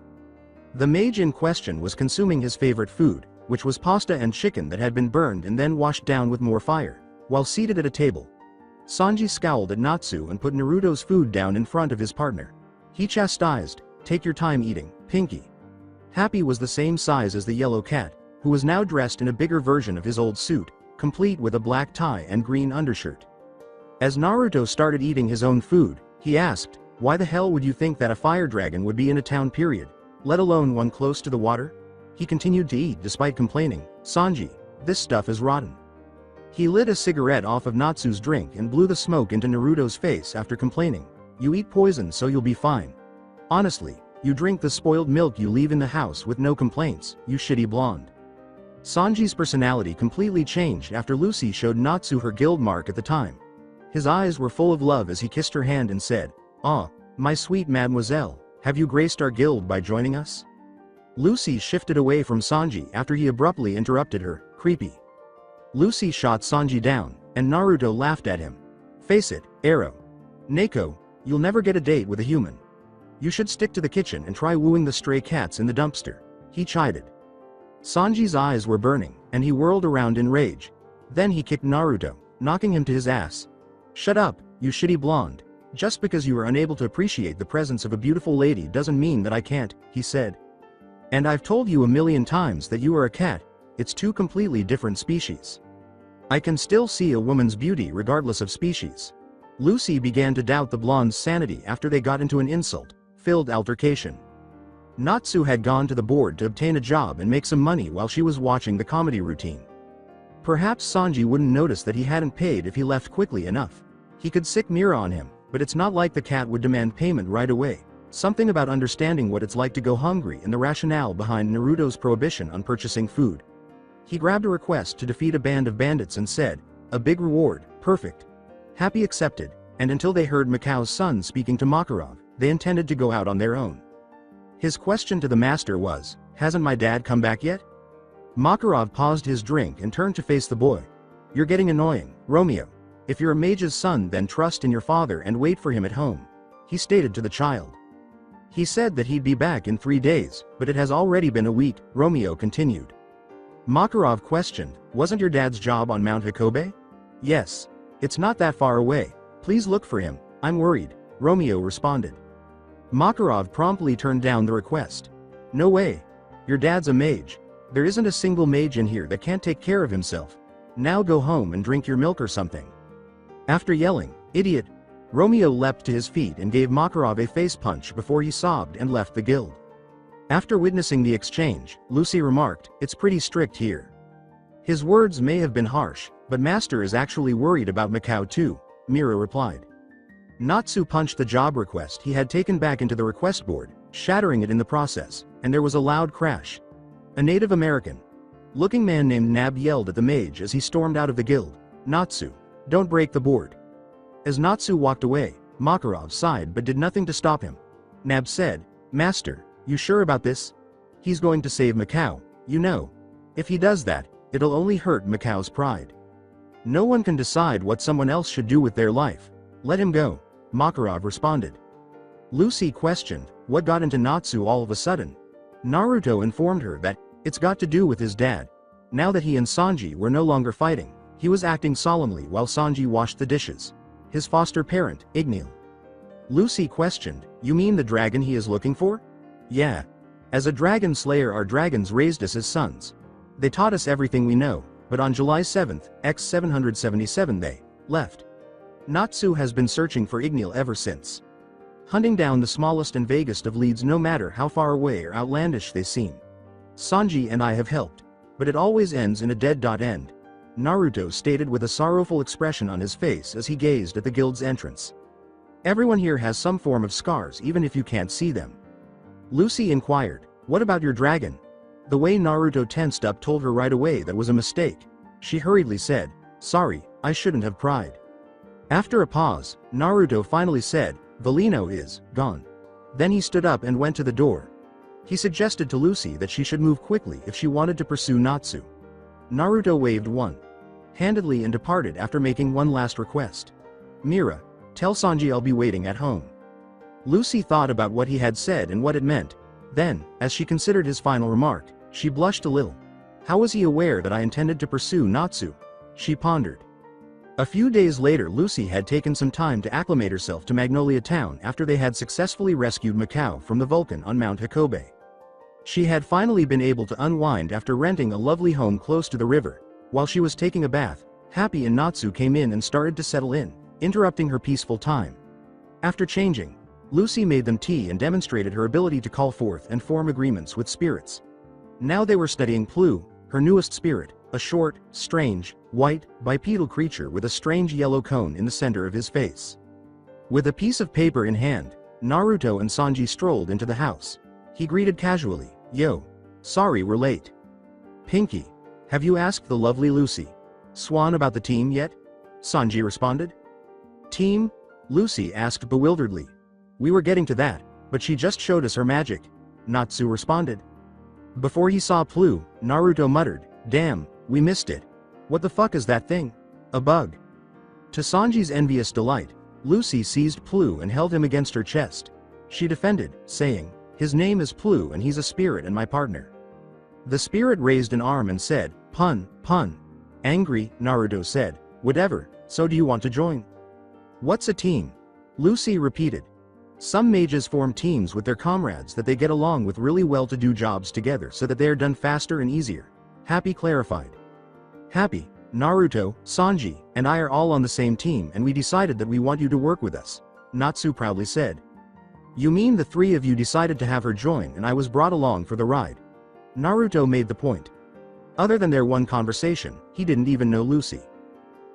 The mage in question was consuming his favorite food, which was pasta and chicken that had been burned and then washed down with more fire, while seated at a table. Sanji scowled at Natsu and put Naruto's food down in front of his partner. He chastised, "Take your time eating, Pinky." Happy was the same size as the yellow cat, who was now dressed in a bigger version of his old suit, complete with a black tie and green undershirt. As Naruto started eating his own food, he asked, "Why the hell would you think that a fire dragon would be in a town period, let alone one close to the water?" He continued to eat despite complaining, "Sanji, this stuff is rotten." He lit a cigarette off of Natsu's drink and blew the smoke into Naruto's face after complaining, "You eat poison so you'll be fine. Honestly, you drink the spoiled milk you leave in the house with no complaints, you shitty blonde." Sanji's personality completely changed after Lucy showed Natsu her guild mark at the time. His eyes were full of love as he kissed her hand and said, "Ah, my sweet mademoiselle, have you graced our guild by joining us?" Lucy shifted away from Sanji after he abruptly interrupted her, "Creepy." Lucy shot Sanji down, and Naruto laughed at him. "Face it, Arrow. Neko, you'll never get a date with a human. You should stick to the kitchen and try wooing the stray cats in the dumpster," he chided. Sanji's eyes were burning, and he whirled around in rage. Then he kicked Naruto, knocking him to his ass. "Shut up, you shitty blonde. Just because you are unable to appreciate the presence of a beautiful lady doesn't mean that I can't," he said. "And I've told you a million times that you are a cat. It's two completely different species. I can still see a woman's beauty regardless of species." Lucy began to doubt the blonde's sanity after they got into an insult-filled altercation. Natsu had gone to the board to obtain a job and make some money while she was watching the comedy routine. Perhaps Sanji wouldn't notice that he hadn't paid if he left quickly enough. He could sick Mira on him, but it's not like the cat would demand payment right away. Something about understanding what it's like to go hungry and the rationale behind Naruto's prohibition on purchasing food. He grabbed a request to defeat a band of bandits and said, "A big reward, perfect." Happy accepted, and until they heard Mikao's son speaking to Makarov, they intended to go out on their own. His question to the master was, "Hasn't my dad come back yet?" Makarov paused his drink and turned to face the boy. "You're getting annoying, Romeo. If you're a mage's son, then trust in your father and wait for him at home," he stated to the child. "He said that he'd be back in 3 days, but it has already been a week," Romeo continued. Makarov questioned, "Wasn't your dad's job on Mount Hikobe?" "Yes. It's not that far away. Please look for him, I'm worried," Romeo responded. Makarov promptly turned down the request. No way. Your dad's a mage. There isn't a single mage in here that can't take care of himself. Now go home and drink your milk or something. After yelling, "Idiot!" Romeo leapt to his feet and gave Makarov a face punch before he sobbed and left the guild. After witnessing the exchange, Lucy remarked, "It's pretty strict here." His words may have been harsh, but Master is actually worried about Mikau too, Mira replied. Natsu punched the job request he had taken back into the request board, shattering it in the process, and there was a loud crash. A Native American-looking man named Nab yelled at the mage as he stormed out of the guild, "Natsu, don't break the board." As Natsu walked away, Makarov sighed but did nothing to stop him. Nab said, "Master, you sure about this? He's going to save Mikau, you know. If he does that, it'll only hurt Mikau's pride. No one can decide what someone else should do with their life. Let him go," Makarov responded. Lucy questioned, what got into Natsu all of a sudden? Naruto informed her that, it's got to do with his dad. Now that he and Sanji were no longer fighting, he was acting solemnly while Sanji washed the dishes. His foster parent, Ignil. Lucy questioned, you mean the dragon he is looking for? Yeah. As a dragon slayer, our dragons raised us as sons. They taught us everything we know, but on July 7th, X777 they left. Natsu has been searching for Ignil ever since. Hunting down the smallest and vaguest of leads no matter how far away or outlandish they seem. Sanji and I have helped, but it always ends in a dead end. Naruto stated with a sorrowful expression on his face as he gazed at the guild's entrance. Everyone here has some form of scars even if you can't see them. Lucy inquired, what about your dragon? The way Naruto tensed up told her right away that was a mistake. She hurriedly said, sorry, I shouldn't have pried. After a pause, Naruto finally said, Valino is gone. Then he stood up and went to the door. He suggested to Lucy that she should move quickly if she wanted to pursue Natsu. Naruto waved one-handedly and departed after making one last request. Mira, tell Sanji I'll be waiting at home. Lucy thought about what he had said and what it meant. Then, as she considered his final remark, she blushed a little. How was he aware that I intended to pursue Natsu? She pondered. A few days later, Lucy had taken some time to acclimate herself to Magnolia Town after they had successfully rescued Mikau from the Vulcan on Mount Hikobe. She had finally been able to unwind after renting a lovely home close to the river. While she was taking a bath, Happy and Natsu came in and started to settle in, interrupting her peaceful time. After changing, Lucy made them tea and demonstrated her ability to call forth and form agreements with spirits. Now they were studying Plu, her newest spirit, a short, strange, white, bipedal creature with a strange yellow cone in the center of his face. With a piece of paper in hand, Naruto and Sanji strolled into the house. He greeted casually, yo. Sorry we're late. Pinky, have you asked the lovely Lucy Swan about the team yet? Sanji responded. Team? Lucy asked bewilderedly. We were getting to that, but she just showed us her magic. Natsu responded. Before he saw Plu, Naruto muttered, damn, we missed it. What the fuck is that thing? A bug. To Sanji's envious delight, Lucy seized Plu and held him against her chest. She defended, saying, his name is Plu and he's a spirit and my partner. The spirit raised an arm and said, pun. Angry, Naruto said, whatever, so do you want to join? What's a team? Lucy repeated. Some mages form teams with their comrades that they get along with really well to do jobs together so that they are done faster and easier. Happy clarified. Happy, Naruto, Sanji, and I are all on the same team and we decided that we want you to work with us, Natsu proudly said. You mean the three of you decided to have her join and I was brought along for the ride? Naruto made the point. Other than their one conversation, he didn't even know Lucy.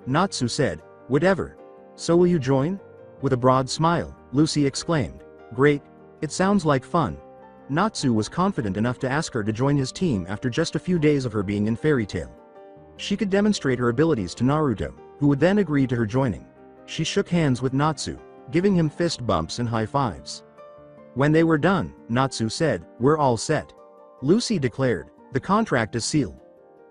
Natsu said, whatever. So will you join? With a broad smile, Lucy exclaimed, great, it sounds like fun. Natsu was confident enough to ask her to join his team after just a few days of her being in Fairy Tail. She could demonstrate her abilities to Naruto, who would then agree to her joining. She shook hands with Natsu, giving him fist bumps and high fives. When they were done, Natsu said, we're all set. Lucy declared, the contract is sealed.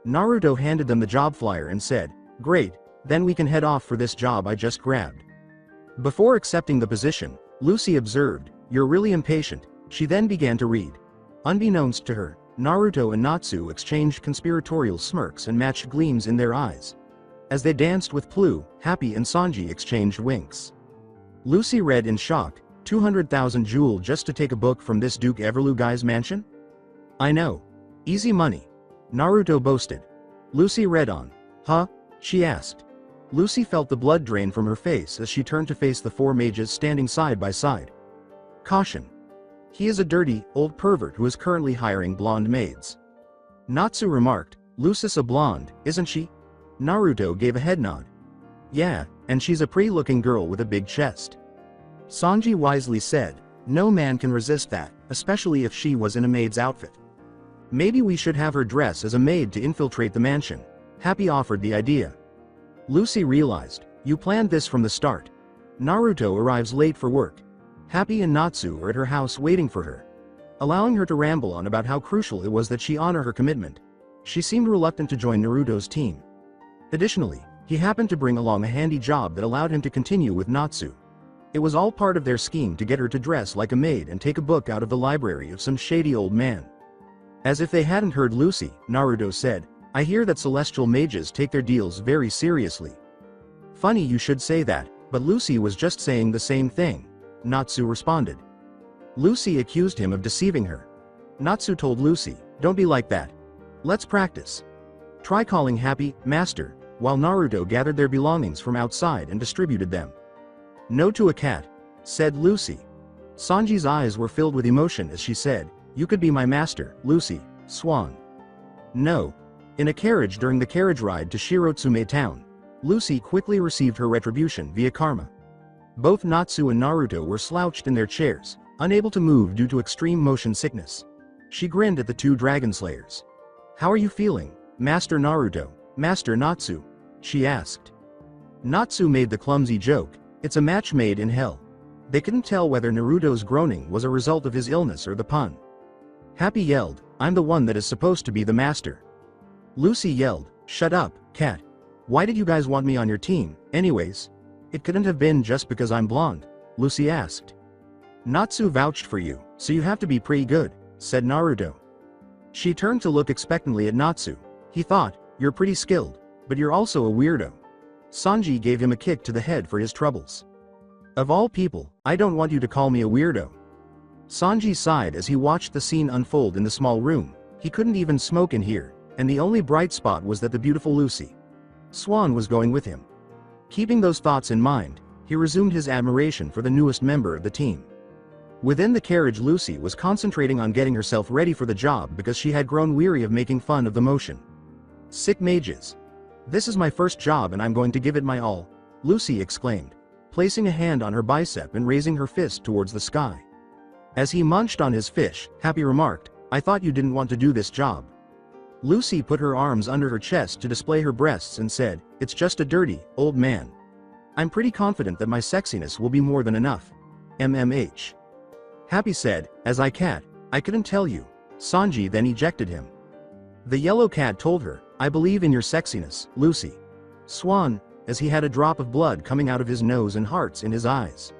Naruto handed them the job flyer and said, great, then we can head off for this job I just grabbed. Before accepting the position, Lucy observed, you're really impatient. She then began to read. Unbeknownst to her, Naruto and Natsu exchanged conspiratorial smirks and matched gleams in their eyes. As they danced with Plu, Happy and Sanji exchanged winks. Lucy read in shock, 200,000 jewel just to take a book from this Duke Everlu guy's mansion? I know. Easy money. Naruto boasted. Lucy read on. Huh? She asked. Lucy felt the blood drain from her face as she turned to face the four mages standing side by side. Caution. He is a dirty, old pervert who is currently hiring blonde maids. Natsu remarked, Lucy's a blonde, isn't she? Naruto gave a head nod. Yeah, and she's a pretty-looking girl with a big chest. Sanji wisely said, no man can resist that, especially if she was in a maid's outfit. Maybe we should have her dress as a maid to infiltrate the mansion. Happy offered the idea. Lucy realized, you planned this from the start. Naruto arrives late for work. Happy and Natsu are at her house waiting for her, allowing her to ramble on about how crucial it was that she honor her commitment. She seemed reluctant to join Naruto's team. Additionally, he happened to bring along a handy job that allowed him to continue with Natsu. It was all part of their scheme to get her to dress like a maid and take a book out of the library of some shady old man. As if they hadn't heard Lucy, Naruto said, I hear that celestial mages take their deals very seriously. Funny you should say that, but Lucy was just saying the same thing, Natsu responded. Lucy accused him of deceiving her. Natsu told Lucy, don't be like that. Let's practice. Try calling Happy, Master, while Naruto gathered their belongings from outside and distributed them. No to a cat, said Lucy. Sanji's eyes were filled with emotion as she said, you could be my master, Lucy, Swan. No. In a carriage during the carriage ride to Shirotsume town, Lucy quickly received her retribution via karma. Both Natsu and Naruto were slouched in their chairs, unable to move due to extreme motion sickness. She grinned at the two dragon slayers. How are you feeling, Master Naruto, Master Natsu? She asked. Natsu made the clumsy joke, it's a match made in hell. They couldn't tell whether Naruto's groaning was a result of his illness or the pun. Happy yelled, I'm the one that is supposed to be the master. Lucy yelled, shut up, cat. Why did you guys want me on your team, anyways? It couldn't have been just because I'm blonde, Lucy asked. Natsu vouched for you, so you have to be pretty good, said Naruto. She turned to look expectantly at Natsu. He thought, you're pretty skilled, but you're also a weirdo. Sanji gave him a kick to the head for his troubles. Of all people, I don't want you to call me a weirdo. Sanji sighed as he watched the scene unfold in the small room. He couldn't even smoke in here, and the only bright spot was that the beautiful Lucy Swan was going with him. Keeping those thoughts in mind, he resumed his admiration for the newest member of the team. Within the carriage, Lucy was concentrating on getting herself ready for the job because she had grown weary of making fun of the motion. Sick mages. This is my first job and I'm going to give it my all, Lucy exclaimed, placing a hand on her bicep and raising her fist towards the sky. As he munched on his fish, Happy remarked, I thought you didn't want to do this job. Lucy put her arms under her chest to display her breasts and said, it's just a dirty, old man. I'm pretty confident that my sexiness will be more than enough. MMH. Happy said, as I couldn't tell you. Sanji then ejected him. The yellow cat told her, I believe in your sexiness, Lucy Swan, as he had a drop of blood coming out of his nose and hearts in his eyes.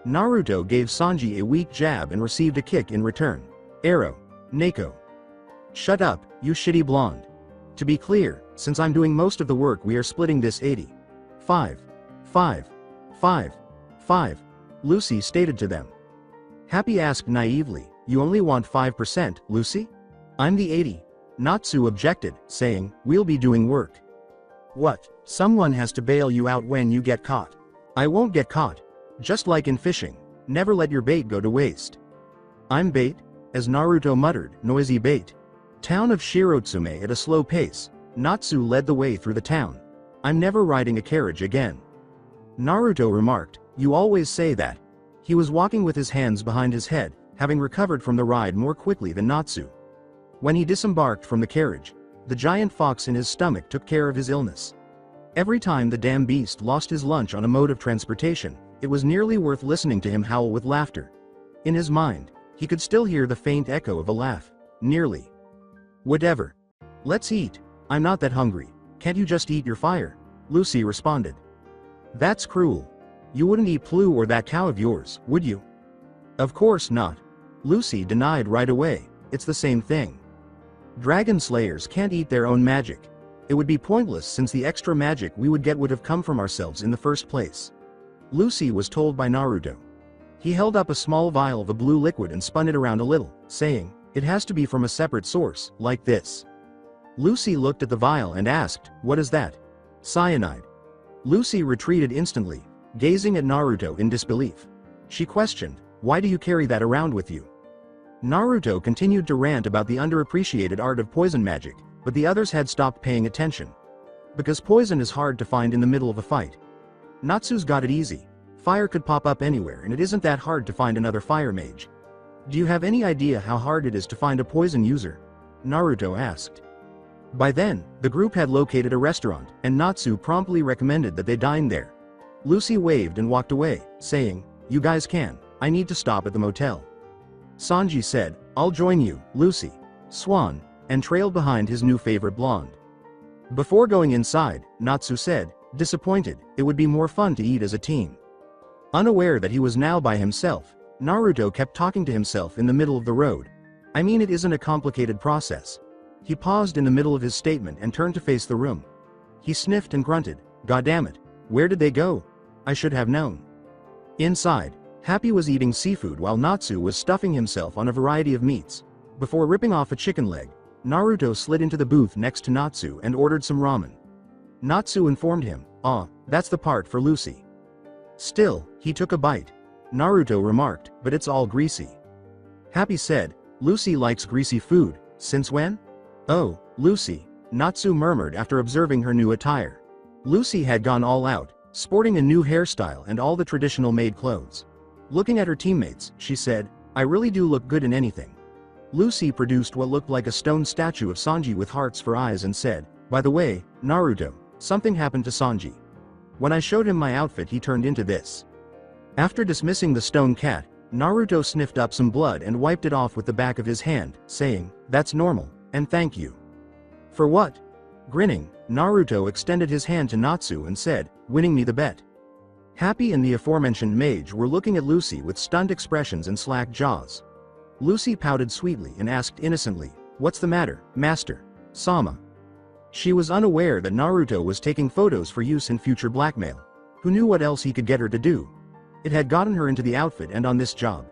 Naruto gave Sanji a weak jab and received a kick in return. Arrow. Neko. Shut up, you shitty blonde. To be clear, since I'm doing most of the work we are splitting this 80. 5. 5. 5. 5. Lucy stated to them. Happy asked naively, you only want 5%, Lucy? I'm the 80. Natsu objected, saying, we'll be doing work. What? Someone has to bail you out when you get caught. I won't get caught. Just like in fishing, never let your bait go to waste. I'm bait? As Naruto muttered, noisy bait. Town of Shirotsume at a slow pace, Natsu led the way through the town. I'm never riding a carriage again. Naruto remarked, you always say that. He was walking with his hands behind his head, having recovered from the ride more quickly than Natsu. When he disembarked from the carriage, the giant fox in his stomach took care of his illness. Every time the damn beast lost his lunch on a mode of transportation, it was nearly worth listening to him howl with laughter. In his mind, he could still hear the faint echo of a laugh. Nearly. Whatever. Let's eat. I'm not that hungry. Can't you just eat your fire? Lucy responded. That's cruel. You wouldn't eat Plu or that cow of yours, would you? Of course not. Lucy denied right away. It's the same thing. Dragon slayers can't eat their own magic. It would be pointless since the extra magic we would get would have come from ourselves in the first place. Lucy was told by Naruto. He held up a small vial of a blue liquid and spun it around a little, saying, "It has to be from a separate source, like this." Lucy looked at the vial and asked, "What is that?" "Cyanide." Lucy retreated instantly, gazing at Naruto in disbelief. She questioned, "Why do you carry that around with you?" Naruto continued to rant about the underappreciated art of poison magic, but the others had stopped paying attention. Because poison is hard to find in the middle of a fight. Natsu's got it easy. Fire could pop up anywhere and it isn't that hard to find another fire mage. "Do you have any idea how hard it is to find a poison user?" Naruto asked. By then, the group had located a restaurant, and Natsu promptly recommended that they dine there. Lucy waved and walked away, saying, "You guys can. I need to stop at the motel." Sanji said, "I'll join you, Lucy." Swan, and trailed behind his new favorite blonde. Before going inside, Natsu said, disappointed, it would be more fun to eat as a team. Unaware that he was now by himself, Naruto kept talking to himself in the middle of the road. "I mean, it isn't a complicated process." He paused in the middle of his statement and turned to face the room. He sniffed and grunted, "Goddammit, where did they go? I should have known." Inside, Happy was eating seafood while Natsu was stuffing himself on a variety of meats. Before ripping off a chicken leg, Naruto slid into the booth next to Natsu and ordered some ramen. Natsu informed him, "Ah, that's the part for Lucy." Still, he took a bite. Naruto remarked, "But it's all greasy." Happy said, "Lucy likes greasy food, since when?" "Oh, Lucy," Natsu murmured after observing her new attire. Lucy had gone all out, sporting a new hairstyle and all the traditional maid clothes. Looking at her teammates, she said, "I really do look good in anything." Lucy produced what looked like a stone statue of Sanji with hearts for eyes and said, "By the way, Naruto, something happened to Sanji. When I showed him my outfit he turned into this." After dismissing the stone cat, Naruto sniffed up some blood and wiped it off with the back of his hand, saying, "That's normal, and thank you." "For what?" Grinning, Naruto extended his hand to Natsu and said, "Winning me the bet." Happy and the aforementioned mage were looking at Lucy with stunned expressions and slack jaws. Lucy pouted sweetly and asked innocently, "What's the matter, Master Sama?" She was unaware that Naruto was taking photos for use in future blackmail. Who knew what else he could get her to do? It had gotten her into the outfit and on this job.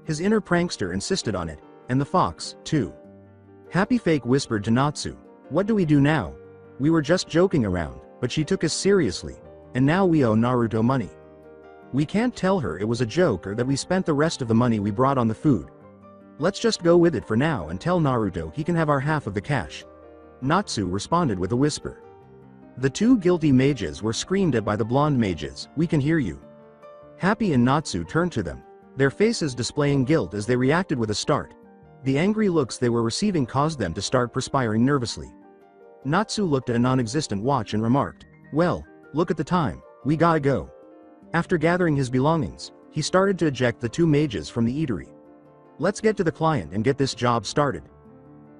His inner prankster insisted on it, and the fox, too. Happy Fake whispered to Natsu, "What do we do now? We were just joking around, but she took us seriously, and now we owe Naruto money. We can't tell her it was a joke or that we spent the rest of the money we brought on the food. Let's just go with it for now and tell Naruto he can have our half of the cash." Natsu responded with a whisper. The two guilty mages were screamed at by the blonde mages, "We can hear you." Happy and Natsu turned to them, their faces displaying guilt as they reacted with a start. The angry looks they were receiving caused them to start perspiring nervously. Natsu looked at a non-existent watch and remarked, "Well, look at the time, we gotta go." After gathering his belongings, he started to eject the two mages from the eatery. "Let's get to the client and get this job started."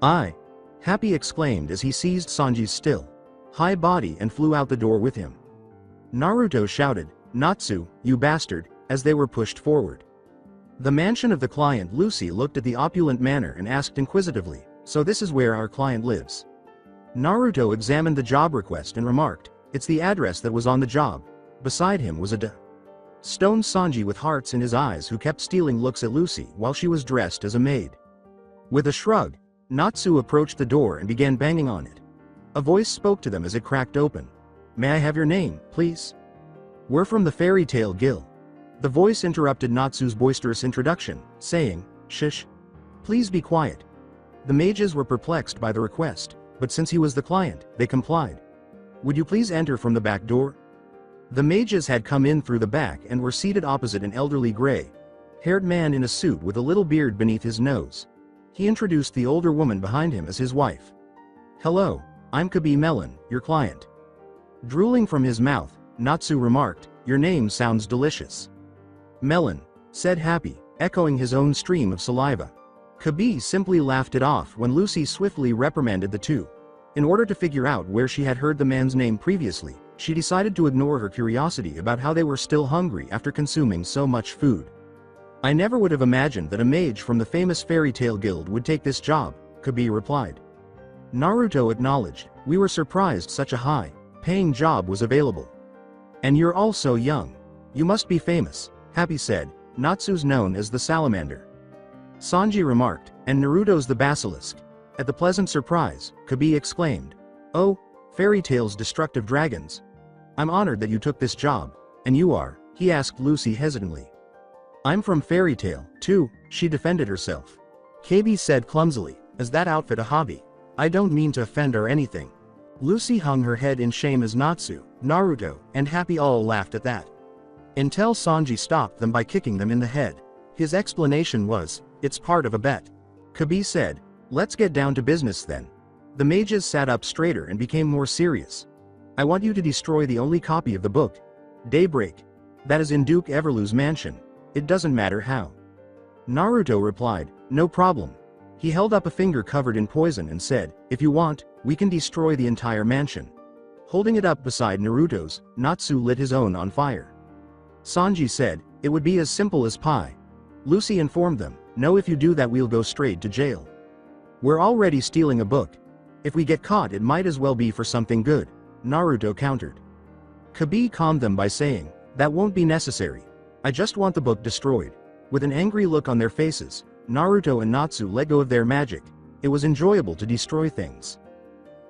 "Aye," Happy exclaimed as he seized Sanji's still high body and flew out the door with him. Naruto shouted, "Natsu, you bastard," as they were pushed forward. The mansion of the client Lucy looked at the opulent manor and asked inquisitively, "So this is where our client lives?" Naruto examined the job request and remarked, "It's the address that was on the job." Beside him was a stone Sanji with hearts in his eyes who kept stealing looks at Lucy while she was dressed as a maid. With a shrug, Natsu approached the door and began banging on it. A voice spoke to them as it cracked open. "May I have your name, please?" "We're from the Fairy Tale Guild." The voice interrupted Natsu's boisterous introduction, saying, "Shush. Please be quiet." The mages were perplexed by the request, but since he was the client, they complied. "Would you please enter from the back door?" The mages had come in through the back and were seated opposite an elderly gray-haired man in a suit with a little beard beneath his nose. He introduced the older woman behind him as his wife. "Hello, I'm Kabi Melon, your client." Drooling from his mouth, Natsu remarked, "Your name sounds delicious." "Melon," said Happy, echoing his own stream of saliva. Kabi simply laughed it off when Lucy swiftly reprimanded the two. In order to figure out where she had heard the man's name previously, she decided to ignore her curiosity about how they were still hungry after consuming so much food. "I never would have imagined that a mage from the famous Fairy Tale Guild would take this job," Kabi replied. Naruto acknowledged, "We were surprised such a high-paying job was available. And you're all so young." You must be famous, Happy said. Natsu's known as the Salamander. Sanji remarked, and Naruto's the Basilisk. At the pleasant surprise, Kabi exclaimed. Oh, Fairy Tail's destructive dragons. I'm honored that you took this job. And you are? He asked Lucy hesitantly. I'm from Fairy Tail, too, she defended herself. Kabi said clumsily, is that outfit a hobby? I don't mean to offend or anything. Lucy hung her head in shame as Natsu, Naruto, and Happy all laughed at that. Until Sanji stopped them by kicking them in the head. His explanation was, it's part of a bet. Kabi said, let's get down to business then. The mages sat up straighter and became more serious. I want you to destroy the only copy of the book, Daybreak. That is in Duke Everlu's mansion. It doesn't matter how. Naruto replied, no problem. He held up a finger covered in poison and said, if you want, we can destroy the entire mansion. Holding it up beside Naruto's, Natsu lit his own on fire. Sanji said, it would be as simple as pie. Lucy informed them, no, if you do that we'll go straight to jail. We're already stealing a book. If we get caught it might as well be for something good, Naruto countered. Kabi calmed them by saying, that won't be necessary. I just want the book destroyed. With an angry look on their faces, Naruto and Natsu let go of their magic. It was enjoyable to destroy things.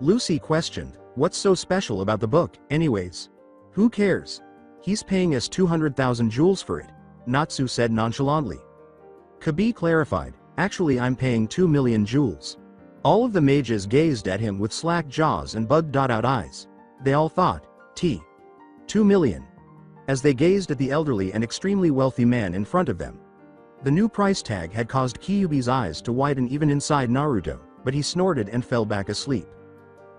Lucy questioned, what's so special about the book, anyways? Who cares? He's paying us 200,000 jewels for it, Natsu said nonchalantly. Kabi clarified, actually I'm paying 2 million jewels. All of the mages gazed at him with slack jaws and bugged-out eyes. They all thought, 2 million. As they gazed at the elderly and extremely wealthy man in front of them. The new price tag had caused Kyuubi's eyes to widen even inside Naruto, but he snorted and fell back asleep.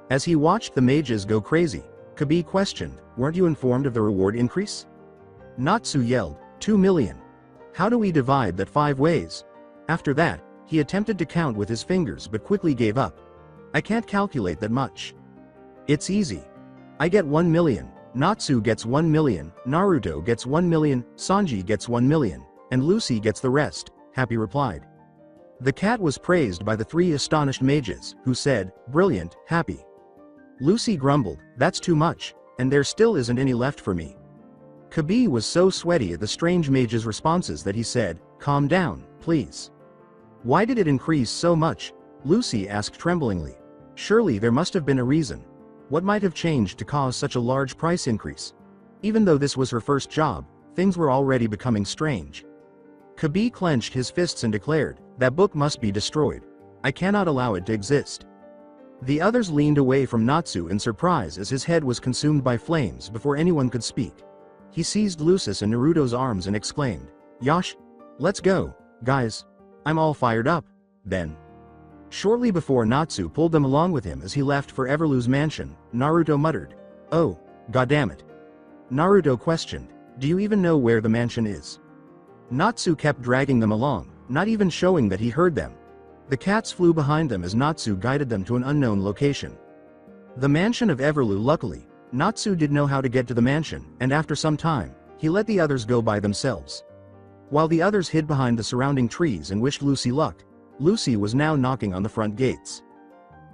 As he watched the mages go crazy, Kabi questioned, weren't you informed of the reward increase? Natsu yelled, 2 million. How do we divide that 5 ways? After that, he attempted to count with his fingers but quickly gave up. I can't calculate that much. It's easy. I get 1 million, Natsu gets 1 million, Naruto gets 1 million, Sanji gets 1 million, and Lucy gets the rest, Happy replied. The cat was praised by the 3 astonished mages, who said, brilliant, Happy. Lucy grumbled, that's too much, and there still isn't any left for me. Kabi was so sweaty at the strange mages' responses that he said, calm down, please. Why did it increase so much? Lucy asked tremblingly. Surely there must have been a reason. What might have changed to cause such a large price increase? Even though this was her first job, things were already becoming strange. Kabi clenched his fists and declared, that book must be destroyed. I cannot allow it to exist. The others leaned away from Natsu in surprise as his head was consumed by flames before anyone could speak. He seized Lucis and Naruto's arms and exclaimed, Yosh! Let's go, guys. I'm all fired up. Then. Shortly before Natsu pulled them along with him as he left for Everlu's mansion, Naruto muttered, oh, goddammit. Naruto questioned, do you even know where the mansion is? Natsu kept dragging them along, not even showing that he heard them. The cats flew behind them as Natsu guided them to an unknown location. The mansion of Everlu. Luckily, Natsu did know how to get to the mansion, and after some time, he let the others go by themselves. While the others hid behind the surrounding trees and wished Lucy luck, Lucy was now knocking on the front gates.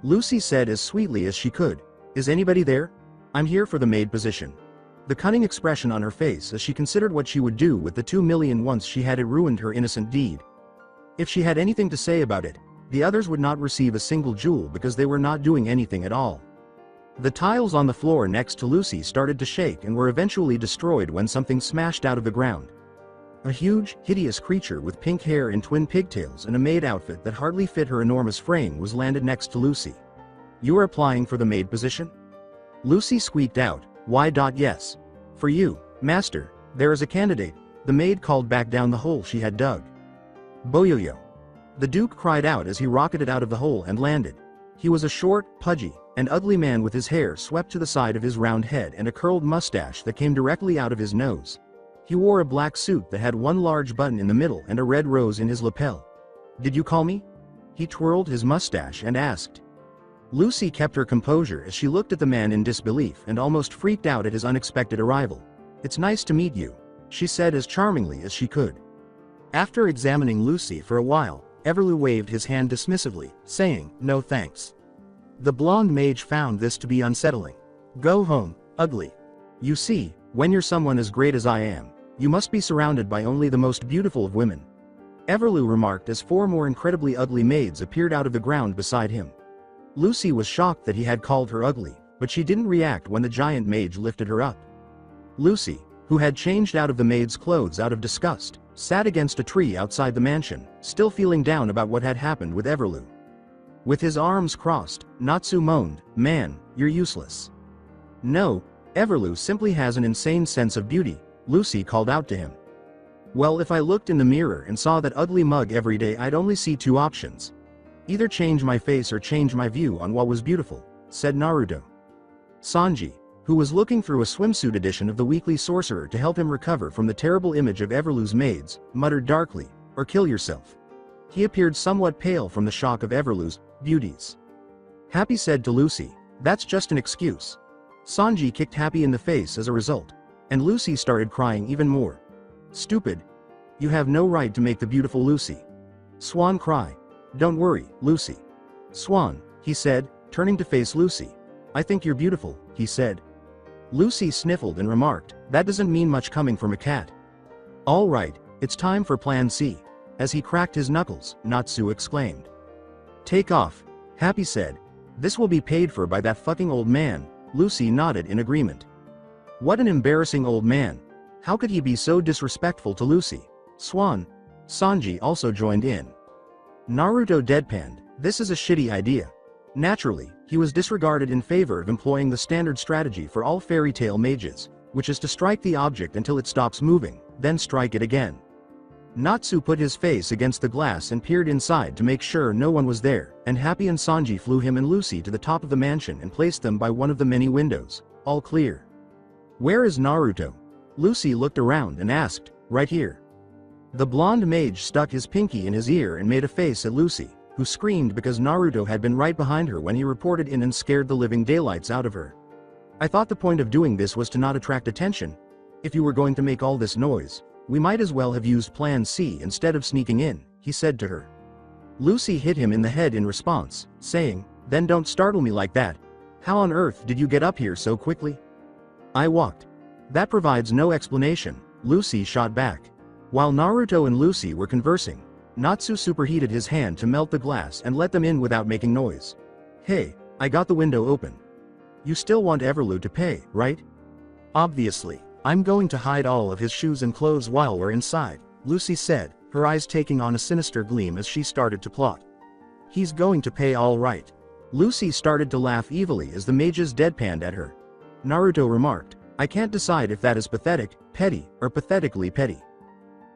Lucy said as sweetly as she could, is anybody there? I'm here for the maid position. The cunning expression on her face as she considered what she would do with the 2 million once she had it ruined her innocent deed. If she had anything to say about it, the others would not receive a single jewel because they were not doing anything at all. The tiles on the floor next to Lucy started to shake and were eventually destroyed when something smashed out of the ground. A huge, hideous creature with pink hair and twin pigtails and a maid outfit that hardly fit her enormous frame was landed next to Lucy. You are applying for the maid position? Lucy squeaked out, why? Yes. For you, master, there is a candidate, the maid called back down the hole she had dug. Boyoyo. The Duke cried out as he rocketed out of the hole and landed. He was a short, pudgy, and ugly man with his hair swept to the side of his round head and a curled mustache that came directly out of his nose. He wore a black suit that had one large button in the middle and a red rose in his lapel. Did you call me? He twirled his mustache and asked. Lucy kept her composure as she looked at the man in disbelief and almost freaked out at his unexpected arrival. It's nice to meet you, she said as charmingly as she could. After examining Lucy for a while, Everlu waved his hand dismissively, saying, no thanks. The blonde mage found this to be unsettling. Go home, ugly. You see, when you're someone as great as I am, You must be surrounded by only the most beautiful of women. Everlu remarked as 4 more incredibly ugly maids appeared out of the ground beside him. Lucy was shocked that he had called her ugly, but she didn't react when the giant mage lifted her up. Lucy, who had changed out of the maid's clothes out of disgust, sat against a tree outside the mansion, still feeling down about what had happened with Everlu. With his arms crossed, Natsu moaned, "Man, you're useless." "No, Everlu simply has an insane sense of beauty," Lucy called out to him. "Well, if I looked in the mirror and saw that ugly mug every day, I'd only see 2 options. Either change my face or change my view on what was beautiful," said Naruto. Sanji, who was looking through a swimsuit edition of the Weekly Sorcerer to help him recover from the terrible image of Everlu's maids, muttered darkly, "Or kill yourself." He appeared somewhat pale from the shock of Everlu's beauties. Happy said to Lucy, "That's just an excuse." Sanji kicked Happy in the face as a result, and Lucy started crying even more. "Stupid. You have no right to make the beautiful Lucy Swan cry." "Don't worry, Lucy Swan," he said, turning to face Lucy. "I think you're beautiful," he said. Lucy sniffled and remarked, "That doesn't mean much coming from a cat." "All right, it's time for Plan C." As he cracked his knuckles, Natsu exclaimed. "Take off," Happy said. "This will be paid for by that fucking old man." Lucy nodded in agreement. What an embarrassing old man. How could he be so disrespectful to Lucy Swan? Sanji also joined in. Naruto deadpanned, "This is a shitty idea." Naturally, he was disregarded in favor of employing the standard strategy for all fairy tale mages, which is to strike the object until it stops moving, then strike it again. Natsu put his face against the glass and peered inside to make sure no one was there, and Happy and Sanji flew him and Lucy to the top of the mansion and placed them by one of the many windows. All clear. "Where is Naruto?" Lucy looked around and asked. "Right here." The blonde mage stuck his pinky in his ear and made a face at Lucy, who screamed because Naruto had been right behind her when he reported in and scared the living daylights out of her. "I thought the point of doing this was to not attract attention. If you were going to make all this noise, we might as well have used Plan C instead of sneaking in," he said to her. Lucy hit him in the head in response, saying, "Then don't startle me like that. How on earth did you get up here so quickly?" "I walked." "That provides no explanation," Lucy shot back. While Naruto and Lucy were conversing, Natsu superheated his hand to melt the glass and let them in without making noise. "Hey, I got the window open. You still want Everlu to pay, right?" "Obviously. I'm going to hide all of his shoes and clothes while we're inside," Lucy said, her eyes taking on a sinister gleam as she started to plot. "He's going to pay all right." Lucy started to laugh evilly as the mages deadpanned at her. Naruto remarked, "I can't decide if that is pathetic, petty, or pathetically petty."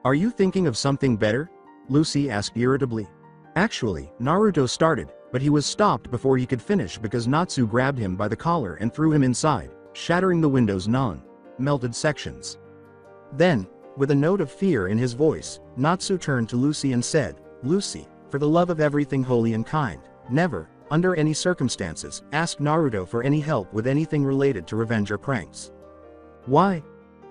"Are you thinking of something better?" Lucy asked irritably. Actually, Naruto started, but he was stopped before he could finish because Natsu grabbed him by the collar and threw him inside, shattering the window's melted sections. Then, with a note of fear in his voice, Natsu turned to Lucy and said, "Lucy, for the love of everything holy and kind, never, under any circumstances, ask Naruto for any help with anything related to revenge or pranks." "Why?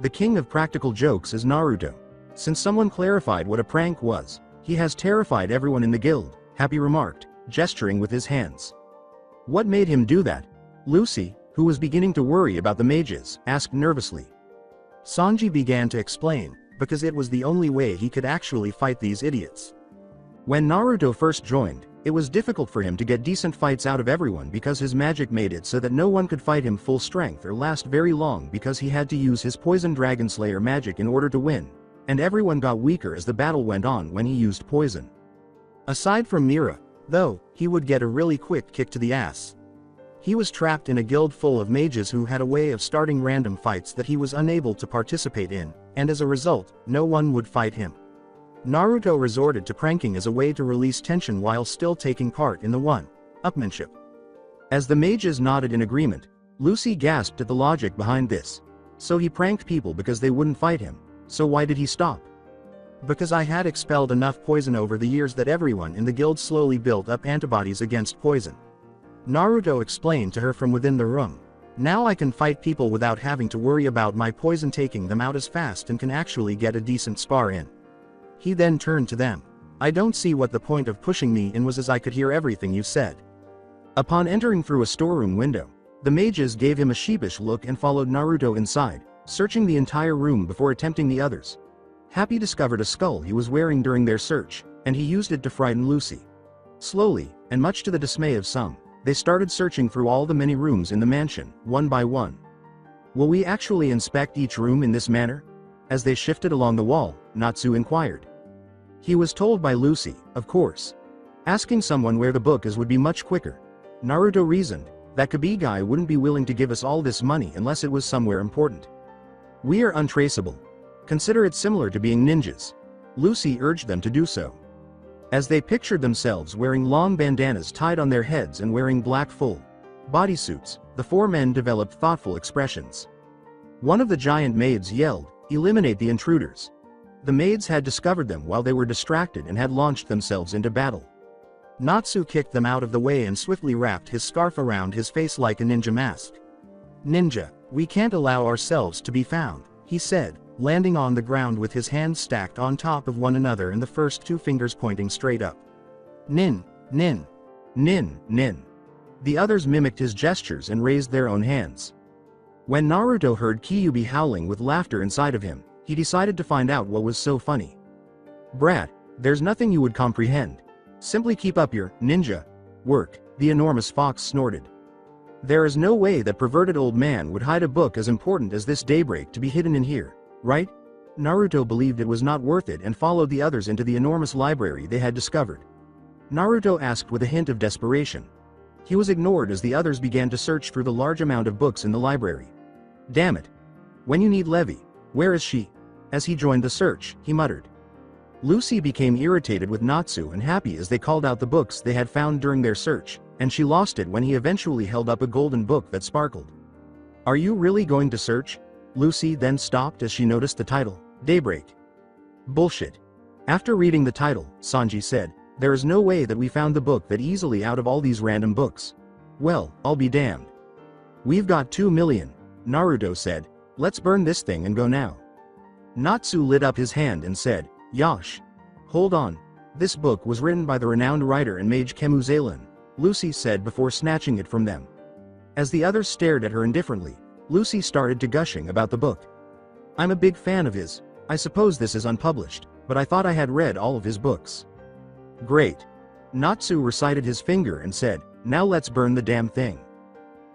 The king of practical jokes is Naruto. Since someone clarified what a prank was, he has terrified everyone in the guild," Happy remarked, gesturing with his hands. "What made him do that?" Lucy, who was beginning to worry about the mages, asked nervously. Sanji began to explain, because it was the only way he could actually fight these idiots. When Naruto first joined, it was difficult for him to get decent fights out of everyone because his magic made it so that no one could fight him full strength or last very long because he had to use his poison dragon slayer magic in order to win, and everyone got weaker as the battle went on when he used poison. Aside from Mira, though, he would get a really quick kick to the ass. He was trapped in a guild full of mages who had a way of starting random fights that he was unable to participate in, and as a result, no one would fight him. Naruto resorted to pranking as a way to release tension while still taking part in the one-upmanship. As the mages nodded in agreement, Lucy gasped at the logic behind this. So he pranked people because they wouldn't fight him. So why did he stop? Because I had expelled enough poison over the years that everyone in the guild slowly built up antibodies against poison. Naruto explained to her from within the room. Now I can fight people without having to worry about my poison taking them out as fast and can actually get a decent spar in. He then turned to them. I don't see what the point of pushing me in was, as I could hear everything you said. Upon entering through a storeroom window, the mages gave him a sheepish look and followed Naruto inside, searching the entire room before attempting the others. Happy discovered a skull he was wearing during their search, and he used it to frighten Lucy. Slowly, and much to the dismay of some, they started searching through all the many rooms in the mansion, one by one. Will we actually inspect each room in this manner? As they shifted along the wall, Natsu inquired. He was told by Lucy, of course. Asking someone where the book is would be much quicker. Naruto reasoned, that Kabi guy wouldn't be willing to give us all this money unless it was somewhere important. We are untraceable. Consider it similar to being ninjas. Lucy urged them to do so. As they pictured themselves wearing long bandanas tied on their heads and wearing black full bodysuits, the four men developed thoughtful expressions. One of the giant maids yelled, "Eliminate the intruders." The maids had discovered them while they were distracted and had launched themselves into battle. Natsu kicked them out of the way and swiftly wrapped his scarf around his face like a ninja mask. "Ninja, we can't allow ourselves to be found," he said, landing on the ground with his hands stacked on top of one another and the first two fingers pointing straight up. "Nin, nin, nin, nin." The others mimicked his gestures and raised their own hands. When Naruto heard Kyuubi howling with laughter inside of him, he decided to find out what was so funny. "Brat, there's nothing you would comprehend. Simply keep up your ninja work," the enormous fox snorted. "There is no way that perverted old man would hide a book as important as this daybreak to be hidden in here, right?" Naruto believed it was not worth it and followed the others into the enormous library they had discovered. Naruto asked with a hint of desperation. He was ignored as the others began to search through the large amount of books in the library. "Damn it. When you need Levi, where is she?" As he joined the search, he muttered. Lucy became irritated with Natsu and Happy as they called out the books they had found during their search, and she lost it when he eventually held up a golden book that sparkled. "Are you really going to search?" Lucy then stopped as she noticed the title, Daybreak. "Bullshit." After reading the title, Sanji said, "There is no way that we found the book that easily out of all these random books." "Well, I'll be damned. We've got 2 million, Naruto said. "Let's burn this thing and go now." Natsu lit up his hand and said, "Yosh. Hold on. This book was written by the renowned writer and mage Kemuzalan," Lucy said before snatching it from them. As the others stared at her indifferently, Lucy started to gushing about the book. "I'm a big fan of his. I suppose this is unpublished, but I thought I had read all of his books." "Great." Natsu recited his finger and said, "Now let's burn the damn thing."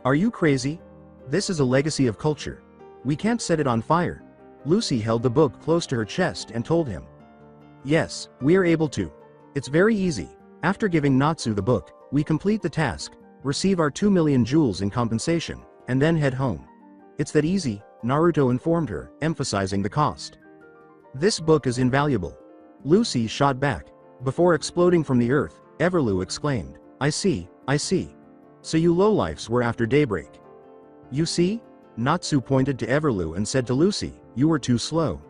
"Are you crazy? This is a legacy of culture. We can't set it on fire." Lucy held the book close to her chest and told him. "Yes, we are able to. It's very easy. After giving Natsu the book, we complete the task, receive our 2 million jewels in compensation, and then head home. It's that easy," Naruto informed her, emphasizing the cost. "This book is invaluable." Lucy shot back. Before exploding from the earth, Everlu exclaimed, I see. So you lowlifes were after daybreak." "You see?" Natsu pointed to Everlu and said to Lucy, "You were too slow."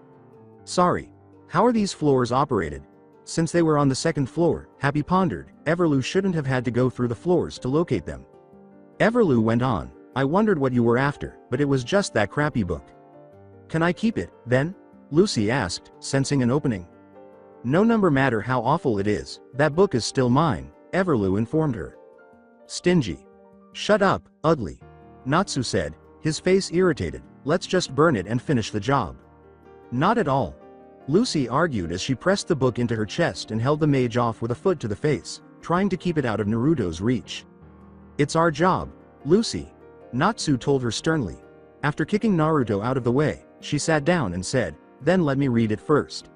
"Sorry. How are these floors operated?" Since they were on the second floor, Happy pondered, Everlu shouldn't have had to go through the floors to locate them. Everlu went on, "I wondered what you were after, but it was just that crappy book." "Can I keep it, then?" Lucy asked, sensing an opening. "No matter how awful it is, that book is still mine," Everlu informed her. "Stingy. Shut up, ugly," Natsu said, his face irritated. "Let's just burn it and finish the job." "Not at all," Lucy argued as she pressed the book into her chest and held the mage off with a foot to the face, trying to keep it out of Naruto's reach. "It's our job, Lucy," Natsu told her sternly. After kicking Naruto out of the way, she sat down and said, "Then let me read it first."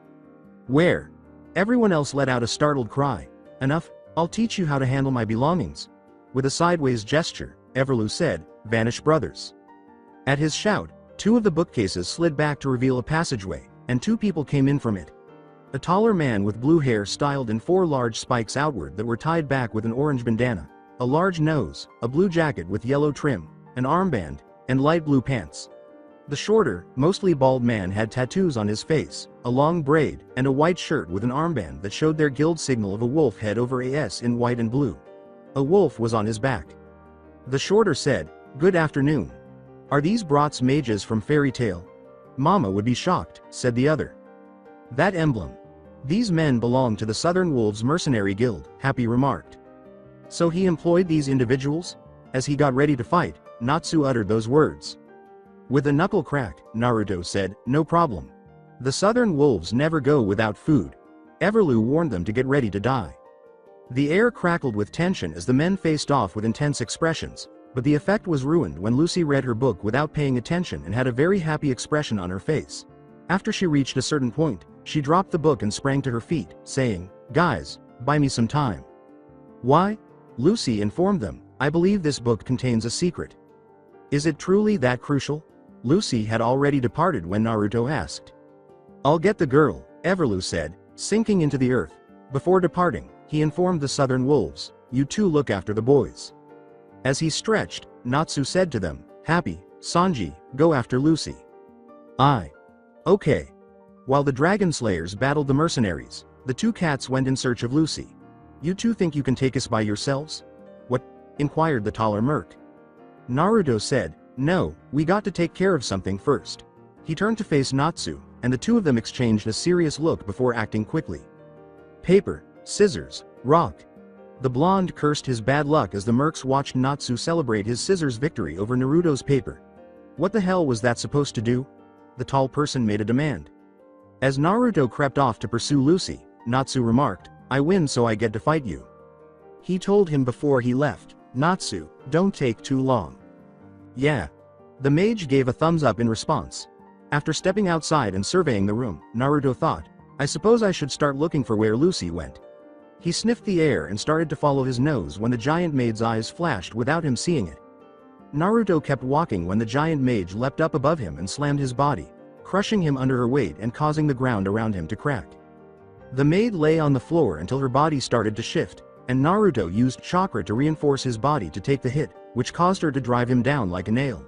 "Where?" Everyone else let out a startled cry. "Enough, I'll teach you how to handle my belongings." With a sideways gesture, Everlu said, "Vanish brothers." At his shout, 2 of the bookcases slid back to reveal a passageway, and 2 people came in from it. A taller man with blue hair styled in 4 large spikes outward that were tied back with an orange bandana, a large nose, a blue jacket with yellow trim, an armband, and light blue pants. The shorter, mostly bald man had tattoos on his face, a long braid, and a white shirt with an armband that showed their guild signal of a wolf head over a S in white and blue. A wolf was on his back. The shorter said, "Good afternoon. Are these brats mages from Fairy Tale?" "Mama would be shocked," said the other. "That emblem. These men belong to the Southern Wolves Mercenary Guild," Happy remarked. "So he employed these individuals?" As he got ready to fight, Natsu uttered those words. With a knuckle crack, Naruto said, "No problem. The southern wolves never go without food." Everlu warned them to get ready to die. The air crackled with tension as the men faced off with intense expressions, but the effect was ruined when Lucy read her book without paying attention and had a very happy expression on her face. After she reached a certain point, she dropped the book and sprang to her feet, saying, "Guys, buy me some time." "Why?" Lucy informed them, "I believe this book contains a secret." "Is it truly that crucial?" Lucy had already departed when Naruto asked. "I'll get the girl," Everlu said, sinking into the earth. Before departing, he informed the southern wolves, "You two look after the boys." As he stretched, Natsu said to them, "Happy, Sanji, go after Lucy." "Aye. Okay." While the dragon slayers battled the mercenaries, the two cats went in search of Lucy. "You two think you can take us by yourselves?" "What?" inquired the taller merc. Naruto said, "No, we got to take care of something first." He turned to face Natsu, and the two of them exchanged a serious look before acting quickly. "Paper, scissors, rock." The blonde cursed his bad luck as the mercs watched Natsu celebrate his scissors victory over Naruto's paper. "What the hell was that supposed to do?" the tall person made a demand. As Naruto crept off to pursue Lucy, Natsu remarked, "I win so I get to fight you." He told him before he left, "Natsu, don't take too long." "Yeah." The mage gave a thumbs up in response. After stepping outside and surveying the room, Naruto thought, "I suppose I should start looking for where Lucy went." He sniffed the air and started to follow his nose when the giant maid's eyes flashed without him seeing it. Naruto kept walking when the giant mage leapt up above him and slammed his body, crushing him under her weight and causing the ground around him to crack. The maid lay on the floor until her body started to shift, and Naruto used chakra to reinforce his body to take the hit, which caused her to drive him down like a nail.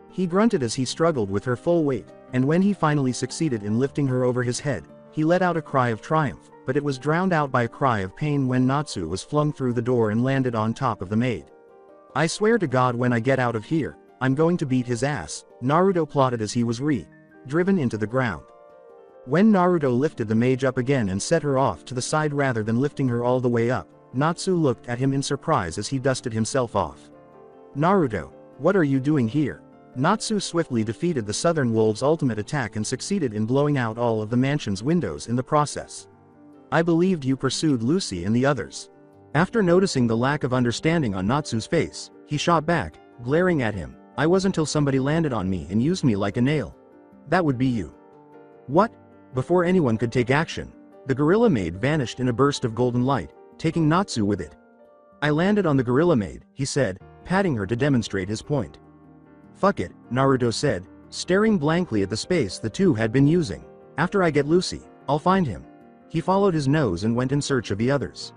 He grunted as he struggled with her full weight, and when he finally succeeded in lifting her over his head, he let out a cry of triumph, but it was drowned out by a cry of pain when Natsu was flung through the door and landed on top of the maid. "I swear to God when I get out of here, I'm going to beat his ass," Naruto plotted as he was driven into the ground. When Naruto lifted the mage up again and set her off to the side rather than lifting her all the way up, Natsu looked at him in surprise as he dusted himself off. "Naruto, what are you doing here?" Natsu swiftly defeated the southern wolves' ultimate attack and succeeded in blowing out all of the mansion's windows in the process. "I believed you pursued Lucy and the others." After noticing the lack of understanding on Natsu's face, he shot back, glaring at him, "I was until somebody landed on me and used me like a nail. That would be you." "What?" Before anyone could take action, the gorilla maid vanished in a burst of golden light, taking Natsu with it. "I landed on the gorilla maid," he said, patting her to demonstrate his point. "Fuck it," Naruto said, staring blankly at the space the two had been using. "After I get Lucy, I'll find him." He followed his nose and went in search of the others.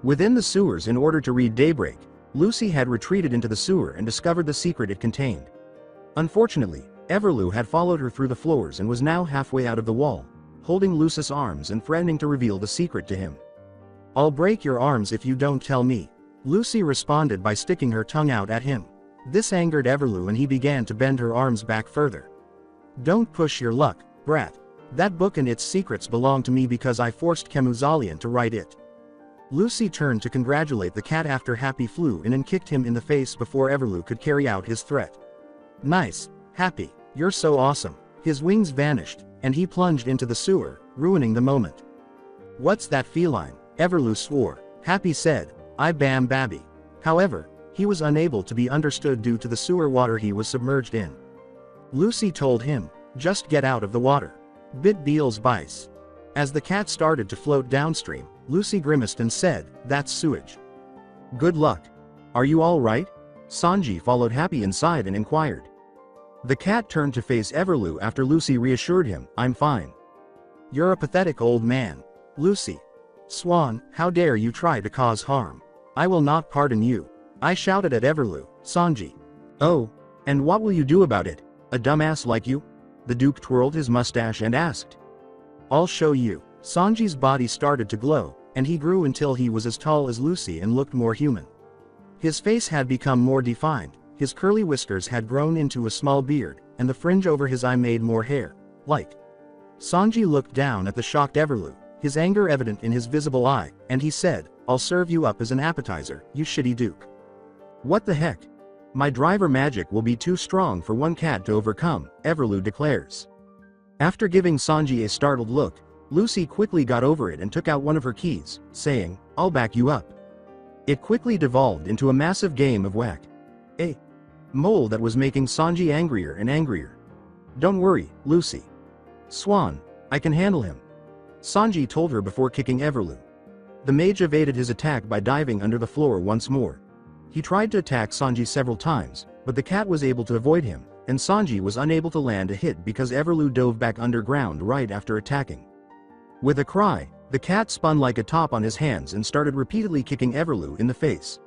Within the sewers in order to read Daybreak, Lucy had retreated into the sewer and discovered the secret it contained. Unfortunately, Everlu had followed her through the floors and was now halfway out of the wall, holding Lucy's arms and threatening to reveal the secret to him. "I'll break your arms if you don't tell me," Lucy responded by sticking her tongue out at him. This angered Everlu and he began to bend her arms back further. "Don't push your luck, brat. That book and its secrets belong to me because I forced Kemuzalian to write it." Lucy turned to congratulate the cat after Happy flew in and kicked him in the face before Everlu could carry out his threat. "Nice, Happy, you're so awesome." His wings vanished, and he plunged into the sewer, ruining the moment. "What's that feline?" Everlu swore. Happy said, "I bam babby." However, he was unable to be understood due to the sewer water he was submerged in. Lucy told him, "Just get out of the water. Bit Beals bice." As the cat started to float downstream, Lucy grimaced and said, "That's sewage." "Good luck. Are you all right?" Sanji followed Happy inside and inquired. The cat turned to face Everlu after Lucy reassured him, "I'm fine." "You're a pathetic old man. Lucy. Swan, how dare you try to cause harm. I will not pardon you," I shouted at Everlu. Sanji. "Oh, and what will you do about it, a dumbass like you?" The Duke twirled his mustache and asked. "I'll show you." Sanji's body started to glow, and he grew until he was as tall as Lucy and looked more human. His face had become more defined, his curly whiskers had grown into a small beard, and the fringe over his eye made more hair. Like. Sanji looked down at the shocked Everlu, his anger evident in his visible eye, and he said, "I'll serve you up as an appetizer, you shitty Duke." "What the heck?" My driver magic will be too strong for one cat to overcome, Everlu declares. After giving Sanji a startled look, Lucy quickly got over it and took out one of her keys, saying, "I'll back you up." It quickly devolved into a massive game of whack. A mole that was making Sanji angrier and angrier. "Don't worry, Lucy. Swan, I can handle him," Sanji told her before kicking Everlu. The mage evaded his attack by diving under the floor once more. He tried to attack Sanji several times, but the cat was able to avoid him, and Sanji was unable to land a hit because Everlu dove back underground right after attacking. With a cry, the cat spun like a top on his hands and started repeatedly kicking Everlu in the face.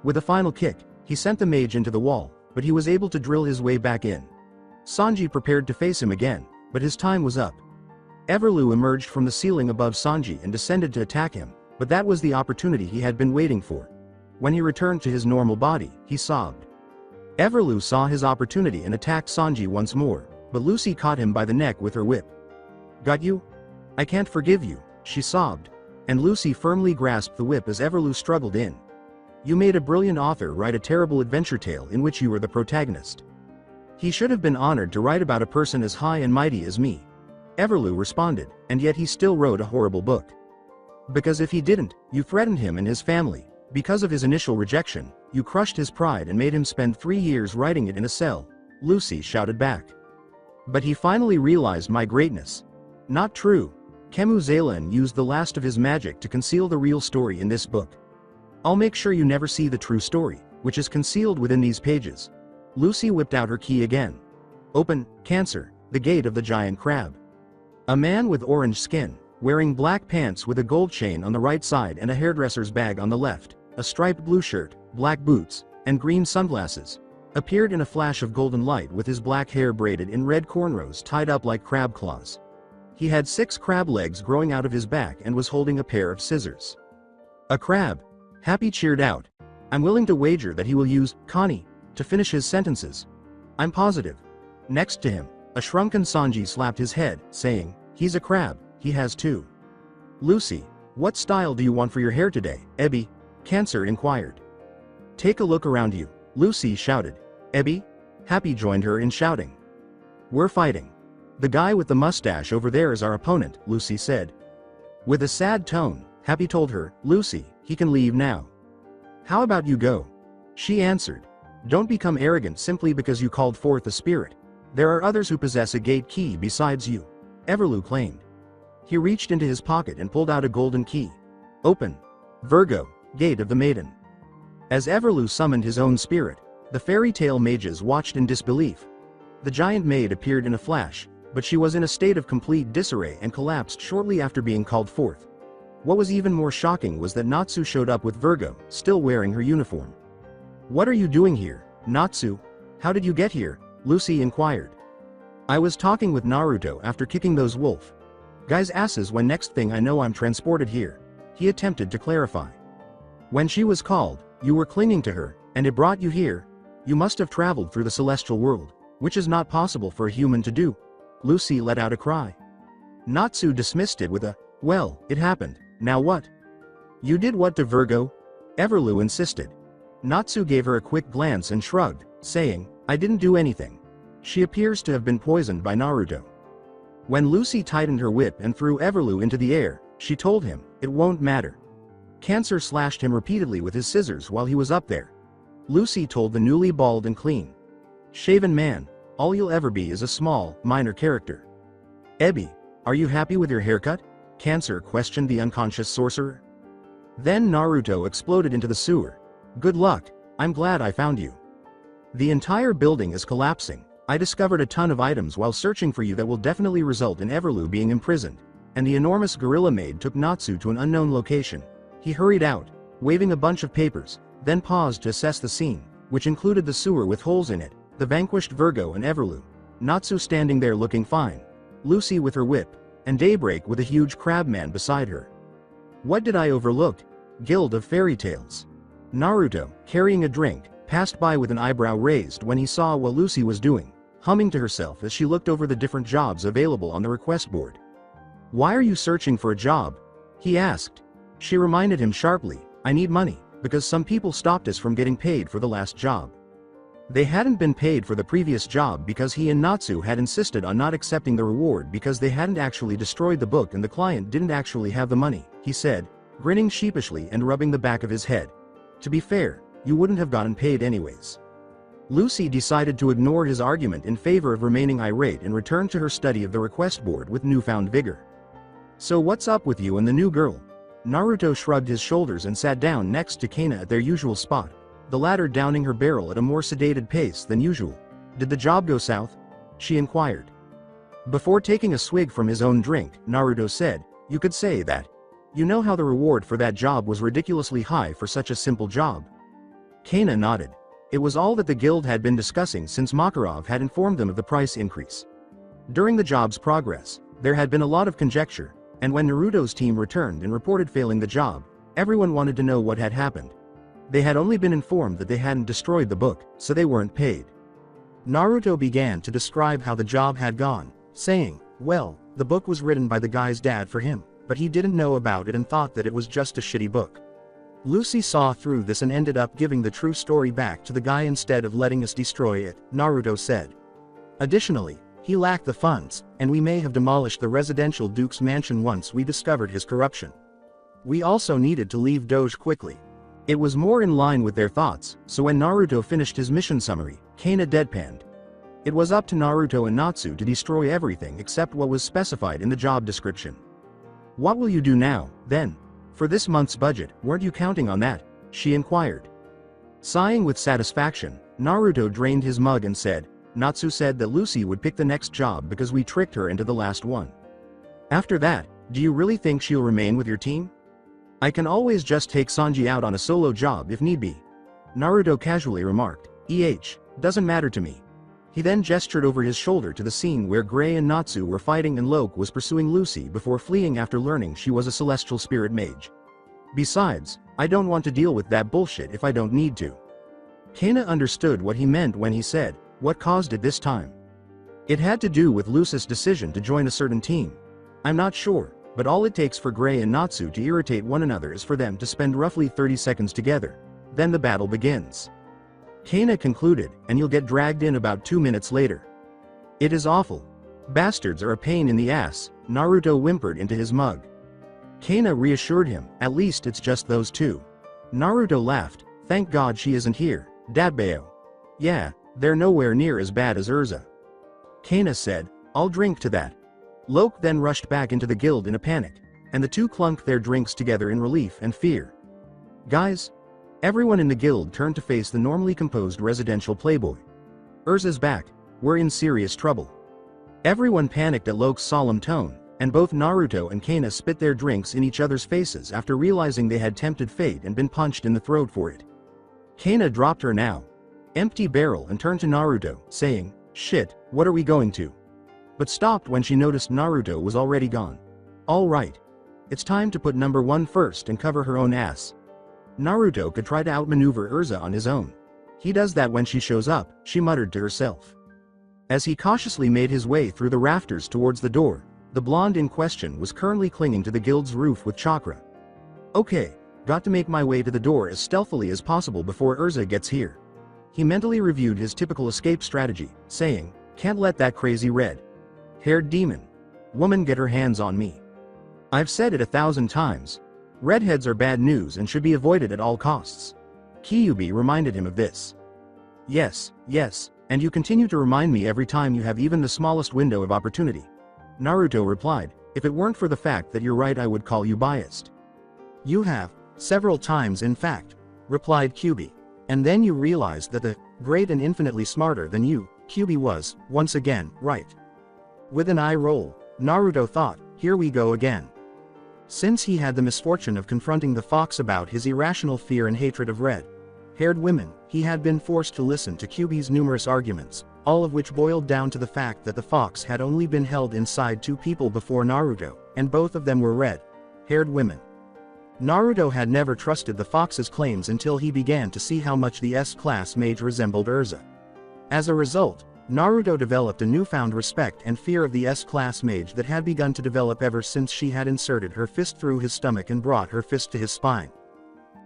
With a final kick, he sent the mage into the wall, but he was able to drill his way back in. Sanji prepared to face him again, but his time was up. Everlu emerged from the ceiling above Sanji and descended to attack him, but that was the opportunity he had been waiting for. When he returned to his normal body, he sobbed. Everlu saw his opportunity and attacked Sanji once more, but Lucy caught him by the neck with her whip. "Got you? I can't forgive you," she sobbed, and Lucy firmly grasped the whip as Everlu struggled in. "You made a brilliant author write a terrible adventure tale in which you were the protagonist. He should have been honored to write about a person as high and mighty as me," Everlu responded, "and yet he still wrote a horrible book. Because if he didn't, you threatened him and his family. Because of his initial rejection, you crushed his pride and made him spend 3 years writing it in a cell," Lucy shouted back. "But he finally realized my greatness." "Not true. Kemu Zalen used the last of his magic to conceal the real story in this book. I'll make sure you never see the true story, which is concealed within these pages." Lucy whipped out her key again. "Open, Cancer, the gate of the giant crab." A man with orange skin, wearing black pants with a gold chain on the right side and a hairdresser's bag on the left, a striped blue shirt, black boots, and green sunglasses, appeared in a flash of golden light with his black hair braided in red cornrows tied up like crab claws. He had 6 crab legs growing out of his back and was holding a pair of scissors. "A crab," Happy cheered out. "I'm willing to wager that he will use Connie to finish his sentences. I'm positive." Next to him, a shrunken Sanji slapped his head, saying, "He's a crab, he has 2. "Lucy, what style do you want for your hair today, Ebby?" Cancer inquired. "Take a look around you," Lucy shouted. "Ebby?" Happy joined her in shouting. "We're fighting. The guy with the mustache over there is our opponent," Lucy said. With a sad tone, Happy told her, "Lucy, he can leave now." "How about you go?" She answered. "Don't become arrogant simply because you called forth a spirit. There are others who possess a gate key besides you," Everlu claimed. He reached into his pocket and pulled out a golden key. "Open. Virgo, gate of the maiden." As Everlu summoned his own spirit, the fairy tale mages watched in disbelief. The giant maid appeared in a flash, but she was in a state of complete disarray and collapsed shortly after being called forth. What was even more shocking was that Natsu showed up with Virgo, still wearing her uniform. "What are you doing here, Natsu? How did you get here?" Lucy inquired. "I was talking with Naruto after kicking those wolf guys' asses when next thing I know I'm transported here," he attempted to clarify. "When she was called, you were clinging to her, and it brought you here. You must have traveled through the celestial world, which is not possible for a human to do." Lucy let out a cry. Natsu dismissed it with a, "Well, it happened, now what?" "You did what to Virgo?" Everlu insisted. Natsu gave her a quick glance and shrugged, saying, "I didn't do anything. She appears to have been poisoned by Naruto." When Lucy tightened her whip and threw Everlu into the air, she told him, "It won't matter." Cancer slashed him repeatedly with his scissors while he was up there. Lucy told the newly bald and clean shaven man, "All you'll ever be is a small, minor character." "Ebby, are you happy with your haircut?" Cancer questioned the unconscious sorcerer. Then Naruto exploded into the sewer. "Good luck, I'm glad I found you. The entire building is collapsing. I discovered a ton of items while searching for you that will definitely result in Everlu being imprisoned." And the enormous gorilla maid took Natsu to an unknown location. He hurried out, waving a bunch of papers, then paused to assess the scene, which included the sewer with holes in it, the vanquished Virgo and Everlu, Natsu standing there looking fine, Lucy with her whip, and Daybreak with a huge crab man beside her. "What did I overlook? Guild of Fairy Tales." Naruto, carrying a drink, passed by with an eyebrow raised when he saw what Lucy was doing, humming to herself as she looked over the different jobs available on the request board. "Why are you searching for a job?" he asked. She reminded him sharply, "I need money, because some people stopped us from getting paid for the last job." They hadn't been paid for the previous job because he and Natsu had insisted on not accepting the reward because they hadn't actually destroyed the book and the client didn't actually have the money, he said, grinning sheepishly and rubbing the back of his head. To be fair, you wouldn't have gotten paid anyways. Lucy decided to ignore his argument in favor of remaining irate and returned to her study of the request board with newfound vigor. So what's up with you and the new girl? Naruto shrugged his shoulders and sat down next to Kana at their usual spot, the latter downing her barrel at a more sedated pace than usual. Did the job go south? She inquired. Before taking a swig from his own drink, Naruto said, you could say that. You know how the reward for that job was ridiculously high for such a simple job. Kana nodded. It was all that the guild had been discussing since Makarov had informed them of the price increase. During the job's progress, there had been a lot of conjecture, and when Naruto's team returned and reported failing the job, everyone wanted to know what had happened. They had only been informed that they hadn't destroyed the book, so they weren't paid. Naruto began to describe how the job had gone, saying, well, the book was written by the guy's dad for him, but he didn't know about it and thought that it was just a shitty book. Lucy saw through this and ended up giving the true story back to the guy instead of letting us destroy it, Naruto said. Additionally, he lacked the funds, and we may have demolished the residential Duke's mansion once we discovered his corruption. We also needed to leave Doge quickly. It was more in line with their thoughts, so when Naruto finished his mission summary, Kana deadpanned. It was up to Naruto and Natsu to destroy everything except what was specified in the job description. What will you do now, then? For this month's budget, weren't you counting on that? She inquired. Sighing with satisfaction, Naruto drained his mug and said, Natsu said that Lucy would pick the next job because we tricked her into the last one. After that, do you really think she'll remain with your team? I can always just take Sanji out on a solo job if need be. Naruto casually remarked, doesn't matter to me. He then gestured over his shoulder to the scene where Gray and Natsu were fighting and Loke was pursuing Lucy before fleeing after learning she was a celestial spirit mage. Besides, I don't want to deal with that bullshit if I don't need to. Kana understood what he meant when he said, what caused it this time? It had to do with Lucy's decision to join a certain team. I'm not sure, but all it takes for Gray and Natsu to irritate one another is for them to spend roughly 30 seconds together. Then the battle begins. Kana concluded, and you'll get dragged in about 2 minutes later. It is awful. Bastards are a pain in the ass, Naruto whimpered into his mug. Kana reassured him, at least it's just those two. Naruto laughed, thank God she isn't here, Dabbao. Yeah, they're nowhere near as bad as Urza. Kana said, I'll drink to that. Loke then rushed back into the guild in a panic, and the two clunked their drinks together in relief and fear. Guys? Everyone in the guild turned to face the normally composed residential playboy. Urza's back, we're in serious trouble. Everyone panicked at Loke's solemn tone, and both Naruto and Kana spit their drinks in each other's faces after realizing they had tempted fate and been punched in the throat for it. Kana dropped her now empty barrel and turned to Naruto, saying, shit, what are we going to? But stopped when she noticed Naruto was already gone. Alright. It's time to put number 1 first and cover her own ass. Naruto could try to outmaneuver Urza on his own. He does that when she shows up, she muttered to herself. As he cautiously made his way through the rafters towards the door, the blonde in question was currently clinging to the guild's roof with chakra. Okay, got to make my way to the door as stealthily as possible before Urza gets here. He mentally reviewed his typical escape strategy, saying, can't let that crazy red-haired demon woman get her hands on me. I've said it 1,000 times. Redheads are bad news and should be avoided at all costs. Kyuubi reminded him of this. Yes, and you continue to remind me every time you have even the smallest window of opportunity. Naruto replied, if it weren't for the fact that you're right I would call you biased. You have, several times in fact, replied Kyuubi. And then you realized that the great and infinitely smarter than you, Kyuubi was, once again, right. With an eye roll, Naruto thought, here we go again. Since he had the misfortune of confronting the fox about his irrational fear and hatred of red-haired women, he had been forced to listen to Kyuubi's numerous arguments, all of which boiled down to the fact that the fox had only been held inside 2 people before Naruto, and both of them were red-haired women. Naruto had never trusted the fox's claims until he began to see how much the S-class mage resembled Urza. As a result, Naruto developed a newfound respect and fear of the S-class mage that had begun to develop ever since she had inserted her fist through his stomach and brought her fist to his spine.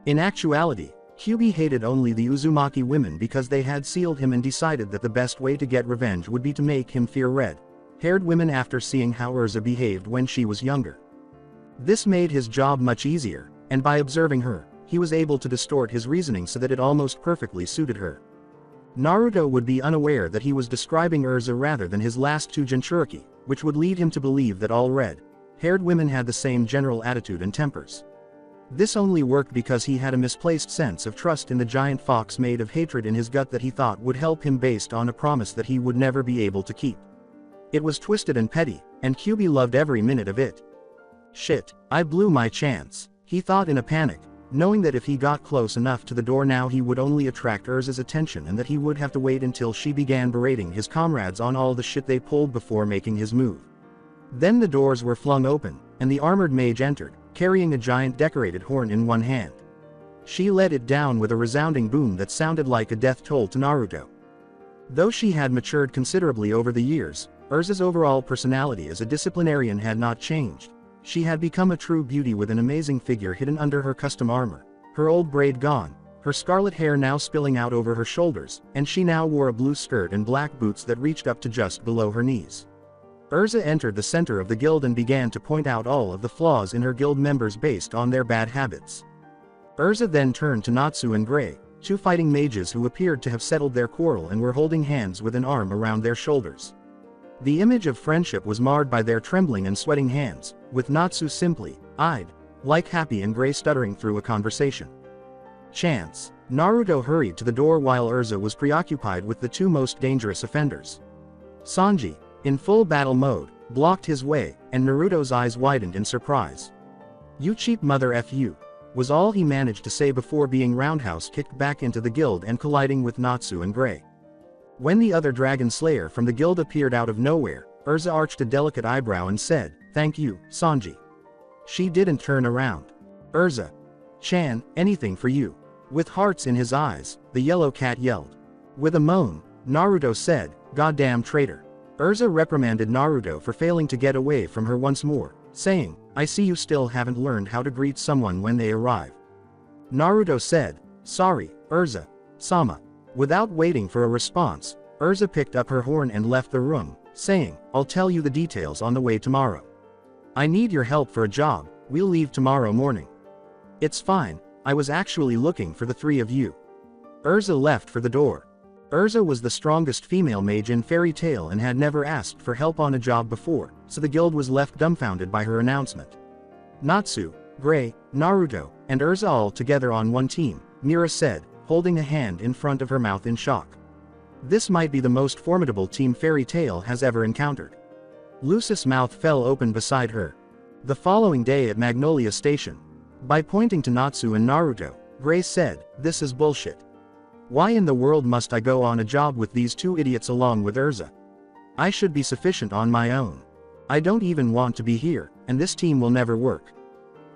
In actuality, QB hated only the Uzumaki women because they had sealed him and decided that the best way to get revenge would be to make him fear red-haired women after seeing how Urza behaved when she was younger. This made his job much easier, and by observing her, he was able to distort his reasoning so that it almost perfectly suited her. Naruto would be unaware that he was describing Urza rather than his last two Jinchuriki, which would lead him to believe that all red-haired women had the same general attitude and tempers. This only worked because he had a misplaced sense of trust in the giant fox made of hatred in his gut that he thought would help him based on a promise that he would never be able to keep. It was twisted and petty, and QB loved every minute of it. Shit, I blew my chance, he thought in a panic, knowing that if he got close enough to the door now he would only attract Urza's attention and that he would have to wait until she began berating his comrades on all the shit they pulled before making his move. Then the doors were flung open, and the armored mage entered, carrying a giant decorated horn in one hand. She let it down with a resounding boom that sounded like a death toll to Naruto. Though she had matured considerably over the years, Urza's overall personality as a disciplinarian had not changed. She had become a true beauty with an amazing figure hidden under her custom armor, her old braid gone, her scarlet hair now spilling out over her shoulders, and she now wore a blue skirt and black boots that reached up to just below her knees. Urza entered the center of the guild and began to point out all of the flaws in her guild members based on their bad habits. Urza then turned to Natsu and Gray, two fighting mages who appeared to have settled their quarrel and were holding hands with an arm around their shoulders. The image of friendship was marred by their trembling and sweating hands, with Natsu simply-eyed, like happy and Gray stuttering through a conversation. Chance. Naruto hurried to the door while Urza was preoccupied with the two most dangerous offenders. Sanji, in full battle mode, blocked his way, and Naruto's eyes widened in surprise. "You cheap mother F you," was all he managed to say before being roundhouse kicked back into the guild and colliding with Natsu and Gray. When the other dragon slayer from the guild appeared out of nowhere, Urza arched a delicate eyebrow and said, "Thank you, Sanji." She didn't turn around. "Urza-chan, anything for you." With hearts in his eyes, the yellow cat yelled. With a moan, Naruto said, "Goddamn traitor." Urza reprimanded Naruto for failing to get away from her once more, saying, "I see you still haven't learned how to greet someone when they arrive." Naruto said, "Sorry, Urza-sama." Without waiting for a response, Urza picked up her horn and left the room, saying, "I'll tell you the details on the way tomorrow. I need your help for a job, we'll leave tomorrow morning." "It's fine, I was actually looking for the three of you." Urza left for the door. Urza was the strongest female mage in Fairy Tail and had never asked for help on a job before, so the guild was left dumbfounded by her announcement. Natsu, Gray, Naruto, and Urza all together on one team, Mira said, holding a hand in front of her mouth in shock. This might be the most formidable team Fairy Tail has ever encountered. Lucis' mouth fell open beside her. The following day at Magnolia Station, by pointing to Natsu and Naruto, Gray said, "This is bullshit. Why in the world must I go on a job with these two idiots along with Urza? I should be sufficient on my own. I don't even want to be here, and this team will never work."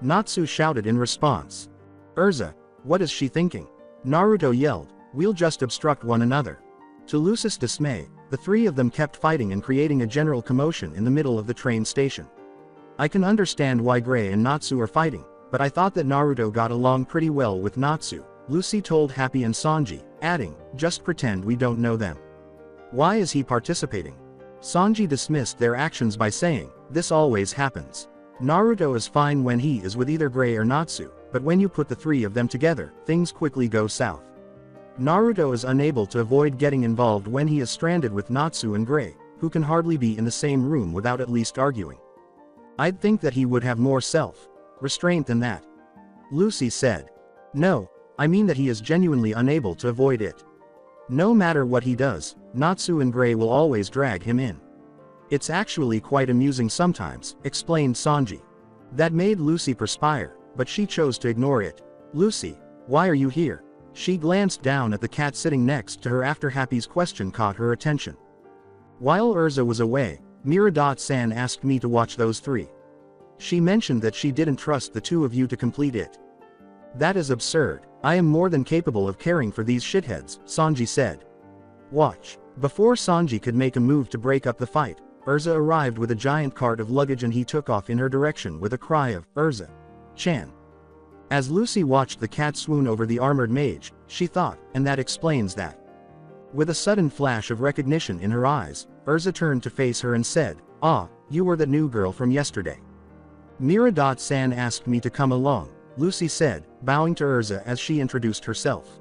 Natsu shouted in response. "Urza, what is she thinking?" Naruto yelled, "We'll just obstruct one another." To Lucis' dismay, the three of them kept fighting and creating a general commotion in the middle of the train station. "I can understand why Gray and Natsu are fighting, but I thought that Naruto got along pretty well with Natsu," Lucy told Happy and Sanji, adding, "Just pretend we don't know them. Why is he participating?" Sanji dismissed their actions by saying, "This always happens. Naruto is fine when he is with either Gray or Natsu, but when you put the three of them together, things quickly go south. Naruto is unable to avoid getting involved when he is stranded with Natsu and Gray, who can hardly be in the same room without at least arguing. I'd think that he would have more self-restraint than that." Lucy said. "No, I mean that he is genuinely unable to avoid it. No matter what he does, Natsu and Gray will always drag him in. It's actually quite amusing sometimes," explained Sanji. That made Lucy perspire, but she chose to ignore it. "Lucy, why are you here?" She glanced down at the cat sitting next to her after Happy's question caught her attention. "While Urza was away, Mira.san asked me to watch those three. She mentioned that she didn't trust the two of you to complete it." "That is absurd. I am more than capable of caring for these shitheads," Sanji said. "Watch." Before Sanji could make a move to break up the fight, Urza arrived with a giant cart of luggage and he took off in her direction with a cry of, "Urza-chan." As Lucy watched the cat swoon over the armored mage, she thought, and that explains that. With a sudden flash of recognition in her eyes, Urza turned to face her and said, "Ah, you were the new girl from yesterday." Mira.san asked me to come along, Lucy said, bowing to Urza as she introduced herself.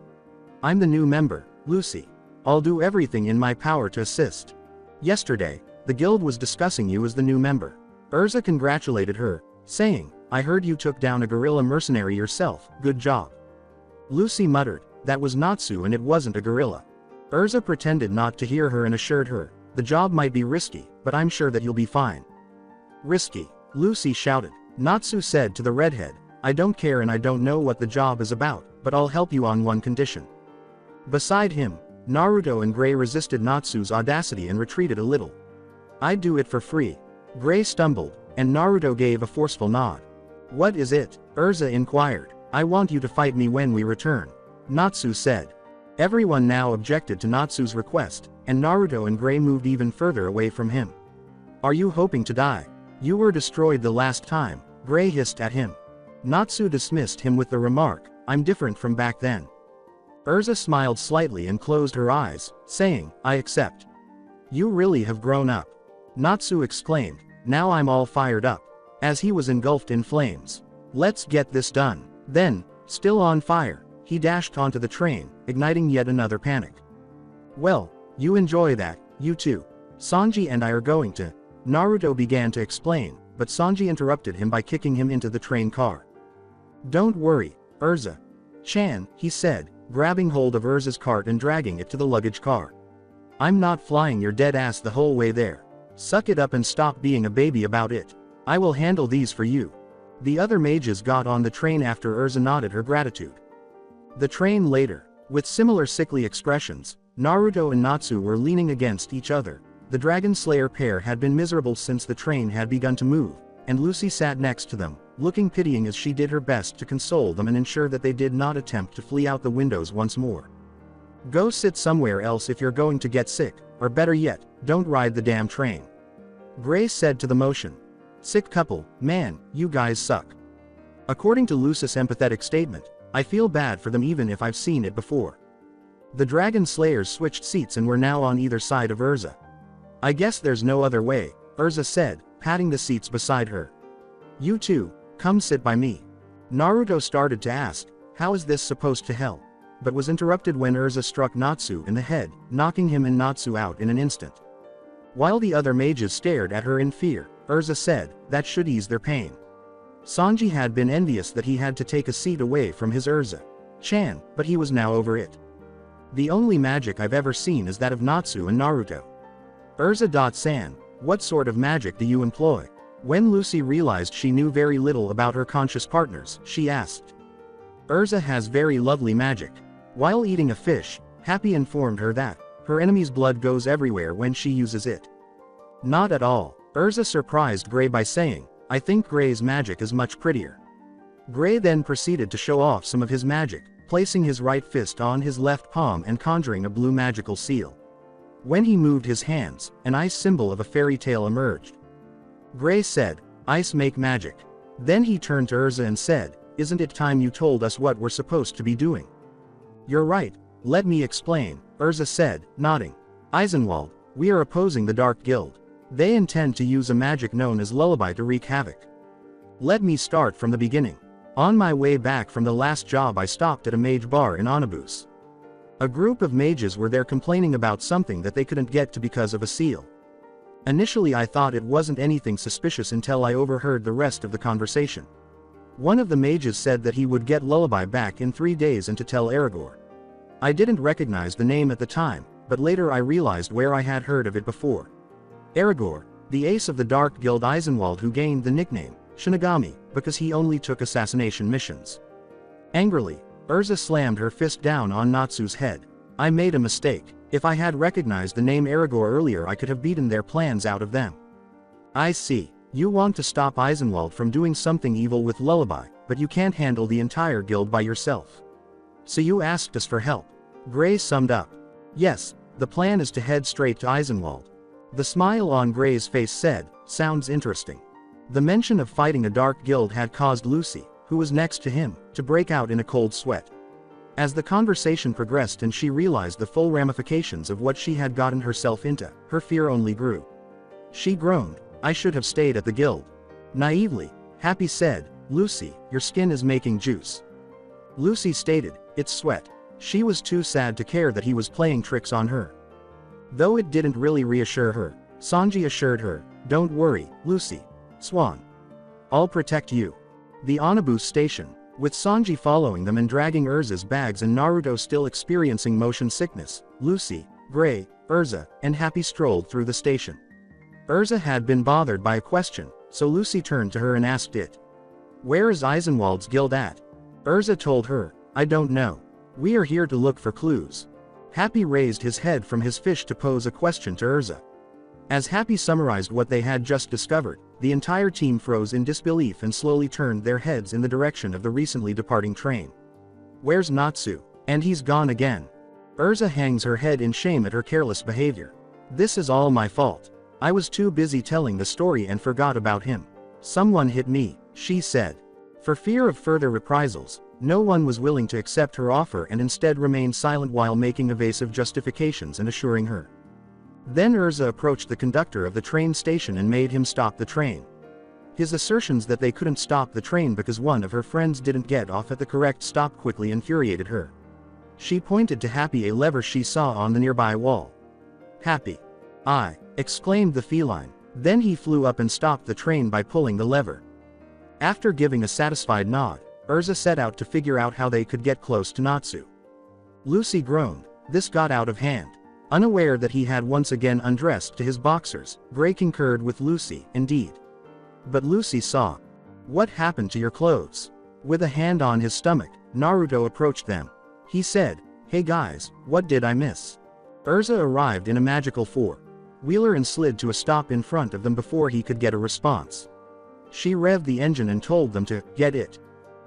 "I'm the new member, Lucy. I'll do everything in my power to assist. Yesterday, the guild was discussing you as the new member." Urza congratulated her, saying, "I heard you took down a guerrilla mercenary yourself, good job." Lucy muttered, "That was Natsu and it wasn't a guerrilla." Urza pretended not to hear her and assured her, "The job might be risky, but I'm sure that you'll be fine." "Risky?" Lucy shouted. Natsu said to the redhead, "I don't care and I don't know what the job is about, but I'll help you on one condition." Beside him, Naruto and Gray resisted Natsu's audacity and retreated a little. "I'd do it for free." Gray stumbled, and Naruto gave a forceful nod. "What is it?" Urza inquired. "I want you to fight me when we return," Natsu said. Everyone now objected to Natsu's request, and Naruto and Gray moved even further away from him. "Are you hoping to die? You were destroyed the last time," Gray hissed at him. Natsu dismissed him with the remark, "I'm different from back then." Urza smiled slightly and closed her eyes, saying, "I accept." "You really have grown up," Natsu exclaimed. "Now I'm all fired up," as he was engulfed in flames. "Let's get this done." Then, still on fire, he dashed onto the train, igniting yet another panic. "Well, you enjoy that, you too. Sanji and I are going to..." Naruto began to explain, but Sanji interrupted him by kicking him into the train car. "Don't worry, Urza-chan," he said, grabbing hold of Urza's cart and dragging it to the luggage car. "I'm not flying your dead ass the whole way there. Suck it up and stop being a baby about it. I will handle these for you." The other mages got on the train after Urza nodded her gratitude. The train later, with similar sickly expressions, Naruto and Natsu were leaning against each other. The Dragon Slayer pair had been miserable since the train had begun to move, and Lucy sat next to them, looking pitying as she did her best to console them and ensure that they did not attempt to flee out the windows once more. "Go sit somewhere else if you're going to get sick, or better yet, don't ride the damn train," Gray said to the motion. Sick couple, "Man, you guys suck." According to Lucy's empathetic statement, "I feel bad for them even if I've seen it before." The Dragon Slayers switched seats and were now on either side of Urza. "I guess there's no other way," Urza said, patting the seats beside her. "You two, come sit by me." Naruto started to ask, "How is this supposed to help?" but was interrupted when Urza struck Natsu in the head, knocking him and Natsu out in an instant. While the other mages stared at her in fear, Urza said, "That should ease their pain." Sanji had been envious that he had to take a seat away from his Urza-chan, but he was now over it. "The only magic I've ever seen is that of Natsu and Naruto." Urza.san, "What sort of magic do you employ?" When Lucy realized she knew very little about her conscious partners, she asked. "Urza has very lovely magic." While eating a fish, Happy informed her that her enemy's blood goes everywhere when she uses it. "Not at all." Urza surprised Gray by saying, "I think Gray's magic is much prettier." Gray then proceeded to show off some of his magic, placing his right fist on his left palm and conjuring a blue magical seal. When he moved his hands, an ice symbol of a fairy tale emerged. Gray said, "Ice make magic." Then he turned to Urza and said, "Isn't it time you told us what we're supposed to be doing?" "You're right, let me explain," Urza said, nodding. "Eisenwald, we are opposing the Dark Guild. They intend to use a magic known as Lullaby to wreak havoc. Let me start from the beginning. On my way back from the last job I stopped at a mage bar in Onabus. A group of mages were there complaining about something that they couldn't get to because of a seal. Initially I thought it wasn't anything suspicious until I overheard the rest of the conversation. One of the mages said that he would get Lullaby back in 3 days and to tell Aragorn. I didn't recognize the name at the time, but later I realized where I had heard of it before. Aragorn, the ace of the Dark Guild Eisenwald who gained the nickname Shinigami, because he only took assassination missions." Angrily, Urza slammed her fist down on Natsu's head. "I made a mistake. If I had recognized the name Aragorn earlier I could have beaten their plans out of them." "I see. You want to stop Eisenwald from doing something evil with Lullaby, but you can't handle the entire guild by yourself. So you asked us for help." Gray summed up. "Yes, the plan is to head straight to Eisenwald." The smile on Gray's face said, "Sounds interesting." The mention of fighting a dark guild had caused Lucy, who was next to him, to break out in a cold sweat. As the conversation progressed and she realized the full ramifications of what she had gotten herself into, her fear only grew. She groaned, "I should have stayed at the guild." Naively, Happy said, "Lucy, your skin is making juice." Lucy stated, "It's sweat." She was too sad to care that he was playing tricks on her. Though it didn't really reassure her, Sanji assured her, "Don't worry, Lucy. Swan. I'll protect you." The Onabus station, with Sanji following them and dragging Urza's bags and Naruto still experiencing motion sickness, Lucy, Gray, Urza, and Happy strolled through the station. Urza had been bothered by a question, so Lucy turned to her and asked it. "Where is Eisenwald's guild at?" Urza told her, "I don't know. We are here to look for clues." Happy raised his head from his fish to pose a question to Urza. As Happy summarized what they had just discovered, the entire team froze in disbelief and slowly turned their heads in the direction of the recently departing train. "Where's Natsu? And he's gone again." Urza hangs her head in shame at her careless behavior. "This is all my fault. I was too busy telling the story and forgot about him. Someone hit me," she said. For fear of further reprisals, no one was willing to accept her offer and instead remained silent while making evasive justifications and assuring her. Then Urza approached the conductor of the train station and made him stop the train. His assertions that they couldn't stop the train because one of her friends didn't get off at the correct stop quickly infuriated her. She pointed to Happy a lever she saw on the nearby wall. "Happy. I," exclaimed the feline. Then he flew up and stopped the train by pulling the lever. After giving a satisfied nod, Urza set out to figure out how they could get close to Natsu. Lucy groaned, "This got out of hand." Unaware that he had once again undressed to his boxers, Gray concurred with Lucy, "Indeed." But Lucy saw. "What happened to your clothes?" With a hand on his stomach, Naruto approached them. He said, "Hey guys, what did I miss?" Urza arrived in a magical four-wheeler and slid to a stop in front of them before he could get a response. She revved the engine and told them to get it.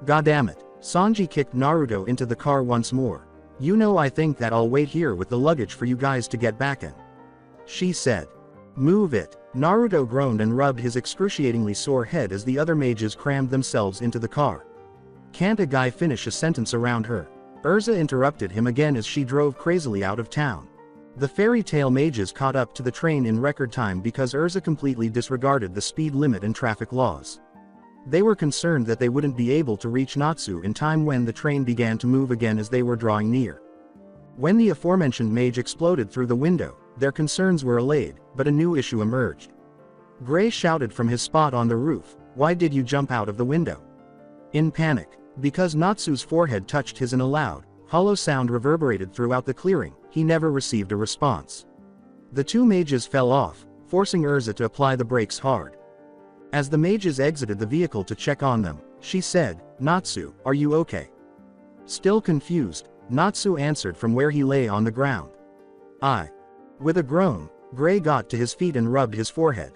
"Goddammit." Sanji kicked Naruto into the car once more. "You know, I think that I'll wait here with the luggage for you guys to get back in," she said. "Move it." Naruto groaned and rubbed his excruciatingly sore head as the other mages crammed themselves into the car. "Can't a guy finish a sentence around her?" Urza interrupted him again as she drove crazily out of town. The fairy tale mages caught up to the train in record time because Urza completely disregarded the speed limit and traffic laws. They were concerned that they wouldn't be able to reach Natsu in time when the train began to move again as they were drawing near. When the aforementioned mage exploded through the window, their concerns were allayed, but a new issue emerged. Gray shouted from his spot on the roof, "Why did you jump out of the window?" In panic. Because Natsu's forehead touched his and a loud, hollow sound reverberated throughout the clearing, he never received a response. The two mages fell off, forcing Urza to apply the brakes hard. As the mages exited the vehicle to check on them, she said, "Natsu, are you okay?" Still confused, Natsu answered from where he lay on the ground. "I." With a groan, Gray got to his feet and rubbed his forehead.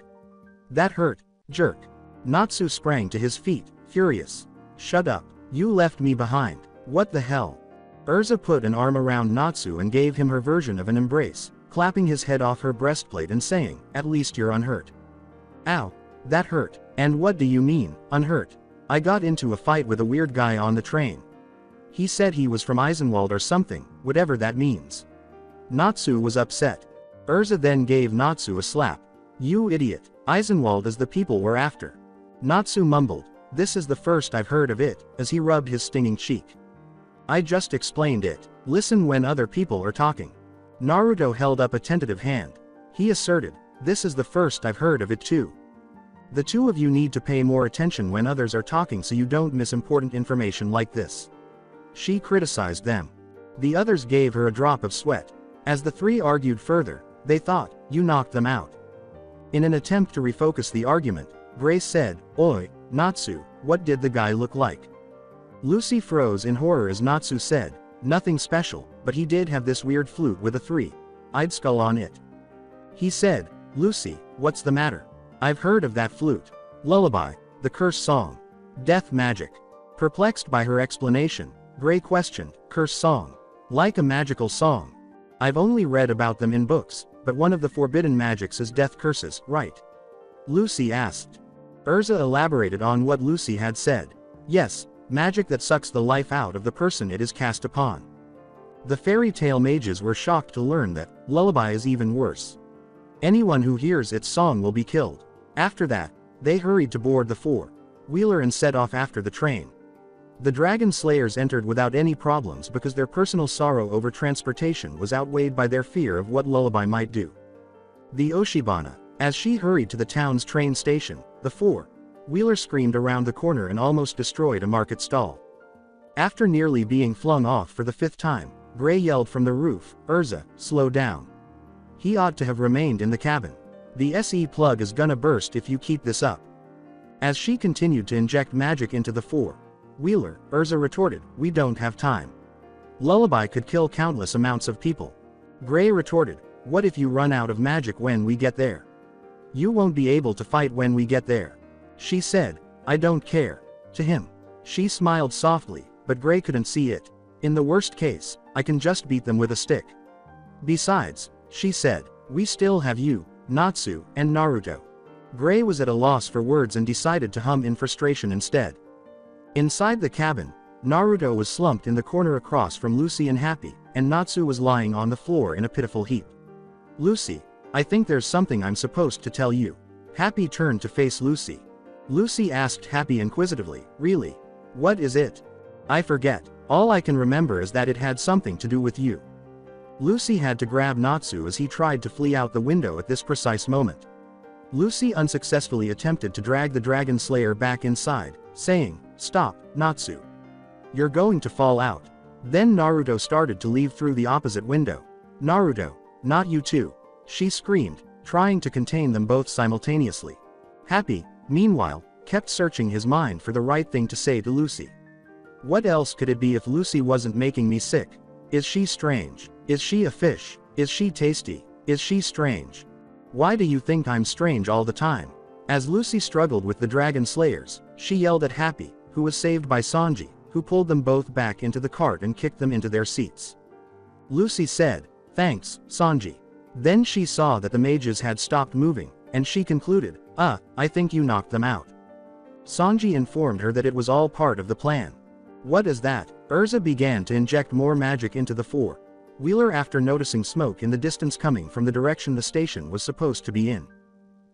"That hurt, jerk." Natsu sprang to his feet, furious. "Shut up. You left me behind. What the hell?" Urza put an arm around Natsu and gave him her version of an embrace, clapping his head off her breastplate and saying, "At least you're unhurt." "Ow. That hurt." "And what do you mean, unhurt?" "I got into a fight with a weird guy on the train. He said he was from Eisenwald or something, whatever that means." Natsu was upset. Urza then gave Natsu a slap. "You idiot. Eisenwald is the people we're after." Natsu mumbled, "This is the first I've heard of it," as he rubbed his stinging cheek. "I just explained it. Listen when other people are talking." Naruto held up a tentative hand. He asserted, "This is the first I've heard of it too. The two of you need to pay more attention when others are talking so you don't miss important information like this." She criticized them. The others gave her a drop of sweat. As the three argued further, they thought, "You knocked them out." In an attempt to refocus the argument, Grace said, "Oi, Natsu, what did the guy look like?" Lucy froze in horror as Natsu said, "Nothing special, but he did have this weird flute with a three-eyed skull on it." He said, "Lucy, what's the matter?" "I've heard of that flute. Lullaby, the curse song. Death magic." Perplexed by her explanation, Gray questioned, "Curse song? Like a magical song? I've only read about them in books, but one of the forbidden magics is death curses, right?" Lucy asked. Urza elaborated on what Lucy had said. "Yes, magic that sucks the life out of the person it is cast upon. The fairy tale mages were shocked to learn that Lullaby is even worse. Anyone who hears its song will be killed. After that, they hurried to board the four-wheeler and set off after the train. The dragon slayers entered without any problems because their personal sorrow over transportation was outweighed by their fear of what Lullaby might do. The Oshibana, as she hurried to the town's train station, the four-wheeler screamed around the corner and almost destroyed a market stall. After nearly being flung off for the 5th time, Gray yelled from the roof, "Urza, slow down. He ought to have remained in the cabin. The SE plug is gonna burst if you keep this up." As she continued to inject magic into the four-wheeler, Urza retorted, "We don't have time. Lullaby could kill countless amounts of people." Gray retorted, "What if you run out of magic when we get there? You won't be able to fight when we get there." She said, "I don't care." To him. She smiled softly, but Gray couldn't see it. "In the worst case, I can just beat them with a stick. Besides," she said, "we still have you, Natsu, and Naruto." Gray was at a loss for words and decided to hum in frustration instead. Inside the cabin, Naruto was slumped in the corner across from Lucy and Happy, and Natsu was lying on the floor in a pitiful heap. "Lucy, I think there's something I'm supposed to tell you." Happy turned to face Lucy. Lucy asked Happy inquisitively, "Really? What is it?" "I forget. All I can remember is that it had something to do with you." Lucy had to grab Natsu as he tried to flee out the window at this precise moment. Lucy unsuccessfully attempted to drag the Dragon Slayer back inside, saying, "Stop, Natsu. You're going to fall out." Then Naruto started to leave through the opposite window. "Naruto, not you too," she screamed, trying to contain them both simultaneously. Happy, meanwhile, kept searching his mind for the right thing to say to Lucy. What else could it be if Lucy wasn't making me sick? Is she strange? Is she a fish? Is she tasty? Is she strange? Why do you think I'm strange all the time? As Lucy struggled with the Dragon Slayers, she yelled at Happy, who was saved by Sanji, who pulled them both back into the cart and kicked them into their seats. Lucy said, "Thanks, Sanji." Then she saw that the mages had stopped moving, and she concluded, I think you knocked them out." Sanji informed her that it was all part of the plan. "What is that?" Urza began to inject more magic into the four-wheeler after noticing smoke in the distance coming from the direction the station was supposed to be in.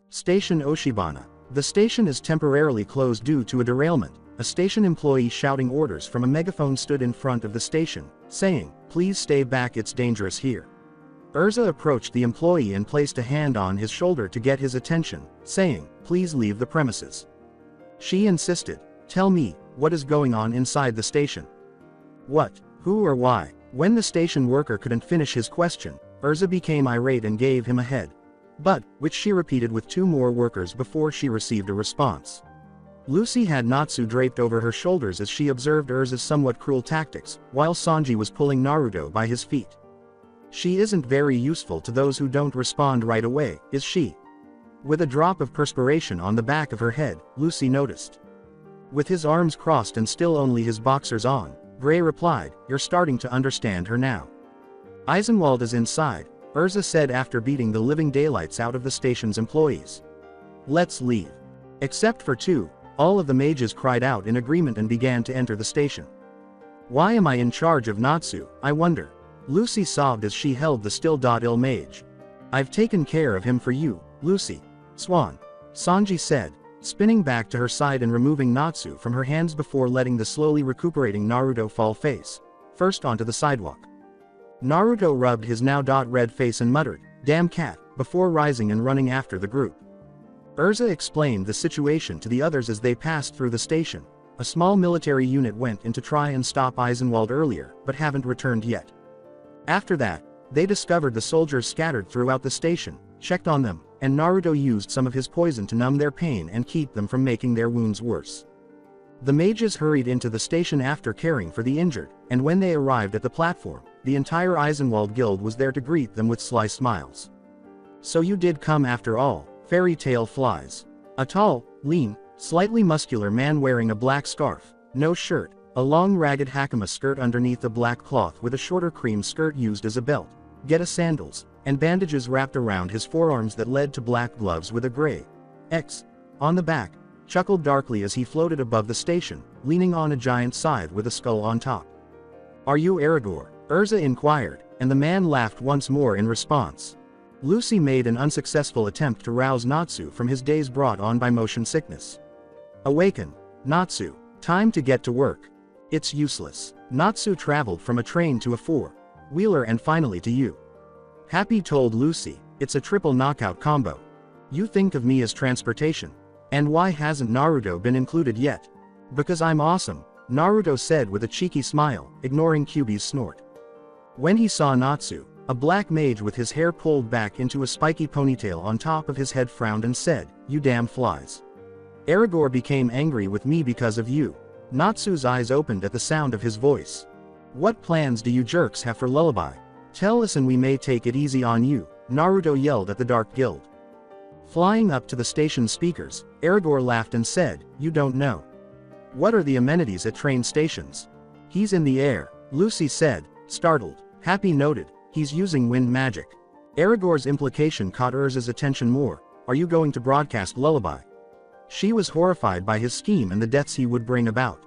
Station Oshibana. The station is temporarily closed due to a derailment. A station employee shouting orders from a megaphone stood in front of the station, saying, "Please stay back, it's dangerous here." Urza approached the employee and placed a hand on his shoulder to get his attention, saying, "Please leave the premises." She insisted, "Tell me, what is going on inside the station? What, who or why?" When the station worker couldn't finish his question, Urza became irate and gave him a head butt, which she repeated with 2 more workers before she received a response. Lucy had Natsu draped over her shoulders as she observed Urza's somewhat cruel tactics, while Sanji was pulling Naruto by his feet. "She isn't very useful to those who don't respond right away, is she?" With a drop of perspiration on the back of her head, Lucy noticed. With his arms crossed and still only his boxers on, Gray replied, "You're starting to understand her now." "Eisenwald is inside," Urza said after beating the living daylights out of the station's employees. "Let's leave." Except for 2, all of the mages cried out in agreement and began to enter the station. "Why am I in charge of Natsu, I wonder?" Lucy sobbed as she held the still-ill mage. "I've taken care of him for you, Lucy. Swan," Sanji said, spinning back to her side and removing Natsu from her hands before letting the slowly recuperating Naruto fall face first onto the sidewalk. Naruto rubbed his now red face and muttered, "Damn cat," before rising and running after the group. Urza explained the situation to the others as they passed through the station. A small military unit went in to try and stop Eisenwald earlier, but haven't returned yet. After that, they discovered the soldiers scattered throughout the station, checked on them, and Naruto used some of his poison to numb their pain and keep them from making their wounds worse. The mages hurried into the station after caring for the injured, and when they arrived at the platform, the entire Eisenwald guild was there to greet them with sly smiles. "So you did come after all, fairy tale flies." A tall, lean, slightly muscular man wearing a black scarf, no shirt, a long ragged hakama skirt underneath a black cloth with a shorter cream skirt used as a belt, geta sandals, and bandages wrapped around his forearms that led to black gloves with a gray X on the back, chuckled darkly as he floated above the station, leaning on a giant scythe with a skull on top. "Are you Aragorn?" Urza inquired, and the man laughed once more in response. Lucy made an unsuccessful attempt to rouse Natsu from his daze brought on by motion sickness. "Awaken, Natsu. Time to get to work." "It's useless." Natsu traveled from a train to a four-wheeler and finally to you. Happy told Lucy, "It's a triple knockout combo. You think of me as transportation. And why hasn't Naruto been included yet?" "Because I'm awesome," Naruto said with a cheeky smile, ignoring Kyuubi's snort. When he saw Natsu, a black mage with his hair pulled back into a spiky ponytail on top of his head frowned and said, "You damn flies. Aragorn became angry with me because of you." Natsu's eyes opened at the sound of his voice. "What plans do you jerks have for Lullaby? Tell us and we may take it easy on you," Naruto yelled at the Dark Guild. Flying up to the station speakers, Aragorn laughed and said, "You don't know. What are the amenities at train stations?" "He's in the air," Lucy said, startled. Happy noted, "He's using wind magic." Aragorn's implication caught Urza's attention more. "Are you going to broadcast Lullaby?" She was horrified by his scheme and the deaths he would bring about.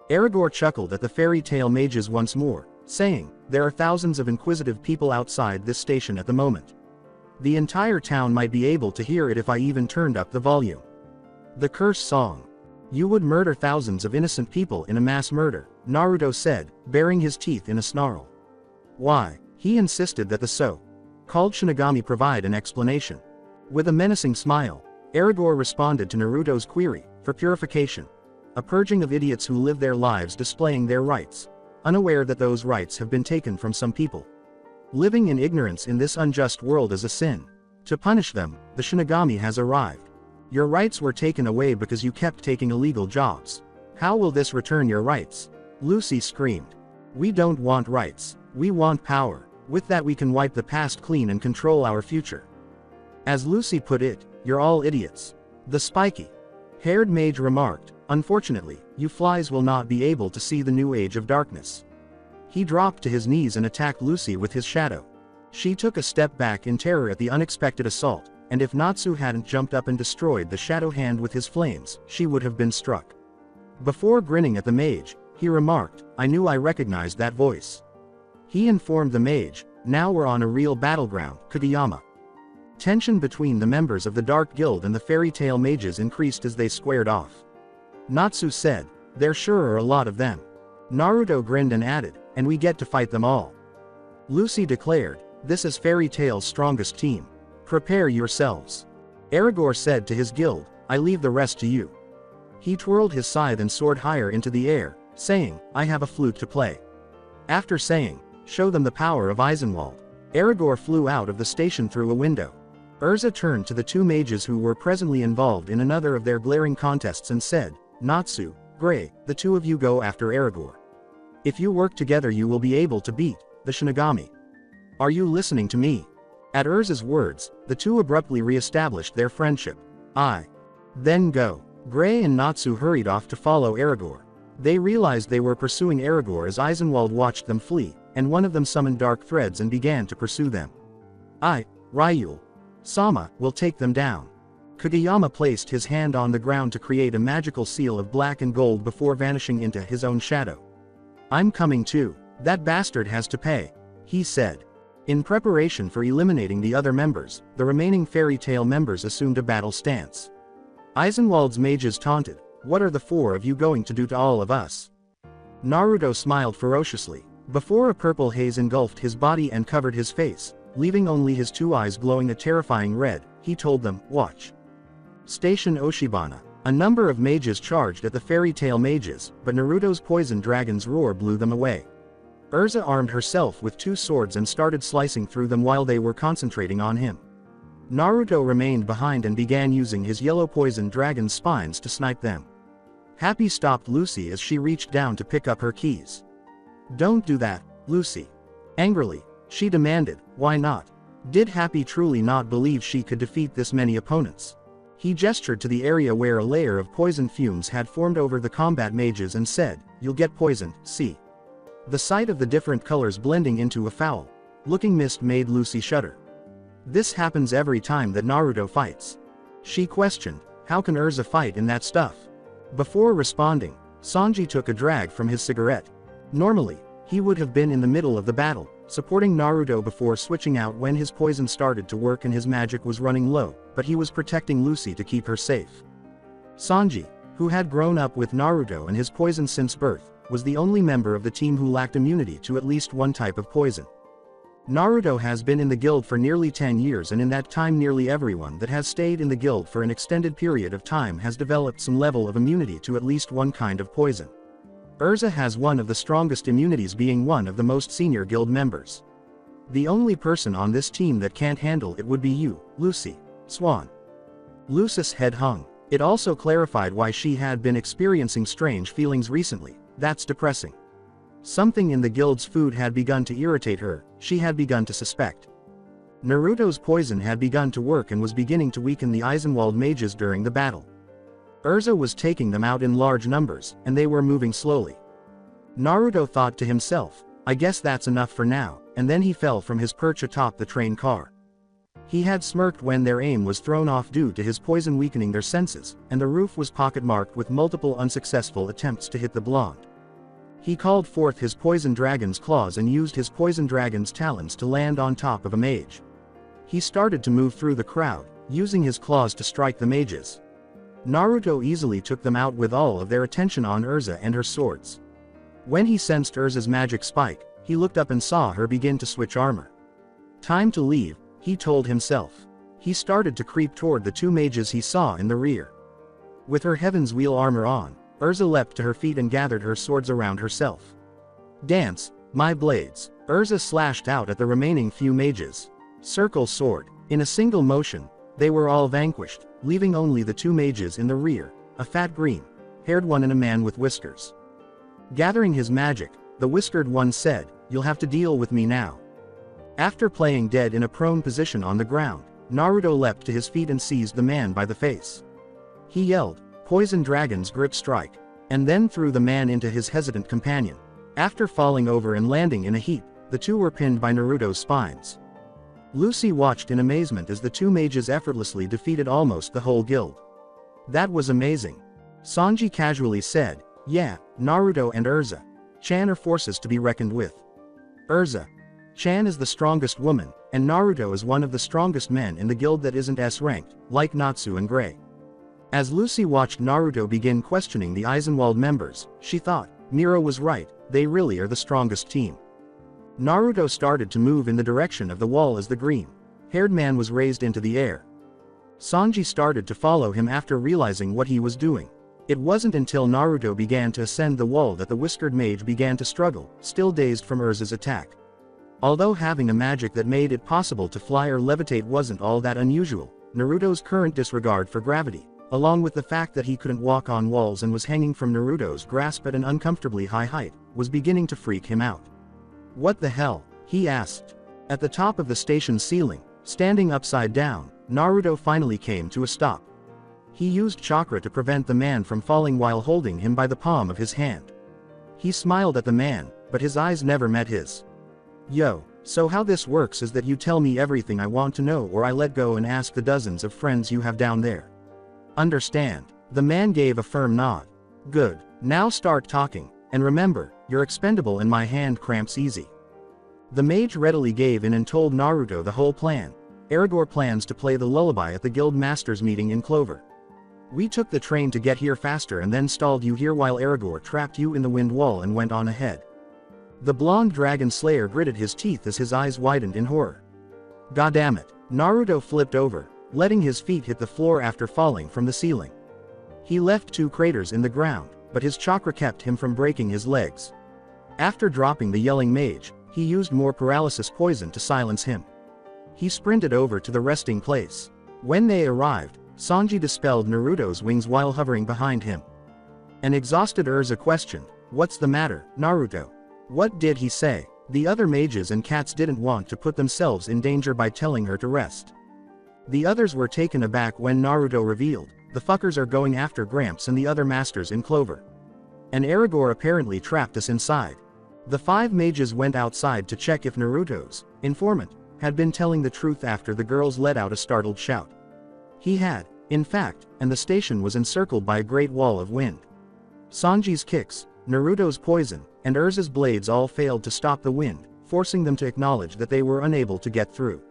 Aragorn chuckled at the fairy tale mages once more, saying, "There are thousands of inquisitive people outside this station at the moment. The entire town might be able to hear it if I even turned up the volume." "The curse song. You would murder thousands of innocent people in a mass murder," Naruto said, baring his teeth in a snarl. "Why?" He insisted that the so-called Shinigami provide an explanation. With a menacing smile, Aragorn responded to Naruto's query, "For purification. A purging of idiots who live their lives displaying their rights, unaware that those rights have been taken from some people. Living in ignorance in this unjust world is a sin. To punish them, the Shinigami has arrived. Your rights were taken away because you kept taking illegal jobs. How will this return your rights?" Lucy screamed. "We don't want rights. We want power. With that we can wipe the past clean and control our future." As Lucy put it, "You're all idiots." The spiky-haired mage remarked, "Unfortunately, you flies will not be able to see the new age of darkness." He dropped to his knees and attacked Lucy with his shadow. She took a step back in terror at the unexpected assault, and if Natsu hadn't jumped up and destroyed the shadow hand with his flames, she would have been struck. Before grinning at the mage, he remarked, "I knew I recognized that voice." He informed the mage, "Now we're on a real battleground, Kageyama." Tension between the members of the Dark Guild and the fairy tale mages increased as they squared off. Natsu said, "There sure are a lot of them." Naruto grinned and added, "And we get to fight them all." Lucy declared, "This is Fairy Tale's strongest team. Prepare yourselves." Aragorn said to his guild, "I leave the rest to you." He twirled his scythe and soared higher into the air, saying, "I have a flute to play." After saying, "Show them the power of Eisenwald," Aragorn flew out of the station through a window. Urza turned to the two mages who were presently involved in another of their glaring contests and said, "Natsu, Gray, the two of you go after Aragorn. If you work together you will be able to beat the Shinigami. Are you listening to me?" At Urza's words, the two abruptly re-established their friendship. "I. Then go." Gray and Natsu hurried off to follow Aragorn. They realized they were pursuing Aragorn as Eisenwald watched them flee, and one of them summoned dark threads and began to pursue them. Ryul-sama, will take them down." Kageyama placed his hand on the ground to create a magical seal of black and gold before vanishing into his own shadow. "I'm coming too. That bastard has to pay," he said. In preparation for eliminating the other members, the remaining fairy tale members assumed a battle stance. Eisenwald's mages taunted, "What are the four of you going to do to all of us?" Naruto smiled ferociously. Before a purple haze engulfed his body and covered his face, leaving only his two eyes glowing a terrifying red, he told them, "Watch." Station Oshibana. A number of mages charged at the fairy tale mages, but Naruto's poison dragon's roar blew them away. Urza armed herself with two swords and started slicing through them while they were concentrating on him. Naruto remained behind and began using his yellow poison dragon's spines to snipe them. Happy stopped Lucy as she reached down to pick up her keys. "Don't do that, Lucy." Angrily, she demanded, "Why not? Did Happy truly not believe she could defeat this many opponents?" He gestured to the area where a layer of poison fumes had formed over the combat mages and said, "You'll get poisoned, see." The sight of the different colors blending into a foul-looking mist made Lucy shudder. "This happens every time that Naruto fights." She questioned, "How can Urza fight in that stuff?" Before responding, Sanji took a drag from his cigarette. Normally, he would have been in the middle of the battle, supporting Naruto before switching out when his poison started to work and his magic was running low, but he was protecting Lucy to keep her safe. Sanji, who had grown up with Naruto and his poison since birth, was the only member of the team who lacked immunity to at least one type of poison. Naruto has been in the guild for nearly 10 years, and in that time nearly everyone that has stayed in the guild for an extended period of time has developed some level of immunity to at least one kind of poison. Urza has one of the strongest immunities, being one of the most senior guild members. The only person on this team that can't handle it would be you, Lucy, Swan. Lucy's head hung. It also clarified why she had been experiencing strange feelings recently. That's depressing. Something in the guild's food had begun to irritate her, she had begun to suspect. Naruto's poison had begun to work and was beginning to weaken the Eisenwald mages during the battle. Urza was taking them out in large numbers, and they were moving slowly. Naruto thought to himself, I guess that's enough for now, and then he fell from his perch atop the train car. He had smirked when their aim was thrown off due to his poison weakening their senses, and the roof was pocket-marked with multiple unsuccessful attempts to hit the blonde. He called forth his poison dragon's claws and used his poison dragon's talons to land on top of a mage. He started to move through the crowd, using his claws to strike the mages. Naruto easily took them out with all of their attention on Urza and her swords. When he sensed Urza's magic spike, he looked up and saw her begin to switch armor. Time to leave, he told himself. He started to creep toward the two mages he saw in the rear. With her Heaven's Wheel armor on, Urza leapt to her feet and gathered her swords around herself. Dance, my blades. Urza slashed out at the remaining few mages. Circle sword. In a single motion, they were all vanquished, leaving only the two mages in the rear, a fat green-haired one and a man with whiskers. Gathering his magic, the whiskered one said, You'll have to deal with me now. After playing dead in a prone position on the ground, Naruto leapt to his feet and seized the man by the face. He yelled, Poison Dragon's grip strike, and then threw the man into his hesitant companion. After falling over and landing in a heap, the two were pinned by Naruto's spines. Lucy watched in amazement as the two mages effortlessly defeated almost the whole guild. That was amazing. Sanji casually said, Yeah, Naruto and Urza Chan are forces to be reckoned with. Urza Chan is the strongest woman, and Naruto is one of the strongest men in the guild that isn't S-ranked, like Natsu and Gray. As Lucy watched Naruto begin questioning the Eisenwald members, she thought, Miro was right, they really are the strongest team. Naruto started to move in the direction of the wall as the green-haired man was raised into the air. Sanji started to follow him after realizing what he was doing. It wasn't until Naruto began to ascend the wall that the whiskered mage began to struggle, still dazed from Urza's attack. Although having a magic that made it possible to fly or levitate wasn't all that unusual, Naruto's current disregard for gravity, along with the fact that he couldn't walk on walls and was hanging from Naruto's grasp at an uncomfortably high height, was beginning to freak him out. What the hell? He asked. At the top of the station's ceiling, standing upside down, Naruto finally came to a stop. He used chakra to prevent the man from falling while holding him by the palm of his hand. He smiled at the man, but his eyes never met his. Yo, so how this works is that you tell me everything I want to know, or I let go and ask the dozens of friends you have down there. Understand? The man gave a firm nod. Good, now start talking, and remember, you're expendable and my hand cramps easy. The mage readily gave in and told Naruto the whole plan. Aragorn plans to play the lullaby at the guild masters meeting in Clover. We took the train to get here faster and then stalled you here while Aragorn trapped you in the wind wall and went on ahead. The blonde dragon slayer gritted his teeth as his eyes widened in horror. Goddammit. Naruto flipped over, letting his feet hit the floor after falling from the ceiling. He left 2 craters in the ground, but his chakra kept him from breaking his legs. After dropping the yelling mage, he used more paralysis poison to silence him. He sprinted over to the resting place. When they arrived, Sanji dispelled Naruto's wings while hovering behind him. An exhausted Urza questioned, What's the matter, Naruto? What did he say? The other mages and cats didn't want to put themselves in danger by telling her to rest. The others were taken aback when Naruto revealed, The fuckers are going after Gramps and the other masters in Clover. And Aragorn apparently trapped us inside. The 5 mages went outside to check if Naruto's informant had been telling the truth after the girls let out a startled shout. He had, in fact, and the station was encircled by a great wall of wind. Sanji's kicks, Naruto's poison, and Urza's blades all failed to stop the wind, forcing them to acknowledge that they were unable to get through.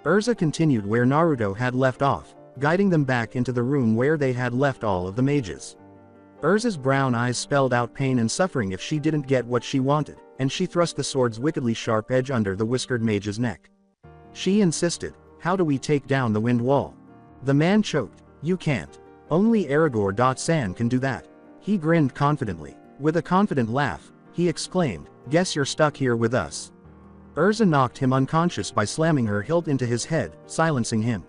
Urza continued where Naruto had left off, guiding them back into the room where they had left all of the mages. Urza's brown eyes spelled out pain and suffering if she didn't get what she wanted, and she thrust the sword's wickedly sharp edge under the whiskered mage's neck. She insisted, "How do we take down the wind wall?" The man choked, "You can't. Only Aragorn-san can do that." He grinned confidently. With a confident laugh, he exclaimed, "Guess you're stuck here with us." Urza knocked him unconscious by slamming her hilt into his head, silencing him.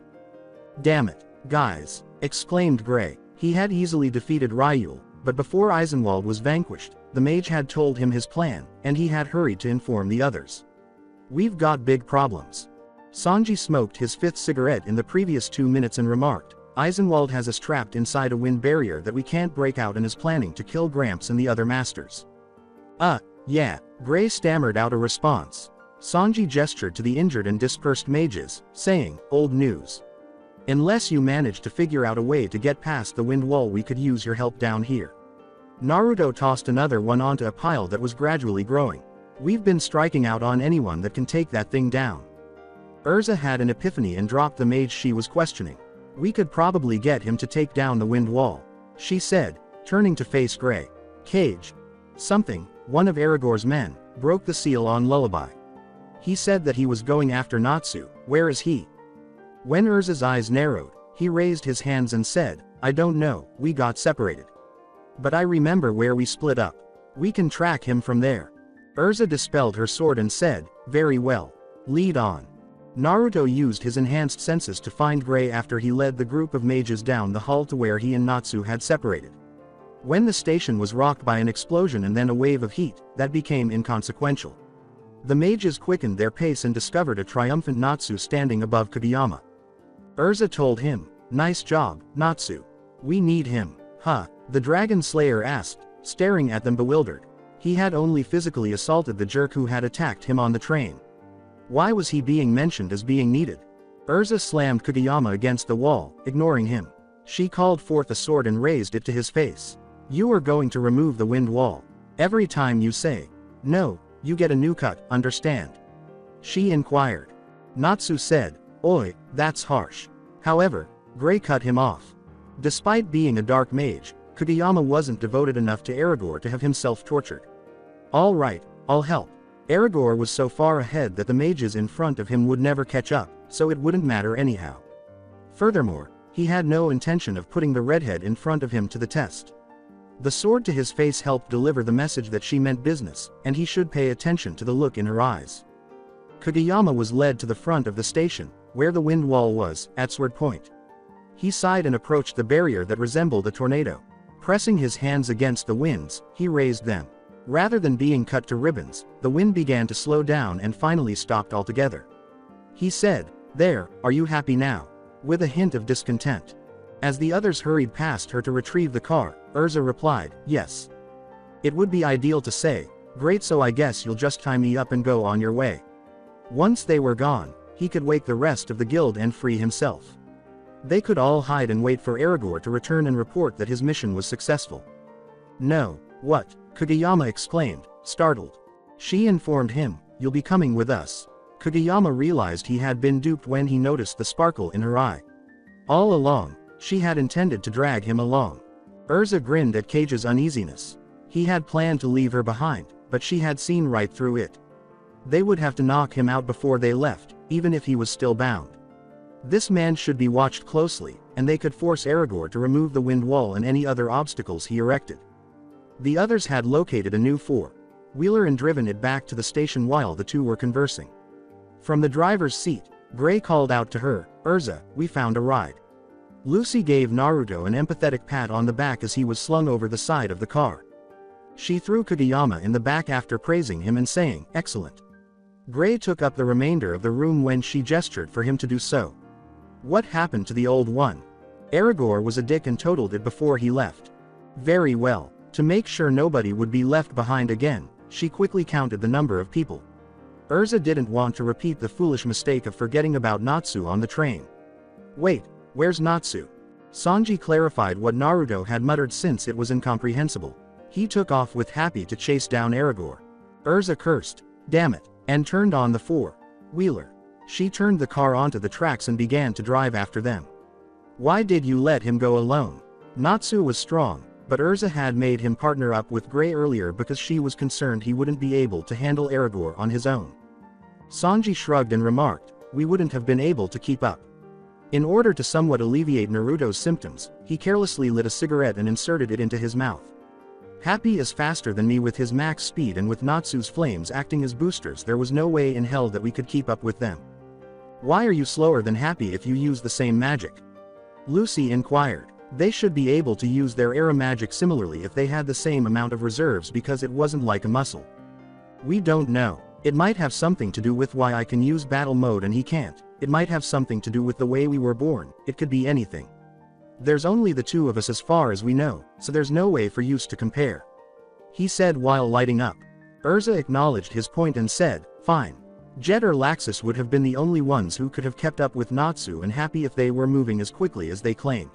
"Damn it, guys," exclaimed Gray. He had easily defeated Ryul, but before Eisenwald was vanquished, the mage had told him his plan, and he had hurried to inform the others. "We've got big problems." Sanji smoked his fifth cigarette in the previous 2 minutes and remarked, "Eisenwald has us trapped inside a wind barrier that we can't break out and is planning to kill Gramps and the other masters." Yeah," Gray stammered out a response. Sanji gestured to the injured and dispersed mages, saying, "Old news. Unless you manage to figure out a way to get past the wind wall, we could use your help down here." Naruto tossed another one onto a pile that was gradually growing. "We've been striking out on anyone that can take that thing down." Urza had an epiphany and dropped the mage she was questioning. "We could probably get him to take down the wind wall," she said, turning to face Gray. "Cage. Something, one of Aragorn's men, broke the seal on Lullaby. He said that he was going after Natsu. Where is he?" When Urza's eyes narrowed, he raised his hands and said, "I don't know, we got separated. But I remember where we split up. We can track him from there." Urza dispelled her sword and said, "Very well. Lead on." Naruto used his enhanced senses to find Gray after he led the group of mages down the hall to where he and Natsu had separated. When the station was rocked by an explosion and then a wave of heat, that became inconsequential. The mages quickened their pace and discovered a triumphant Natsu standing above Kageyama. Urza told him, "Nice job, Natsu. We need him." "Huh?" the Dragon Slayer asked, staring at them bewildered. He had only physically assaulted the jerk who had attacked him on the train. Why was he being mentioned as being needed? Urza slammed Kageyama against the wall, ignoring him. She called forth a sword and raised it to his face. "You are going to remove the wind wall. Every time you say no, you get a new cut, understand?" She inquired. Natsu said, "Oi, that's harsh." However, Gray cut him off. Despite being a dark mage, Kageyama wasn't devoted enough to Aragorn to have himself tortured. "All right, I'll help." Aragorn was so far ahead that the mages in front of him would never catch up, so it wouldn't matter anyhow. Furthermore, he had no intention of putting the redhead in front of him to the test. The sword to his face helped deliver the message that she meant business, and he should pay attention to the look in her eyes. Kageyama was led to the front of the station, where the wind wall was, at sword point. He sighed and approached the barrier that resembled a tornado. Pressing his hands against the winds, he raised them. Rather than being cut to ribbons, the wind began to slow down and finally stopped altogether. He said, "There, are you happy now?" with a hint of discontent. As the others hurried past her to retrieve the car, Urza replied, "Yes. It would be ideal to say, 'Great, so I guess you'll just tie me up and go on your way.'" Once they were gone, he could wake the rest of the guild and free himself. They could all hide and wait for Aragorn to return and report that his mission was successful. "No, what?" Kageyama exclaimed, startled. She informed him, "You'll be coming with us." Kageyama realized he had been duped when he noticed the sparkle in her eye. All along, she had intended to drag him along. Urza grinned at Cage's uneasiness. He had planned to leave her behind, but she had seen right through it. They would have to knock him out before they left, even if he was still bound. This man should be watched closely, and they could force Aragorn to remove the wind wall and any other obstacles he erected. The others had located a new four-wheeler and driven it back to the station while the two were conversing. From the driver's seat, Gray called out to her, "Urza, we found a ride." Lucy gave Naruto an empathetic pat on the back as he was slung over the side of the car. She threw Kageyama in the back after praising him and saying, "Excellent." Gray took up the remainder of the room when she gestured for him to do so. What happened to the old one? Aragorn was a dick and totaled it before he left. Very well. To make sure nobody would be left behind again, she quickly counted the number of people. Urza didn't want to repeat the foolish mistake of forgetting about Natsu on the train. "Wait, where's Natsu?" Sanji clarified what Naruto had muttered since it was incomprehensible. He took off with Happy to chase down Aragorn. Urza cursed, "Damn it," and turned on the four-wheeler. She turned the car onto the tracks and began to drive after them. "Why did you let him go alone?" Natsu was strong, but Urza had made him partner up with Grey earlier because she was concerned he wouldn't be able to handle Aragorn on his own. Sanji shrugged and remarked, "We wouldn't have been able to keep up." In order to somewhat alleviate Naruto's symptoms, he carelessly lit a cigarette and inserted it into his mouth. "Happy is faster than me with his max speed, and with Natsu's flames acting as boosters there was no way in hell that we could keep up with them." "Why are you slower than Happy if you use the same magic?" Lucy inquired. "They should be able to use their era magic similarly if they had the same amount of reserves because it wasn't like a muscle." "We don't know. It might have something to do with why I can use battle mode and he can't. It might have something to do with the way we were born. It could be anything. There's only the two of us as far as we know, so there's no way for use to compare," he said while lighting up. Urza acknowledged his point and said, "Fine. Jet or Laxus would have been the only ones who could have kept up with Natsu and Happy if they were moving as quickly as they claimed."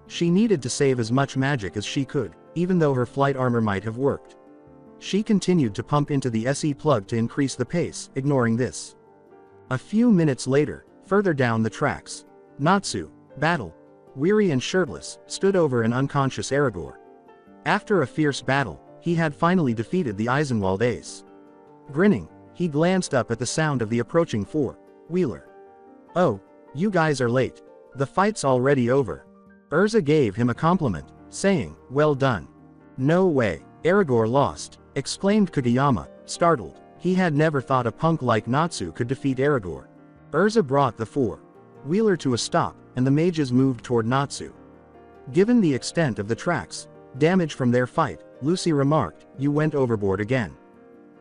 She needed to save as much magic as she could, even though her flight armor might have worked. She continued to pump into the SE plug to increase the pace, ignoring this. A few minutes later, further down the tracks, Natsu, battle, weary and shirtless, stood over an unconscious Aragorn. After a fierce battle, he had finally defeated the Eisenwald ace. Grinning, he glanced up at the sound of the approaching four-wheeler. "Oh, you guys are late. The fight's already over." Urza gave him a compliment, saying, "Well done." "No way, Aragorn lost," exclaimed Kageyama, startled. He had never thought a punk like Natsu could defeat Aragorn. Urza brought the four-wheeler to a stop, and the mages moved toward Natsu. Given the extent of the tracks, damage from their fight, Lucy remarked, "You went overboard again.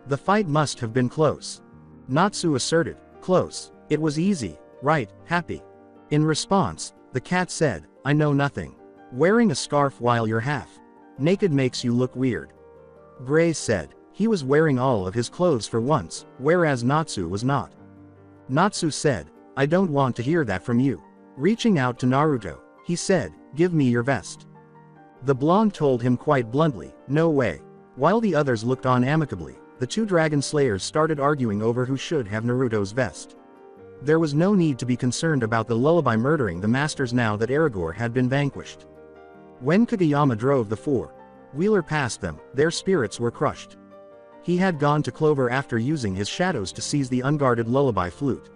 The fight must have been close." Natsu asserted, "Close. It was easy, right, Happy?" In response, the cat said, "I know nothing. Wearing a scarf while you're half naked makes you look weird." Gray said, he was wearing all of his clothes for once, whereas Natsu was not. Natsu said, "I don't want to hear that from you." Reaching out to Naruto, he said, "Give me your vest." The blonde told him quite bluntly, "No way." While the others looked on amicably, the two dragon slayers started arguing over who should have Naruto's vest. There was no need to be concerned about the Lullaby murdering the masters now that Aragorn had been vanquished. When Kageyama drove the four-wheeler past them, their spirits were crushed. He had gone to Clover after using his shadows to seize the unguarded Lullaby flute.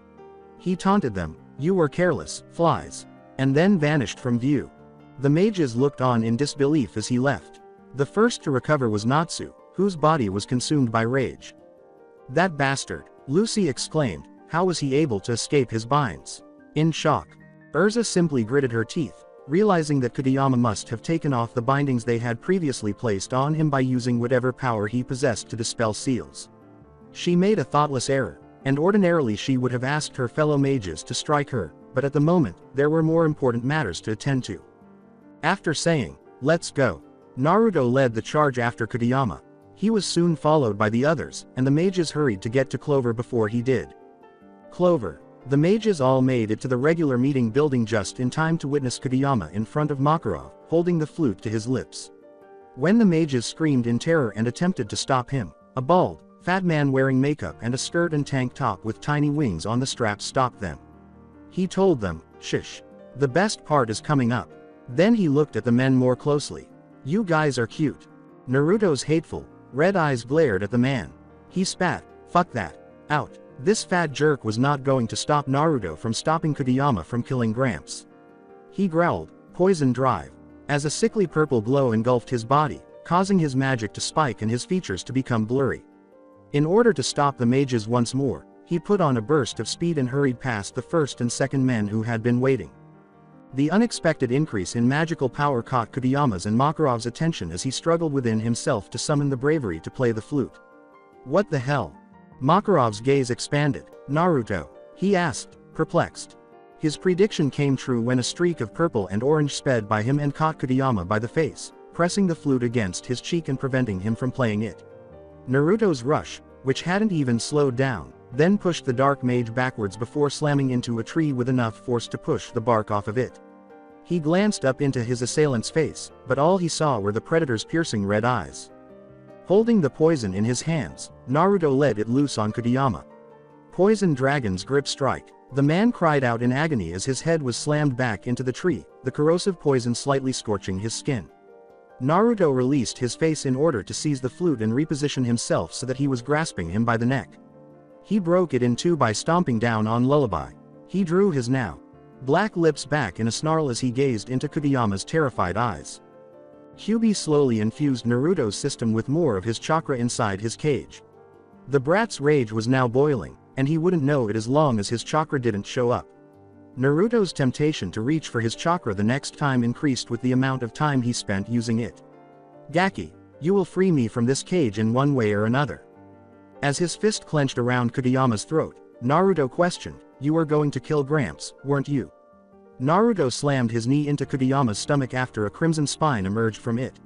He taunted them, "You were careless, flies," and then vanished from view. The mages looked on in disbelief as he left. The first to recover was Natsu, whose body was consumed by rage. "That bastard," Lucy exclaimed, "how was he able to escape his binds?" In shock, Urza simply gritted her teeth, realizing that Kageyama must have taken off the bindings they had previously placed on him by using whatever power he possessed to dispel seals. She made a thoughtless error, and ordinarily she would have asked her fellow mages to strike her, but at the moment, there were more important matters to attend to. After saying, "Let's go," Naruto led the charge after Kageyama. He was soon followed by the others, and the mages hurried to get to Clover before he did. Clover. The mages all made it to the regular meeting building just in time to witness Kageyama in front of Makarov, holding the flute to his lips. When the mages screamed in terror and attempted to stop him, a bald, fat man wearing makeup and a skirt and tank top with tiny wings on the straps stopped them. He told them, "Shush. The best part is coming up." Then he looked at the men more closely. "You guys are cute." Naruto's hateful, red eyes glared at the man. He spat, "Fuck that. Out." This fat jerk was not going to stop Naruto from stopping Kageyama from killing Gramps. He growled, "Poison drive," as a sickly purple glow engulfed his body, causing his magic to spike and his features to become blurry. In order to stop the mages once more, he put on a burst of speed and hurried past the first and second men who had been waiting. The unexpected increase in magical power caught Kageyama's and Makarov's attention as he struggled within himself to summon the bravery to play the flute. "What the hell?" Makarov's gaze expanded. "Naruto?" he asked, perplexed. His prediction came true when a streak of purple and orange sped by him and caught Kageyama by the face, pressing the flute against his cheek and preventing him from playing it. Naruto's rush, which hadn't even slowed down, then pushed the dark mage backwards before slamming into a tree with enough force to push the bark off of it. He glanced up into his assailant's face, but all he saw were the predator's piercing red eyes. Holding the poison in his hands, Naruto let it loose on Kageyama. Poison Dragon's grip strike. The man cried out in agony as his head was slammed back into the tree, the corrosive poison slightly scorching his skin. Naruto released his face in order to seize the flute and reposition himself so that he was grasping him by the neck. He broke it in two by stomping down on Lullaby. He drew his now black lips back in a snarl as he gazed into Kageyama's terrified eyes. Kyuubi slowly infused Naruto's system with more of his chakra inside his cage. The brat's rage was now boiling, and he wouldn't know it as long as his chakra didn't show up. Naruto's temptation to reach for his chakra the next time increased with the amount of time he spent using it. "Gaki, you will free me from this cage in one way or another." As his fist clenched around Kageyama's throat, Naruto questioned, "You were going to kill Gramps, weren't you?" Naruto slammed his knee into Kageyama's stomach after a crimson spine emerged from it.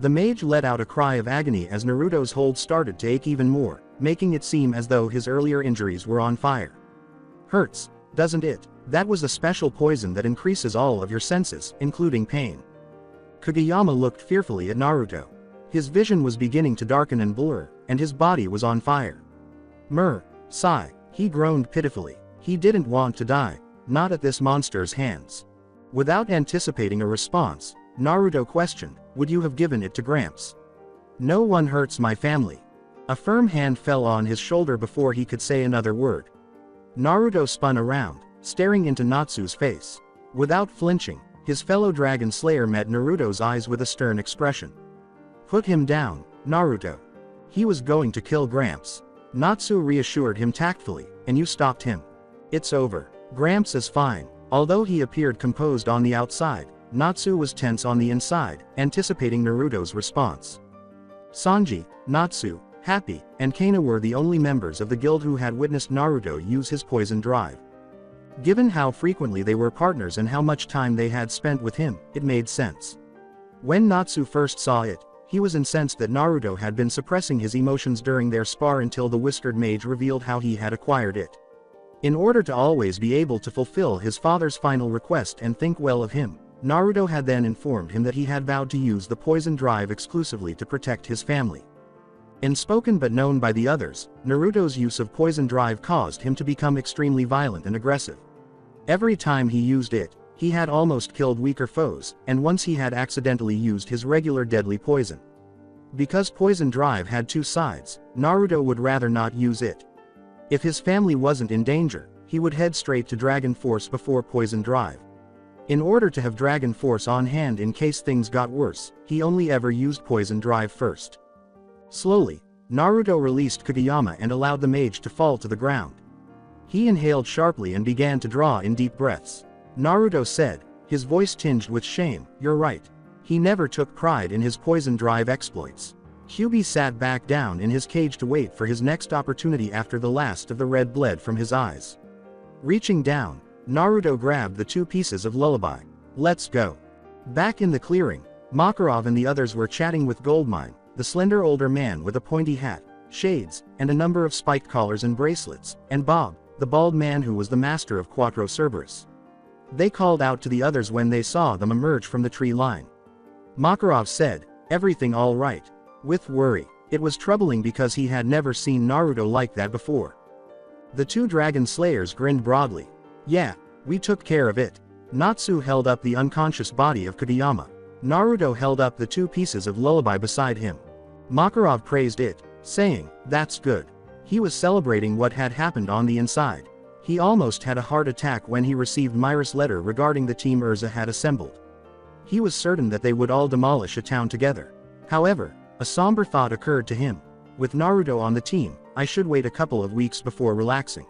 The mage let out a cry of agony as Naruto's hold started to ache even more, making it seem as though his earlier injuries were on fire. "Hurts, doesn't it? That was a special poison that increases all of your senses, including pain." Kageyama looked fearfully at Naruto. His vision was beginning to darken and blur, and his body was on fire. Sigh, he groaned pitifully. He didn't want to die, not at this monster's hands. Without anticipating a response, Naruto questioned, "Would you have given it to Gramps?" "No one hurts my family." A firm hand fell on his shoulder before he could say another word. Naruto spun around, staring into Natsu's face. Without flinching, his fellow dragon slayer met Naruto's eyes with a stern expression. "Put him down, Naruto. He was going to kill Gramps." Natsu reassured him tactfully, "And you stopped him. It's over. Gramps is fine." Although he appeared composed on the outside, Natsu was tense on the inside, anticipating Naruto's response. Sanji, Natsu, Happy, and Kana were the only members of the guild who had witnessed Naruto use his poison drive. Given how frequently they were partners and how much time they had spent with him, it made sense. When Natsu first saw it, he was incensed that Naruto had been suppressing his emotions during their spar until the whiskered mage revealed how he had acquired it. In order to always be able to fulfill his father's final request and think well of him, Naruto had then informed him that he had vowed to use the poison drive exclusively to protect his family. Unspoken but known by the others, Naruto's use of poison drive caused him to become extremely violent and aggressive. Every time he used it, he had almost killed weaker foes, and once he had accidentally used his regular deadly poison. Because poison drive had two sides, Naruto would rather not use it. If his family wasn't in danger, he would head straight to Dragon Force before poison drive. In order to have Dragon Force on hand in case things got worse, he only ever used poison drive first. Slowly, Naruto released Kageyama and allowed the mage to fall to the ground. He inhaled sharply and began to draw in deep breaths. Naruto said, his voice tinged with shame, "You're right. He never took pride in his poison drive exploits." Kyuubi sat back down in his cage to wait for his next opportunity after the last of the red bled from his eyes. Reaching down, Naruto grabbed the two pieces of Lullaby. "Let's go." Back in the clearing, Makarov and the others were chatting with Goldmine, the slender older man with a pointy hat, shades, and a number of spiked collars and bracelets, and Bob, the bald man who was the master of Quattro Cerberus. They called out to the others when they saw them emerge from the tree line. Makarov said, "Everything all right?" With worry. It was troubling because he had never seen Naruto like that before. The two dragon slayers grinned broadly. "Yeah, we took care of it." Natsu held up the unconscious body of Kageyama. Naruto held up the two pieces of Lullaby beside him. Makarov praised it, saying, "That's good." He was celebrating what had happened on the inside. He almost had a heart attack when he received Myra's letter regarding the team Urza had assembled. He was certain that they would all demolish a town together. However, a somber thought occurred to him. With Naruto on the team, I should wait a couple of weeks before relaxing.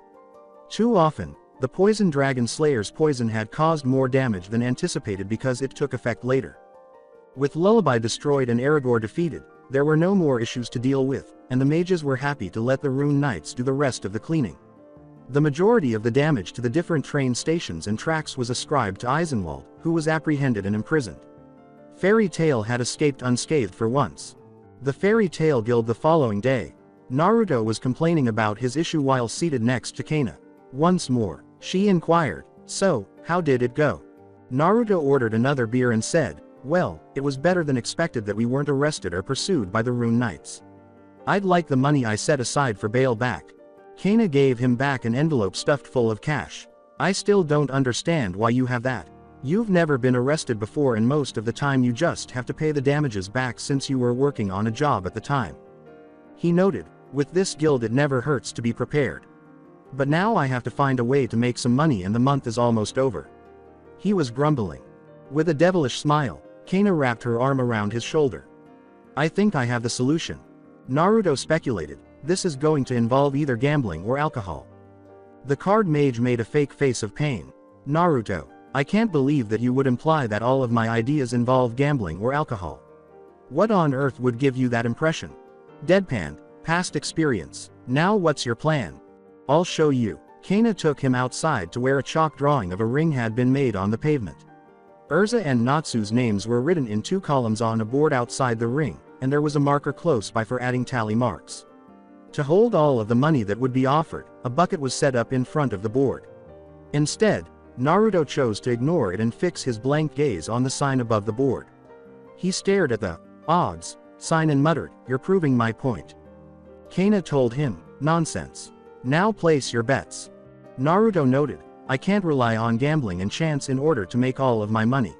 Too often, the poison dragon slayer's poison had caused more damage than anticipated because it took effect later. With Lullaby destroyed and Aragorn defeated, there were no more issues to deal with, and the mages were happy to let the Rune Knights do the rest of the cleaning. The majority of the damage to the different train stations and tracks was ascribed to Eisenwald, who was apprehended and imprisoned. Fairy Tail had escaped unscathed for once. The Fairy Tail Guild the following day. Naruto was complaining about his issue while seated next to Kana. Once more, she inquired, "So, how did it go?" Naruto ordered another beer and said, "Well, it was better than expected that we weren't arrested or pursued by the Rune Knights. I'd like the money I set aside for bail back." Kana gave him back an envelope stuffed full of cash. "I still don't understand why you have that. You've never been arrested before and most of the time you just have to pay the damages back since you were working on a job at the time." He noted, "With this guild it never hurts to be prepared. But now I have to find a way to make some money and the month is almost over." He was grumbling. With a devilish smile, Kana wrapped her arm around his shoulder. "I think I have the solution." Naruto speculated, "This is going to involve either gambling or alcohol." The card mage made a fake face of pain. "Naruto, I can't believe that you would imply that all of my ideas involve gambling or alcohol. What on earth would give you that impression?" Deadpanned, "Past experience. Now what's your plan?" "I'll show you." Kana took him outside to where a chalk drawing of a ring had been made on the pavement. Urza and Natsu's names were written in 2 columns on a board outside the ring, and there was a marker close by for adding tally marks. To hold all of the money that would be offered, a bucket was set up in front of the board. Instead, Naruto chose to ignore it and fix his blank gaze on the sign above the board. He stared at the odds sign and muttered, "You're proving my point." Kana told him, "Nonsense. Now place your bets." Naruto noted, "I can't rely on gambling and chance in order to make all of my money.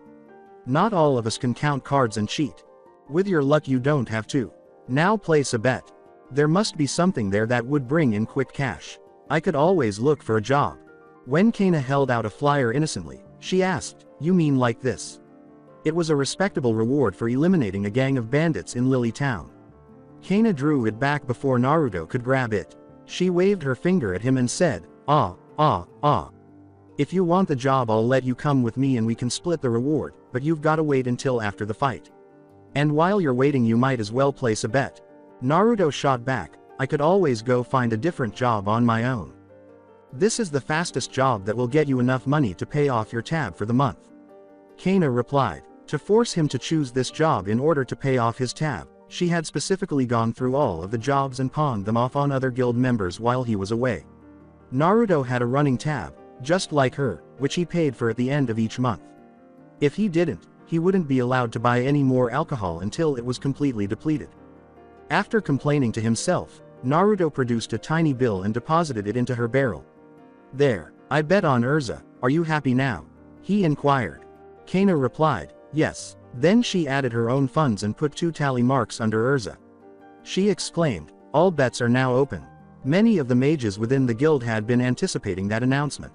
Not all of us can count cards and cheat. With your luck you don't have to. Now place a bet. There must be something there that would bring in quick cash. I could always look for a job." When Kana held out a flyer innocently, she asked, "You mean like this?" It was a respectable reward for eliminating a gang of bandits in Lily Town. Kana drew it back before Naruto could grab it. She waved her finger at him and said, "Ah. If you want the job I'll let you come with me and we can split the reward, but you've gotta wait until after the fight. And while you're waiting you might as well place a bet." Naruto shot back, "I could always go find a different job on my own. This is the fastest job that will get you enough money to pay off your tab for the month." Kana replied. To force him to choose this job in order to pay off his tab, she had specifically gone through all of the jobs and pawned them off on other guild members while he was away. Naruto had a running tab, just like her, which he paid for at the end of each month. If he didn't, he wouldn't be allowed to buy any more alcohol until it was completely depleted. After complaining to himself, Naruto produced a tiny bill and deposited it into her barrel. "There, I bet on Urza, are you happy now?" he inquired. Kana replied, "Yes." Then she added her own funds and put 2 tally marks under Urza. She exclaimed, "All bets are now open." Many of the mages within the guild had been anticipating that announcement.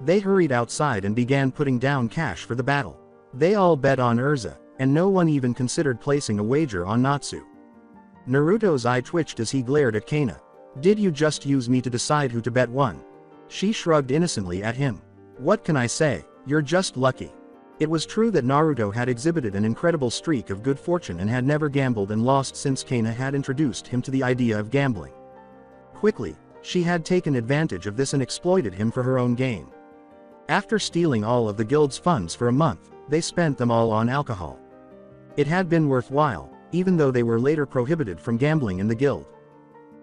They hurried outside and began putting down cash for the battle. They all bet on Urza, and no one even considered placing a wager on Natsu. Naruto's eye twitched as he glared at Kana. "Did you just use me to decide who to bet on?" She shrugged innocently at him. "What can I say? You're just lucky." It was true that Naruto had exhibited an incredible streak of good fortune and had never gambled and lost since Kana had introduced him to the idea of gambling. Quickly, she had taken advantage of this and exploited him for her own gain. After stealing all of the guild's funds for a month, they spent them all on alcohol. It had been worthwhile, even though they were later prohibited from gambling in the guild.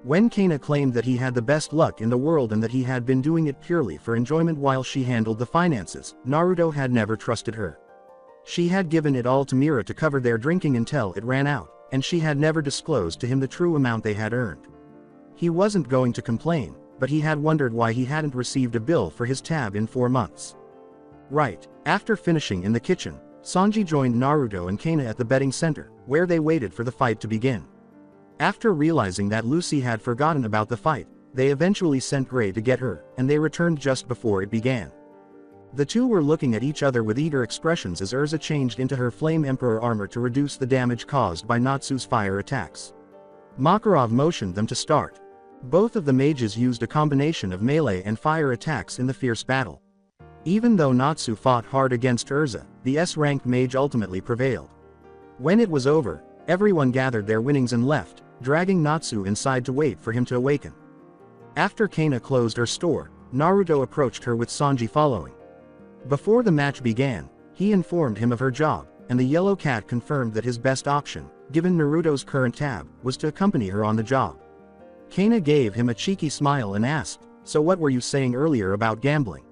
When Kana claimed that he had the best luck in the world and that he had been doing it purely for enjoyment while she handled the finances, Naruto had never trusted her. She had given it all to Mira to cover their drinking until it ran out, and she had never disclosed to him the true amount they had earned. He wasn't going to complain, but he had wondered why he hadn't received a bill for his tab in 4 months. Right, after finishing in the kitchen, Sanji joined Naruto and Kana at the betting center, where they waited for the fight to begin. After realizing that Lucy had forgotten about the fight, they eventually sent Gray to get her, and they returned just before it began. The two were looking at each other with eager expressions as Urza changed into her Flame Emperor armor to reduce the damage caused by Natsu's fire attacks. Makarov motioned them to start. Both of the mages used a combination of melee and fire attacks in the fierce battle. Even though Natsu fought hard against Urza, the S-rank mage ultimately prevailed. When it was over, everyone gathered their winnings and left, dragging Natsu inside to wait for him to awaken. After Kana closed her store, Naruto approached her with Sanji following. Before the match began, he informed him of her job, and the yellow cat confirmed that his best option, given Naruto's current tab, was to accompany her on the job. Kana gave him a cheeky smile and asked, "So what were you saying earlier about gambling?"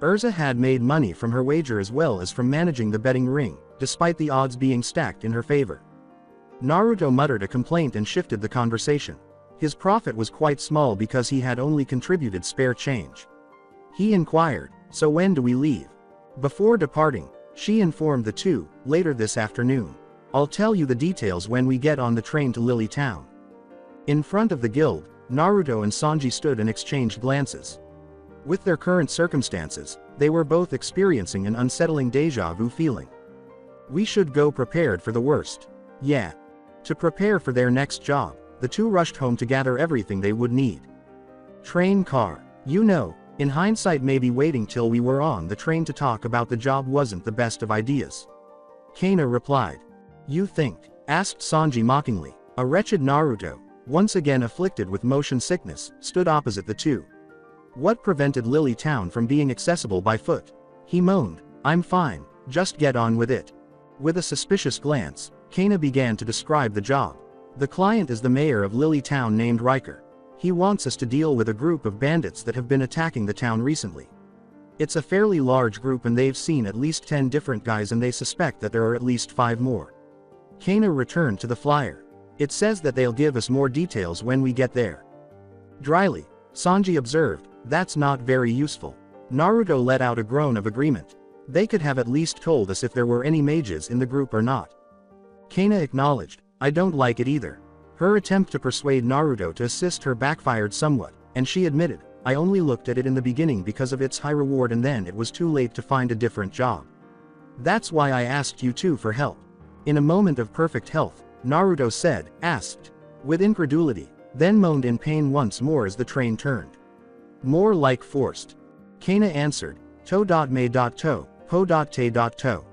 Urza had made money from her wager as well as from managing the betting ring, despite the odds being stacked in her favor. Naruto muttered a complaint and shifted the conversation. His profit was quite small because he had only contributed spare change. He inquired, "So when do we leave?" Before departing, she informed the two, "Later this afternoon. I'll tell you the details when we get on the train to Lily Town." In front of the guild, Naruto and Sanji stood and exchanged glances. With their current circumstances, they were both experiencing an unsettling deja vu feeling. We should go prepared for the worst. Yeah. To prepare for their next job, the two rushed home to gather everything they would need. Train car. You know, in hindsight maybe waiting till we were on the train to talk about the job wasn't the best of ideas. Kana replied. You think? Asked Sanji mockingly. A wretched Naruto, once again afflicted with motion sickness, stood opposite the two. What prevented Lily Town from being accessible by foot? He moaned. I'm fine, just get on with it. With a suspicious glance, Kana began to describe the job. The client is the mayor of Lily Town named Riker. He wants us to deal with a group of bandits that have been attacking the town recently. It's a fairly large group and they've seen at least 10 different guys and they suspect that there are at least 5 more. Kana returned to the flyer. It says that they'll give us more details when we get there. Dryly, Sanji observed, that's not very useful. Naruto let out a groan of agreement. They could have at least told us if there were any mages in the group or not. Kana acknowledged, I don't like it either. Her attempt to persuade Naruto to assist her backfired somewhat, and she admitted, I only looked at it in the beginning because of its high reward and then it was too late to find a different job. That's why I asked you two for help. In a moment of perfect health, Naruto said, asked, with incredulity, then moaned in pain once more as the train turned. More like forced. Kana answered, to.me.to, po.te.to.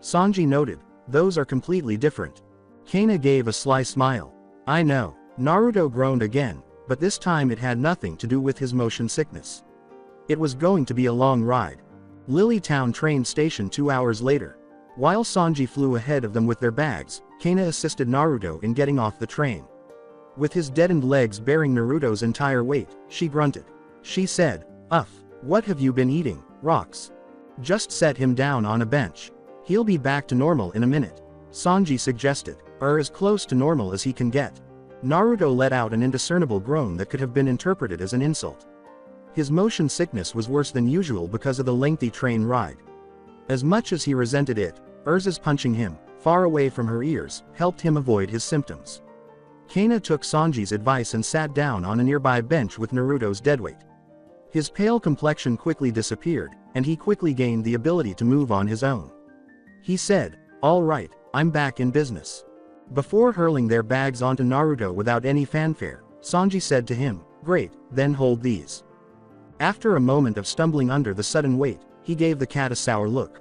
Sanji noted, those are completely different. Kana gave a sly smile. I know. Naruto groaned again, but this time it had nothing to do with his motion sickness. It was going to be a long ride. Lily Town train station 2 hours later. While Sanji flew ahead of them with their bags, Kana assisted Naruto in getting off the train. With his deadened legs bearing Naruto's entire weight, she grunted. She said, what have you been eating? Rocks. Just set him down on a bench. He'll be back to normal in a minute. Sanji suggested, or as close to normal as he can get. Naruto let out an indiscernible groan that could have been interpreted as an insult. His motion sickness was worse than usual because of the lengthy train ride. As much as he resented it, Urza's punching him, far away from her ears, helped him avoid his symptoms. Kana took Sanji's advice and sat down on a nearby bench with Naruto's deadweight. His pale complexion quickly disappeared, and he quickly gained the ability to move on his own. He said, all right, I'm back in business. Before hurling their bags onto Naruto without any fanfare, Sanji said to him, great, then hold these. After a moment of stumbling under the sudden weight, he gave the cat a sour look.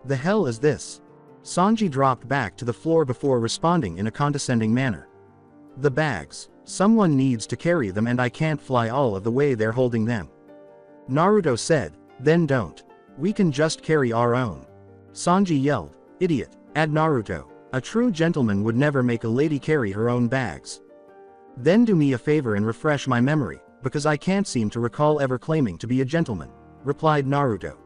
The hell is this? Sanji dropped back to the floor before responding in a condescending manner. The bags. Someone needs to carry them and I can't fly all of the way they're holding them. Naruto said, then don't. We can just carry our own. Sanji yelled, idiot, at Naruto. A true gentleman would never make a lady carry her own bags. Then do me a favor and refresh my memory, because I can't seem to recall ever claiming to be a gentleman, replied Naruto.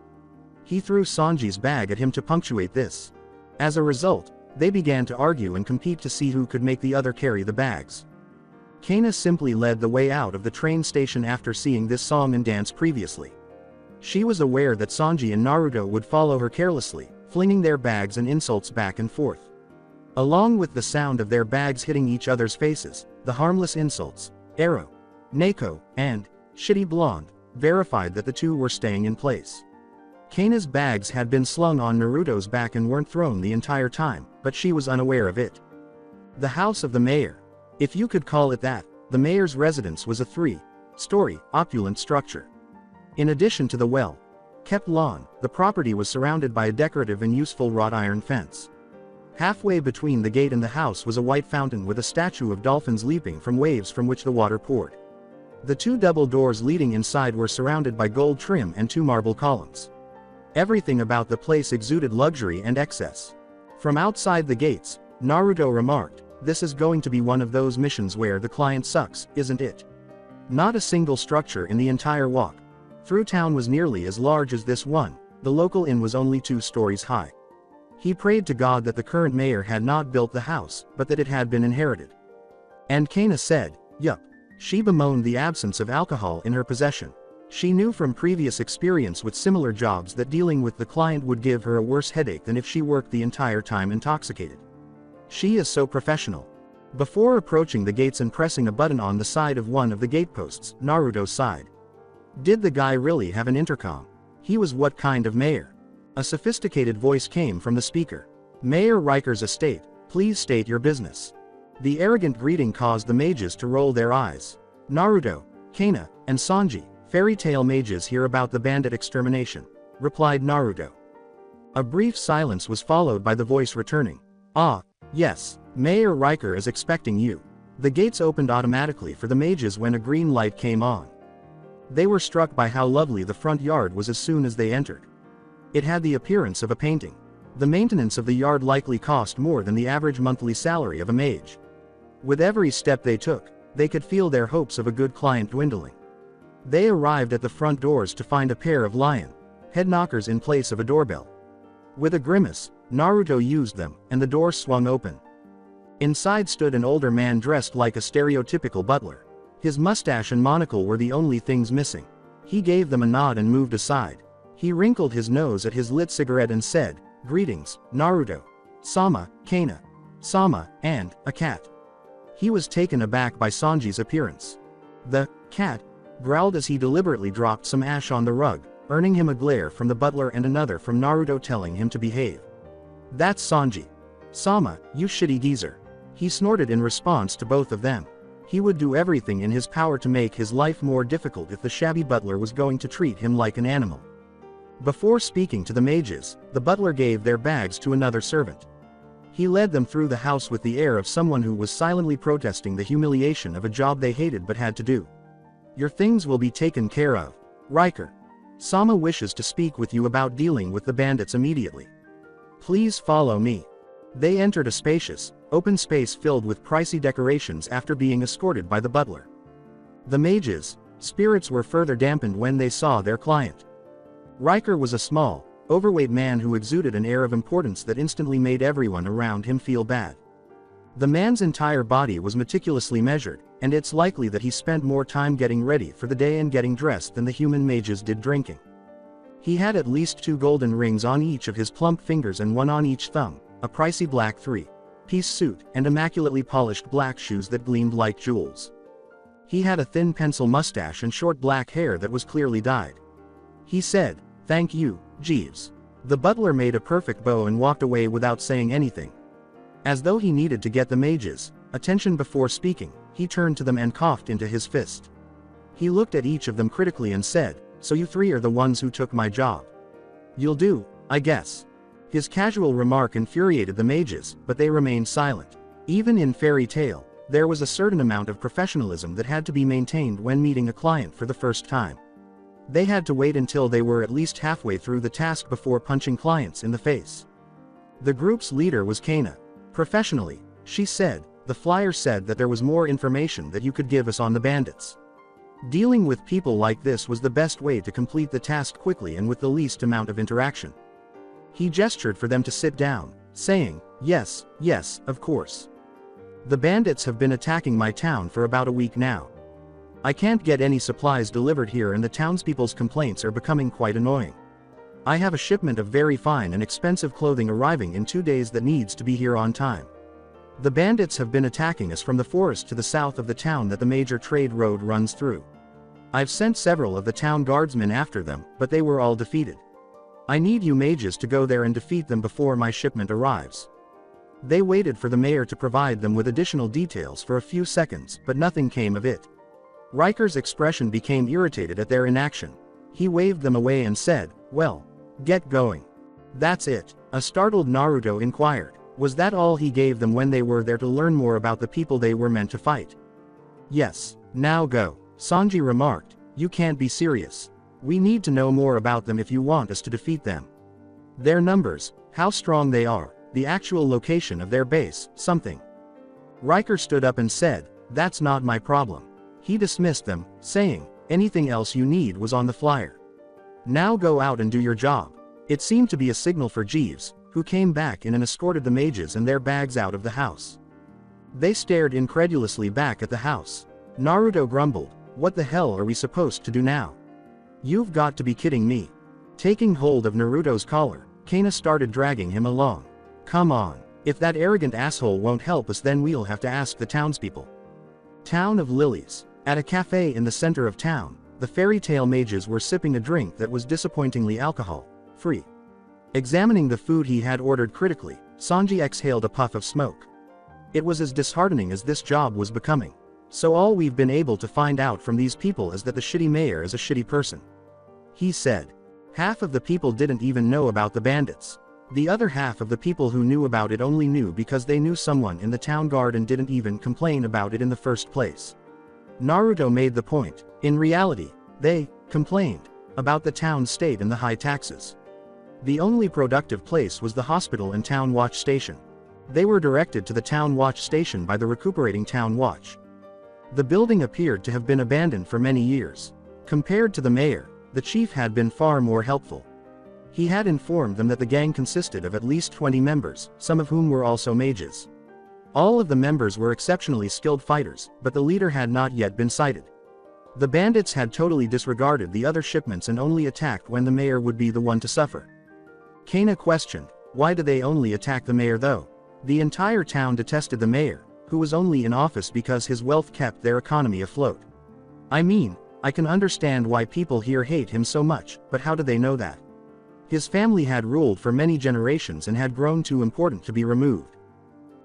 He threw Sanji's bag at him to punctuate this. As a result, they began to argue and compete to see who could make the other carry the bags. Kana simply led the way out of the train station after seeing this song and dance previously. She was aware that Sanji and Naruto would follow her carelessly, flinging their bags and insults back and forth. Along with the sound of their bags hitting each other's faces, the harmless insults, Arrow, Neko, and Shitty Blonde, verified that the two were staying in place. Kana's bags had been slung on Naruto's back and weren't thrown the entire time, but she was unaware of it. The house of the mayor. If you could call it that, the mayor's residence was a 3-story, opulent structure. In addition to the well-kept lawn, the property was surrounded by a decorative and useful wrought iron fence. Halfway between the gate and the house was a white fountain with a statue of dolphins leaping from waves from which the water poured. The 2 double doors leading inside were surrounded by gold trim and 2 marble columns. Everything about the place exuded luxury and excess. From outside the gates, Naruto remarked, this is going to be one of those missions where the client sucks, isn't it? Not a single structure in the entire walk. Through town was nearly as large as this one. The local inn was only 2 stories high. He prayed to God that the current mayor had not built the house, but that it had been inherited. And Kana said, yup. She bemoaned the absence of alcohol in her possession. She knew from previous experience with similar jobs that dealing with the client would give her a worse headache than if she worked the entire time intoxicated. She is so professional. Before approaching the gates and pressing a button on the side of one of the gateposts, Naruto sighed. Did the guy really have an intercom? He was what kind of mayor? A sophisticated voice came from the speaker. Mayor Riker's estate, please state your business. The arrogant greeting caused the mages to roll their eyes. Naruto, Kana, and Sanji, fairy tale mages hear about the bandit extermination, replied Naruto. A brief silence was followed by the voice returning. Ah, yes, Mayor Riker is expecting you. The gates opened automatically for the mages when a green light came on. They were struck by how lovely the front yard was as soon as they entered. It had the appearance of a painting. The maintenance of the yard likely cost more than the average monthly salary of a mage. With every step they took, they could feel their hopes of a good client dwindling. They arrived at the front doors to find a pair of lion head knockers in place of a doorbell. With a grimace, Naruto used them, and the door swung open. Inside stood an older man dressed like a stereotypical butler. His mustache and monocle were the only things missing. He gave them a nod and moved aside. He wrinkled his nose at his lit cigarette and said, "Greetings, Naruto. Sama, Kana. Sama, and a cat." He was taken aback by Sanji's appearance. The cat growled as he deliberately dropped some ash on the rug, earning him a glare from the butler and another from Naruto telling him to behave. "That's Sanji. Sama, you shitty geezer." He snorted in response to both of them. He would do everything in his power to make his life more difficult if the shabby butler was going to treat him like an animal. Before speaking to the mages, the butler gave their bags to another servant. He led them through the house with the air of someone who was silently protesting the humiliation of a job they hated but had to do. "Your things will be taken care of. Riker. Sama wishes to speak with you about dealing with the bandits immediately. Please follow me." They entered a spacious, open space filled with pricey decorations after being escorted by the butler. The mages' spirits were further dampened when they saw their client. Riker was a small, overweight man who exuded an air of importance that instantly made everyone around him feel bad. The man's entire body was meticulously measured, and it's likely that he spent more time getting ready for the day and getting dressed than the human mages did drinking. He had at least 2 golden rings on each of his plump fingers and 1 on each thumb, a pricey black 3-piece suit, and immaculately polished black shoes that gleamed like jewels. He had a thin pencil mustache and short black hair that was clearly dyed. He said, "Thank you, Jeeves." The butler made a perfect bow and walked away without saying anything. As though he needed to get the mages' attention before speaking, he turned to them and coughed into his fist. He looked at each of them critically and said, "So you 3 are the ones who took my job. You'll do, I guess." His casual remark infuriated the mages, but they remained silent. Even in fairy tale, there was a certain amount of professionalism that had to be maintained when meeting a client for the first time. They had to wait until they were at least halfway through the task before punching clients in the face. The group's leader was Kana. "Professionally," she said, "the flyer said that there was more information that you could give us on the bandits. Dealing with people like this was the best way to complete the task quickly and with the least amount of interaction." He gestured for them to sit down, saying, "Yes, yes, of course. The bandits have been attacking my town for about a week now. I can't get any supplies delivered here and the townspeople's complaints are becoming quite annoying. I have a shipment of very fine and expensive clothing arriving in 2 days that needs to be here on time. The bandits have been attacking us from the forest to the south of the town that the major trade road runs through. I've sent several of the town guardsmen after them, but they were all defeated. I need you mages to go there and defeat them before my shipment arrives." They waited for the mayor to provide them with additional details for a few seconds, but nothing came of it. Riker's expression became irritated at their inaction. He waved them away and said, "Well, get going." "That's it?" a startled Naruto inquired. Was that all he gave them when they were there to learn more about the people they were meant to fight? "Yes, now go," Sanji remarked. "You can't be serious. We need to know more about them if you want us to defeat them. Their numbers, how strong they are, the actual location of their base, something." Riker stood up and said, "That's not my problem." He dismissed them, saying, Anything else you need was on the flyer. Now go out and do your job. It seemed to be a signal for Jeeves, who came back in and escorted the mages and their bags out of the house. They stared incredulously back at the house. Naruto grumbled, "What the hell are we supposed to do now? You've got to be kidding me." Taking hold of Naruto's collar, Kana started dragging him along. "Come on. If that arrogant asshole won't help us, then we'll have to ask the townspeople." Town of Lilies. At a cafe in the center of town, the fairy tale mages were sipping a drink that was disappointingly alcohol-free. Examining the food he had ordered critically, Sanji exhaled a puff of smoke. It was as disheartening as this job was becoming. "So all we've been able to find out from these people is that the shitty mayor is a shitty person," he said. Half of the people didn't even know about the bandits. The other half of the people who knew about it only knew because they knew someone in the town guard and didn't even complain about it in the first place. Naruto made the point. In reality, they complained about the town state and the high taxes. The only productive place was the hospital and town watch station. They were directed to the town watch station by the recuperating town watch. The building appeared to have been abandoned for many years. Compared to the mayor, the chief had been far more helpful. He had informed them that the gang consisted of at least 20 members, some of whom were also mages. All of the members were exceptionally skilled fighters, but the leader had not yet been sighted. The bandits had totally disregarded the other shipments and only attacked when the mayor would be the one to suffer. Kana questioned, why did they only attack the mayor though? The entire town detested the mayor, who was only in office because his wealth kept their economy afloat. I mean, I can understand why people here hate him so much, but how do they know that? His family had ruled for many generations and had grown too important to be removed.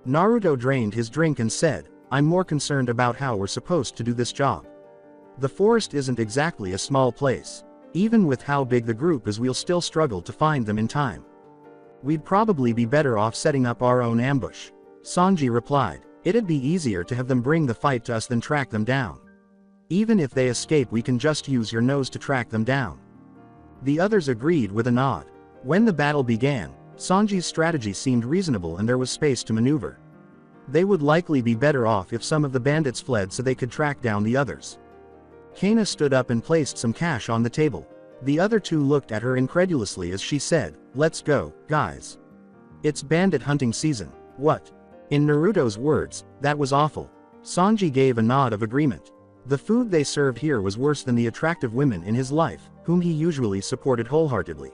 Naruto drained his drink and said, I'm more concerned about how we're supposed to do this job. The forest isn't exactly a small place. Even with how big the group is, we'll still struggle to find them in time. We'd probably be better off setting up our own ambush. Sanji replied, it'd be easier to have them bring the fight to us than track them down. Even if they escape, we can just use your nose to track them down. The others agreed with a nod. When the battle began, Sanji's strategy seemed reasonable and there was space to maneuver. They would likely be better off if some of the bandits fled so they could track down the others. Kana stood up and placed some cash on the table. The other two looked at her incredulously as she said, let's go, guys. It's bandit hunting season. What? In Naruto's words, that was awful. Sanji gave a nod of agreement. The food they served here was worse than the attractive women in his life, whom he usually supported wholeheartedly.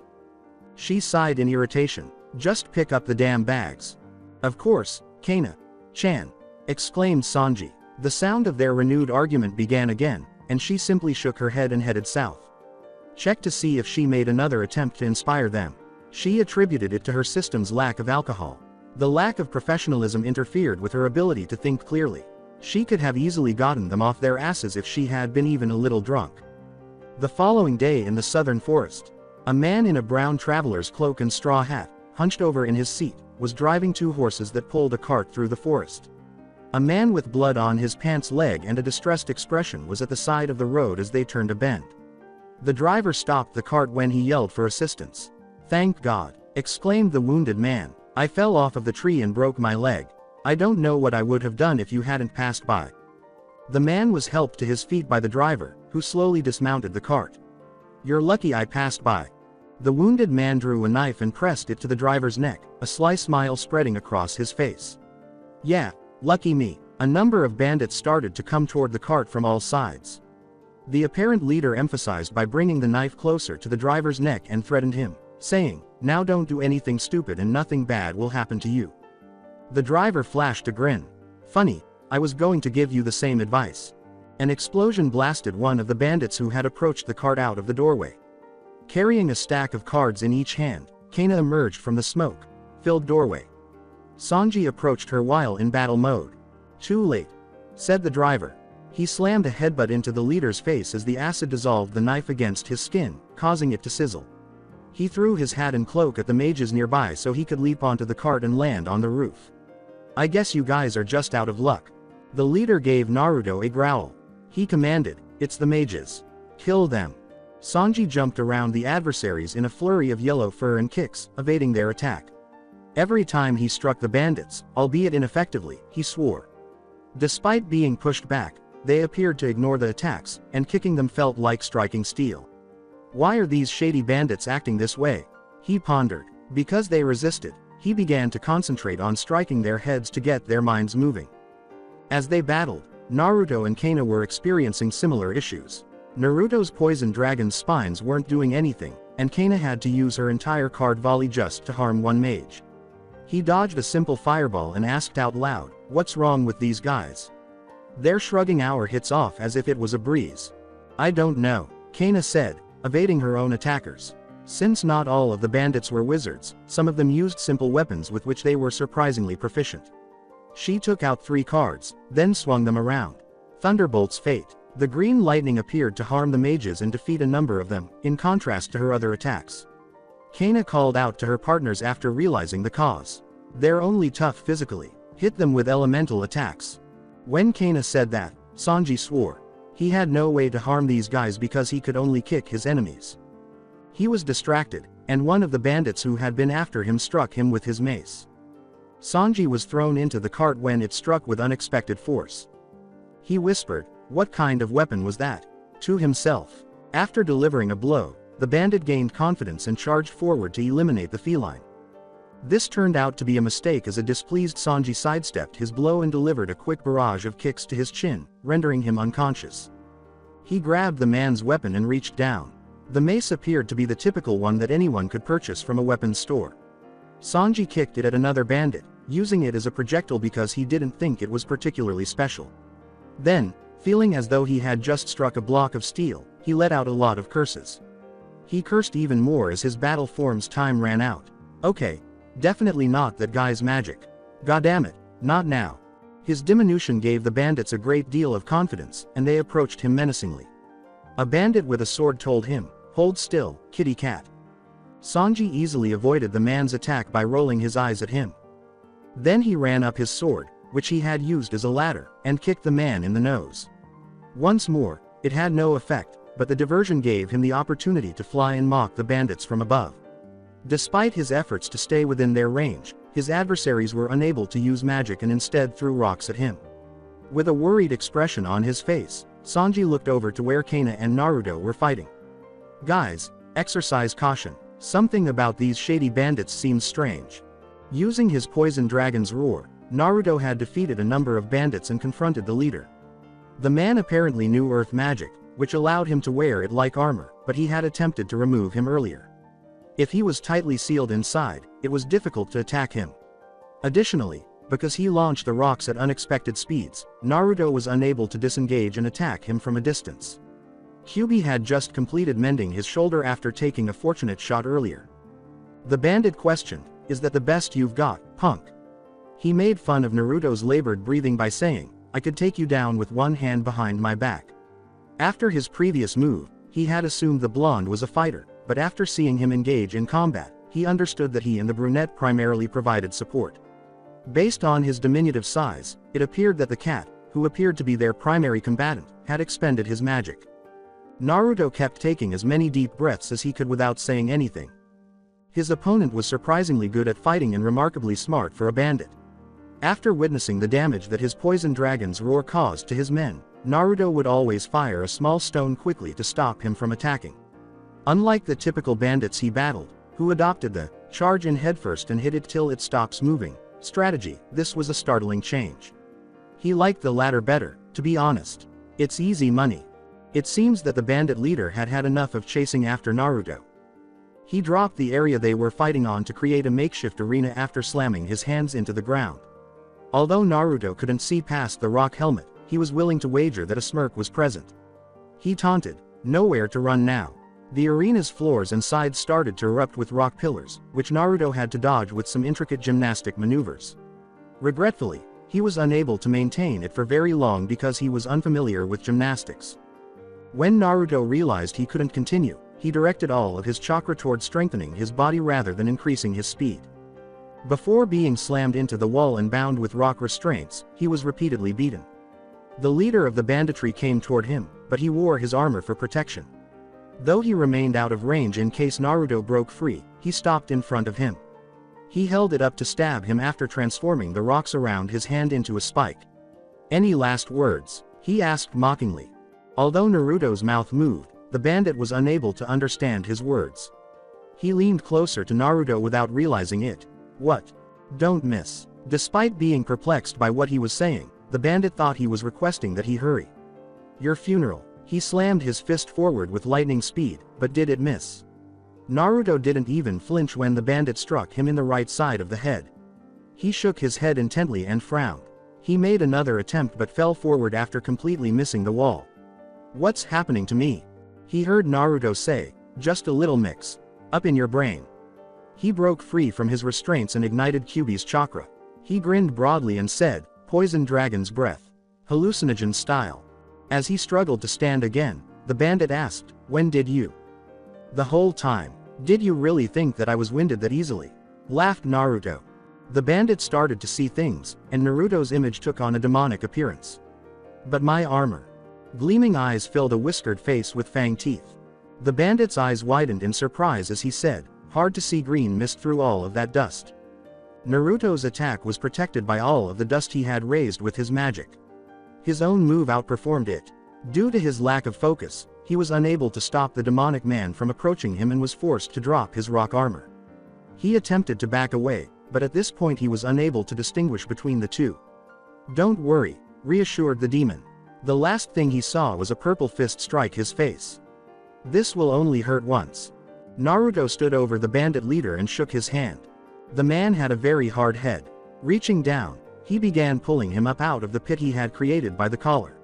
She sighed in irritation. Just pick up the damn bags. Of course, Kana-chan, exclaimed Sanji. The sound of their renewed argument began again, and she simply shook her head and headed south. Check to see if she made another attempt to inspire them. She attributed it to her system's lack of alcohol. The lack of professionalism interfered with her ability to think clearly. She could have easily gotten them off their asses if she had been even a little drunk. The following day in the southern forest, a man in a brown traveler's cloak and straw hat, hunched over in his seat, was driving two horses that pulled a cart through the forest. A man with blood on his pants leg and a distressed expression was at the side of the road as they turned a bend. The driver stopped the cart when he yelled for assistance. Thank God, exclaimed the wounded man. I fell off of the tree and broke my leg. I don't know what I would have done if you hadn't passed by. The man was helped to his feet by the driver, who slowly dismounted the cart. You're lucky I passed by. The wounded man drew a knife and pressed it to the driver's neck, a sly smile spreading across his face. Yeah, lucky me. A number of bandits started to come toward the cart from all sides. The apparent leader emphasized by bringing the knife closer to the driver's neck and threatened him, saying, now don't do anything stupid and nothing bad will happen to you. The driver flashed a grin. Funny, I was going to give you the same advice. An explosion blasted one of the bandits who had approached the cart out of the doorway. Carrying a stack of cards in each hand, Kana emerged from the smoke-filled doorway. Sanji approached her while in battle mode. Too late, said the driver. He slammed a headbutt into the leader's face as the acid dissolved the knife against his skin, causing it to sizzle. He threw his hat and cloak at the mages nearby so he could leap onto the cart and land on the roof. I guess you guys are just out of luck. The leader gave Naruto a growl. He commanded, it's the mages. Kill them. Sanji jumped around the adversaries in a flurry of yellow fur and kicks, evading their attack. Every time he struck the bandits, albeit ineffectively, he swore. Despite being pushed back, they appeared to ignore the attacks, and kicking them felt like striking steel. Why are these shady bandits acting this way? He pondered. Because they resisted, he began to concentrate on striking their heads to get their minds moving. As they battled, Naruto and Kana were experiencing similar issues. Naruto's poison dragon's spines weren't doing anything, and Kana had to use her entire card volley just to harm one mage. He dodged a simple fireball and asked out loud, "What's wrong with these guys? They're shrugging our hits off as if it was a breeze." "I don't know," Kana said, evading her own attackers. Since not all of the bandits were wizards, some of them used simple weapons with which they were surprisingly proficient. She took out 3 cards, then swung them around. Thunderbolt's fate. The green lightning appeared to harm the mages and defeat a number of them, in contrast to her other attacks. Kana called out to her partners after realizing the cause. "They're only tough physically. Hit them with elemental attacks." When Kana said that, Sanji swore. He had no way to harm these guys because he could only kick his enemies. He was distracted, and one of the bandits who had been after him struck him with his mace. Sanji was thrown into the cart when it struck with unexpected force. He whispered, "What kind of weapon was that?" to himself. After delivering a blow, the bandit gained confidence and charged forward to eliminate the feline. This turned out to be a mistake as a displeased Sanji sidestepped his blow and delivered a quick barrage of kicks to his chin, rendering him unconscious. He grabbed the man's weapon and reached down. The mace appeared to be the typical one that anyone could purchase from a weapons store. Sanji kicked it at another bandit, using it as a projectile because he didn't think it was particularly special. Then, feeling as though he had just struck a block of steel, he let out a lot of curses. He cursed even more as his battle form's time ran out. "Okay, definitely not that guy's magic. Goddammit, not now." His diminution gave the bandits a great deal of confidence, and they approached him menacingly. A bandit with a sword told him, "Hold still, kitty cat." Sanji easily avoided the man's attack by rolling his eyes at him. Then he ran up his sword, which he had used as a ladder, and kicked the man in the nose. Once more, it had no effect, but the diversion gave him the opportunity to fly and mock the bandits from above. Despite his efforts to stay within their range, his adversaries were unable to use magic and instead threw rocks at him. With a worried expression on his face, Sanji looked over to where Kana and Naruto were fighting. "Guys, exercise caution. Something about these shady bandits seems strange." Using his poison dragon's roar, Naruto had defeated a number of bandits and confronted the leader. The man apparently knew earth magic, which allowed him to wear it like armor, but he had attempted to remove him earlier. If he was tightly sealed inside, it was difficult to attack him. Additionally, because he launched the rocks at unexpected speeds, Naruto was unable to disengage and attack him from a distance. Kyuubi had just completed mending his shoulder after taking a fortunate shot earlier. The bandit questioned, "Is that the best you've got, punk?" He made fun of Naruto's labored breathing by saying, "I could take you down with one hand behind my back." After his previous move, he had assumed the blonde was a fighter, but after seeing him engage in combat, he understood that he and the brunette primarily provided support. Based on his diminutive size, it appeared that the cat, who appeared to be their primary combatant, had expended his magic. Naruto kept taking as many deep breaths as he could without saying anything. His opponent was surprisingly good at fighting and remarkably smart for a bandit. After witnessing the damage that his poison dragon's roar caused to his men, Naruto would always fire a small stone quickly to stop him from attacking. Unlike the typical bandits he battled, who adopted the "charge in headfirst and hit it till it stops moving" strategy, this was a startling change. He liked the latter better, to be honest. It's easy money. It seems that the bandit leader had had enough of chasing after Naruto. He dropped the area they were fighting on to create a makeshift arena after slamming his hands into the ground. Although Naruto couldn't see past the rock helmet, he was willing to wager that a smirk was present. He taunted, "Nowhere to run now." The arena's floors and sides started to erupt with rock pillars, which Naruto had to dodge with some intricate gymnastic maneuvers. Regretfully, he was unable to maintain it for very long because he was unfamiliar with gymnastics. When Naruto realized he couldn't continue, he directed all of his chakra toward strengthening his body rather than increasing his speed. Before being slammed into the wall and bound with rock restraints, he was repeatedly beaten. The leader of the banditry came toward him, but he wore his armor for protection. Though he remained out of range in case Naruto broke free, he stopped in front of him. He held it up to stab him after transforming the rocks around his hand into a spike. "Any last words?" He asked mockingly. Although Naruto's mouth moved, the bandit was unable to understand his words. He leaned closer to Naruto without realizing it. What? Don't miss. Despite being perplexed by what he was saying, the bandit thought he was requesting that he hurry. Your funeral. He slammed his fist forward with lightning speed, but did it miss? Naruto didn't even flinch when the bandit struck him in the right side of the head. He shook his head intently and frowned. He made another attempt but fell forward after completely missing the wall. What's happening to me? He heard Naruto say, just a little mix. Up in your brain. He broke free from his restraints and ignited Kyuubi's chakra. He grinned broadly and said, Poison Dragon's Breath. Hallucinogen style. As he struggled to stand again, the bandit asked, when did you? The whole time. Did you really think that I was winded that easily? Laughed Naruto. The bandit started to see things, and Naruto's image took on a demonic appearance. But my armor. Gleaming eyes filled a whiskered face with fang teeth. The bandit's eyes widened in surprise as he said, hard to see green mist through all of that dust. Naruto's attack was protected by all of the dust he had raised with his magic. His own move outperformed it. Due to his lack of focus, he was unable to stop the demonic man from approaching him and was forced to drop his rock armor. He attempted to back away, but at this point he was unable to distinguish between the two. Don't worry, reassured the demon. The last thing he saw was a purple fist strike his face. This will only hurt once. Naruto stood over the bandit leader and shook his hand. The man had a very hard head. Reaching down, he began pulling him up out of the pit he had created by the collar.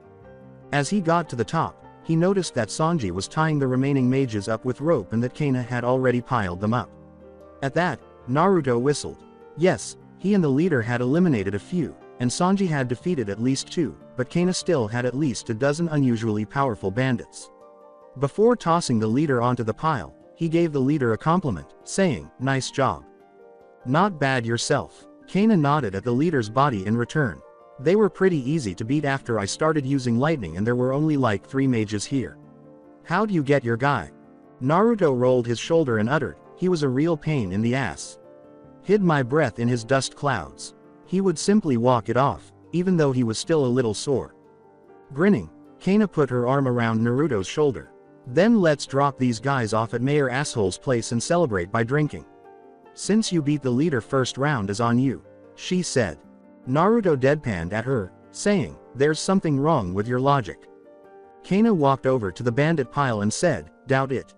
As he got to the top, he noticed that Sanji was tying the remaining mages up with rope and that Kana had already piled them up. At that, Naruto whistled. Yes, he and the leader had eliminated a few, and Sanji had defeated at least 2, but Kana still had at least a dozen unusually powerful bandits. Before tossing the leader onto the pile, he gave the leader a compliment, saying, nice job. Not bad yourself. Kana nodded at the leader's body in return. They were pretty easy to beat after I started using lightning and there were only like 3 mages here. How'd you get your guy? Naruto rolled his shoulder and uttered, he was a real pain in the ass. Hid my breath in his dust clouds. He would simply walk it off, even though he was still a little sore. Grinning, Kana put her arm around Naruto's shoulder. Then let's drop these guys off at Mayor Asshole's place and celebrate by drinking. Since you beat the leader first round is on you, she said. Naruto deadpanned at her, saying, there's something wrong with your logic. Kana walked over to the bandit pile and said, doubt it.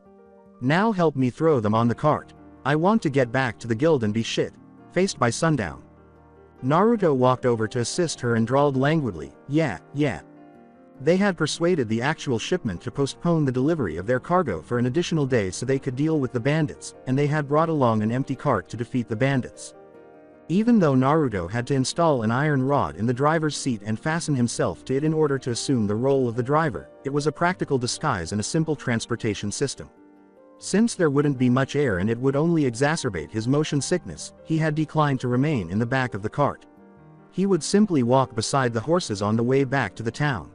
Now help me throw them on the cart. I want to get back to the guild and be faced by sundown. Naruto walked over to assist her and drawled languidly, yeah. They had persuaded the actual shipment to postpone the delivery of their cargo for an additional day so they could deal with the bandits, and they had brought along an empty cart to defeat the bandits. Even though Naruto had to install an iron rod in the driver's seat and fasten himself to it in order to assume the role of the driver, it was a practical disguise and a simple transportation system. Since there wouldn't be much air and it would only exacerbate his motion sickness, he had declined to remain in the back of the cart. He would simply walk beside the horses on the way back to the town.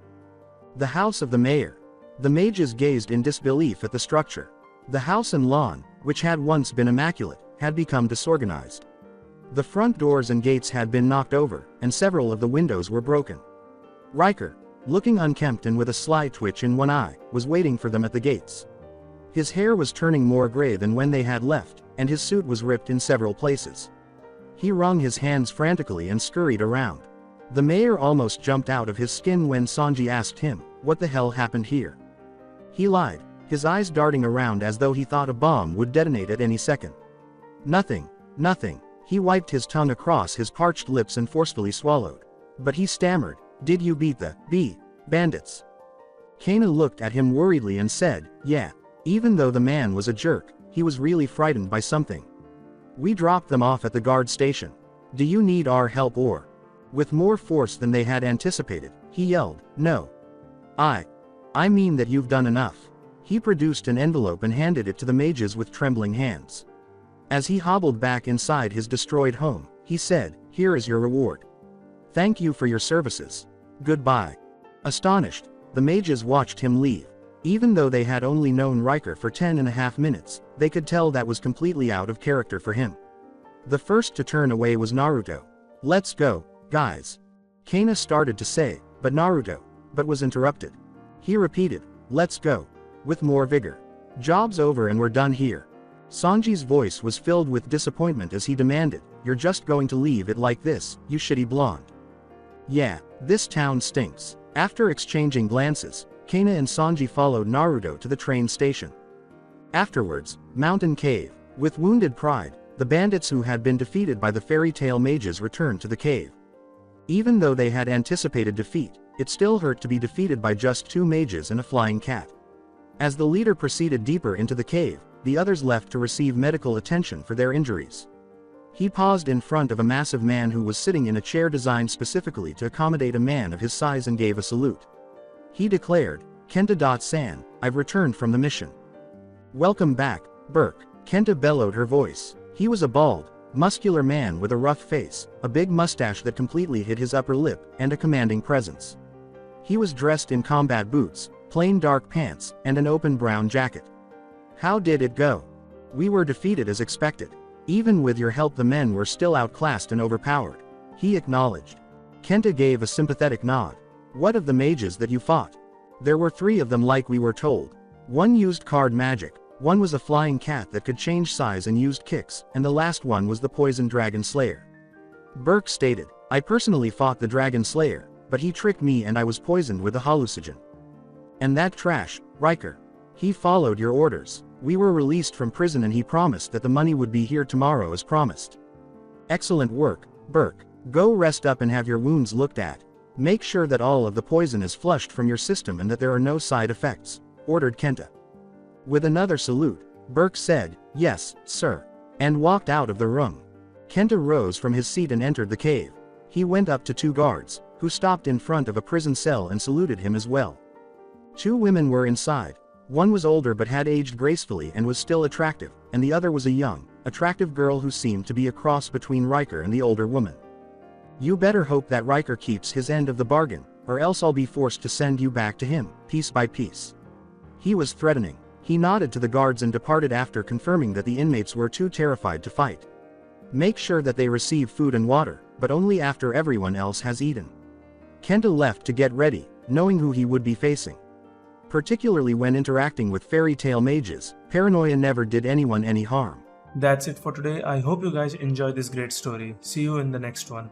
The house of the mayor. The mages gazed in disbelief at the structure. The house and lawn, which had once been immaculate, had become disorganized. The front doors and gates had been knocked over, and several of the windows were broken. Riker, looking unkempt and with a sly twitch in one eye, was waiting for them at the gates. His hair was turning more gray than when they had left, and his suit was ripped in several places. He wrung his hands frantically and scurried around. The mayor almost jumped out of his skin when Sanji asked him, what the hell happened here? He lied, his eyes darting around as though he thought a bomb would detonate at any second. Nothing. He wiped his tongue across his parched lips and forcefully swallowed. But he stammered, did you beat the bandits? Kana looked at him worriedly and said, yeah. Even though the man was a jerk, he was really frightened by something. We dropped them off at the guard station. Do you need our help or? With more force than they had anticipated, he yelled, no. I mean that you've done enough. He produced an envelope and handed it to the mages with trembling hands. As he hobbled back inside his destroyed home, he said, here is your reward. Thank you for your services. Goodbye. Astonished, the mages watched him leave. Even though they had only known Riker for 10.5 minutes, they could tell that was completely out of character for him. The first to turn away was Naruto. Let's go, guys. Kana started to say, but Naruto, but was interrupted. He repeated, "Let's go," with more vigor. "Job's over and we're done here." Sanji's voice was filled with disappointment as he demanded, "You're just going to leave it like this, you shitty blonde?" "Yeah, this town stinks." After exchanging glances, Kana and Sanji followed Naruto to the train station. Afterwards, Mountain Cave. With wounded pride, the bandits who had been defeated by the fairy tale mages returned to the cave. Even though they had anticipated defeat, it still hurt to be defeated by just 2 mages and a flying cat. As the leader proceeded deeper into the cave, the others left to receive medical attention for their injuries. He paused in front of a massive man who was sitting in a chair designed specifically to accommodate a man of his size and gave a salute. He declared, "Kenta-san, I've returned from the mission." "Welcome back, Burke," Kenta bellowed her voice. He was a bald, muscular man with a rough face, a big mustache that completely hid his upper lip, and a commanding presence. He was dressed in combat boots, plain dark pants, and an open brown jacket. "How did it go?" "We were defeated as expected. Even with your help the men were still outclassed and overpowered," he acknowledged. Kenta gave a sympathetic nod. "What of the mages that you fought?" "There were 3 of them like we were told. One used card magic, one was a flying cat that could change size and used kicks, and the last one was the poison dragon slayer." Burke stated, "I personally fought the dragon slayer, but he tricked me and I was poisoned with a hallucinogen. And that trash, Riker. He followed your orders. We were released from prison and he promised that the money would be here tomorrow as promised." "Excellent work, Burke. Go rest up and have your wounds looked at. Make sure that all of the poison is flushed from your system and that there are no side effects," ordered Kenta. With another salute, Burke said, "Yes, sir," and walked out of the room. Kenta rose from his seat and entered the cave. He went up to 2 guards, who stopped in front of a prison cell and saluted him as well. 2 women were inside. One was older but had aged gracefully and was still attractive, and the other was a young, attractive girl who seemed to be a cross between Riker and the older woman. "You better hope that Riker keeps his end of the bargain, or else I'll be forced to send you back to him, piece by piece." He was threatening. He nodded to the guards and departed after confirming that the inmates were too terrified to fight. "Make sure that they receive food and water, but only after everyone else has eaten." Kenta left to get ready, knowing who he would be facing. Particularly when interacting with fairy tale mages, paranoia never did anyone any harm. That's it for today. I hope you guys enjoyed this great story. See you in the next one.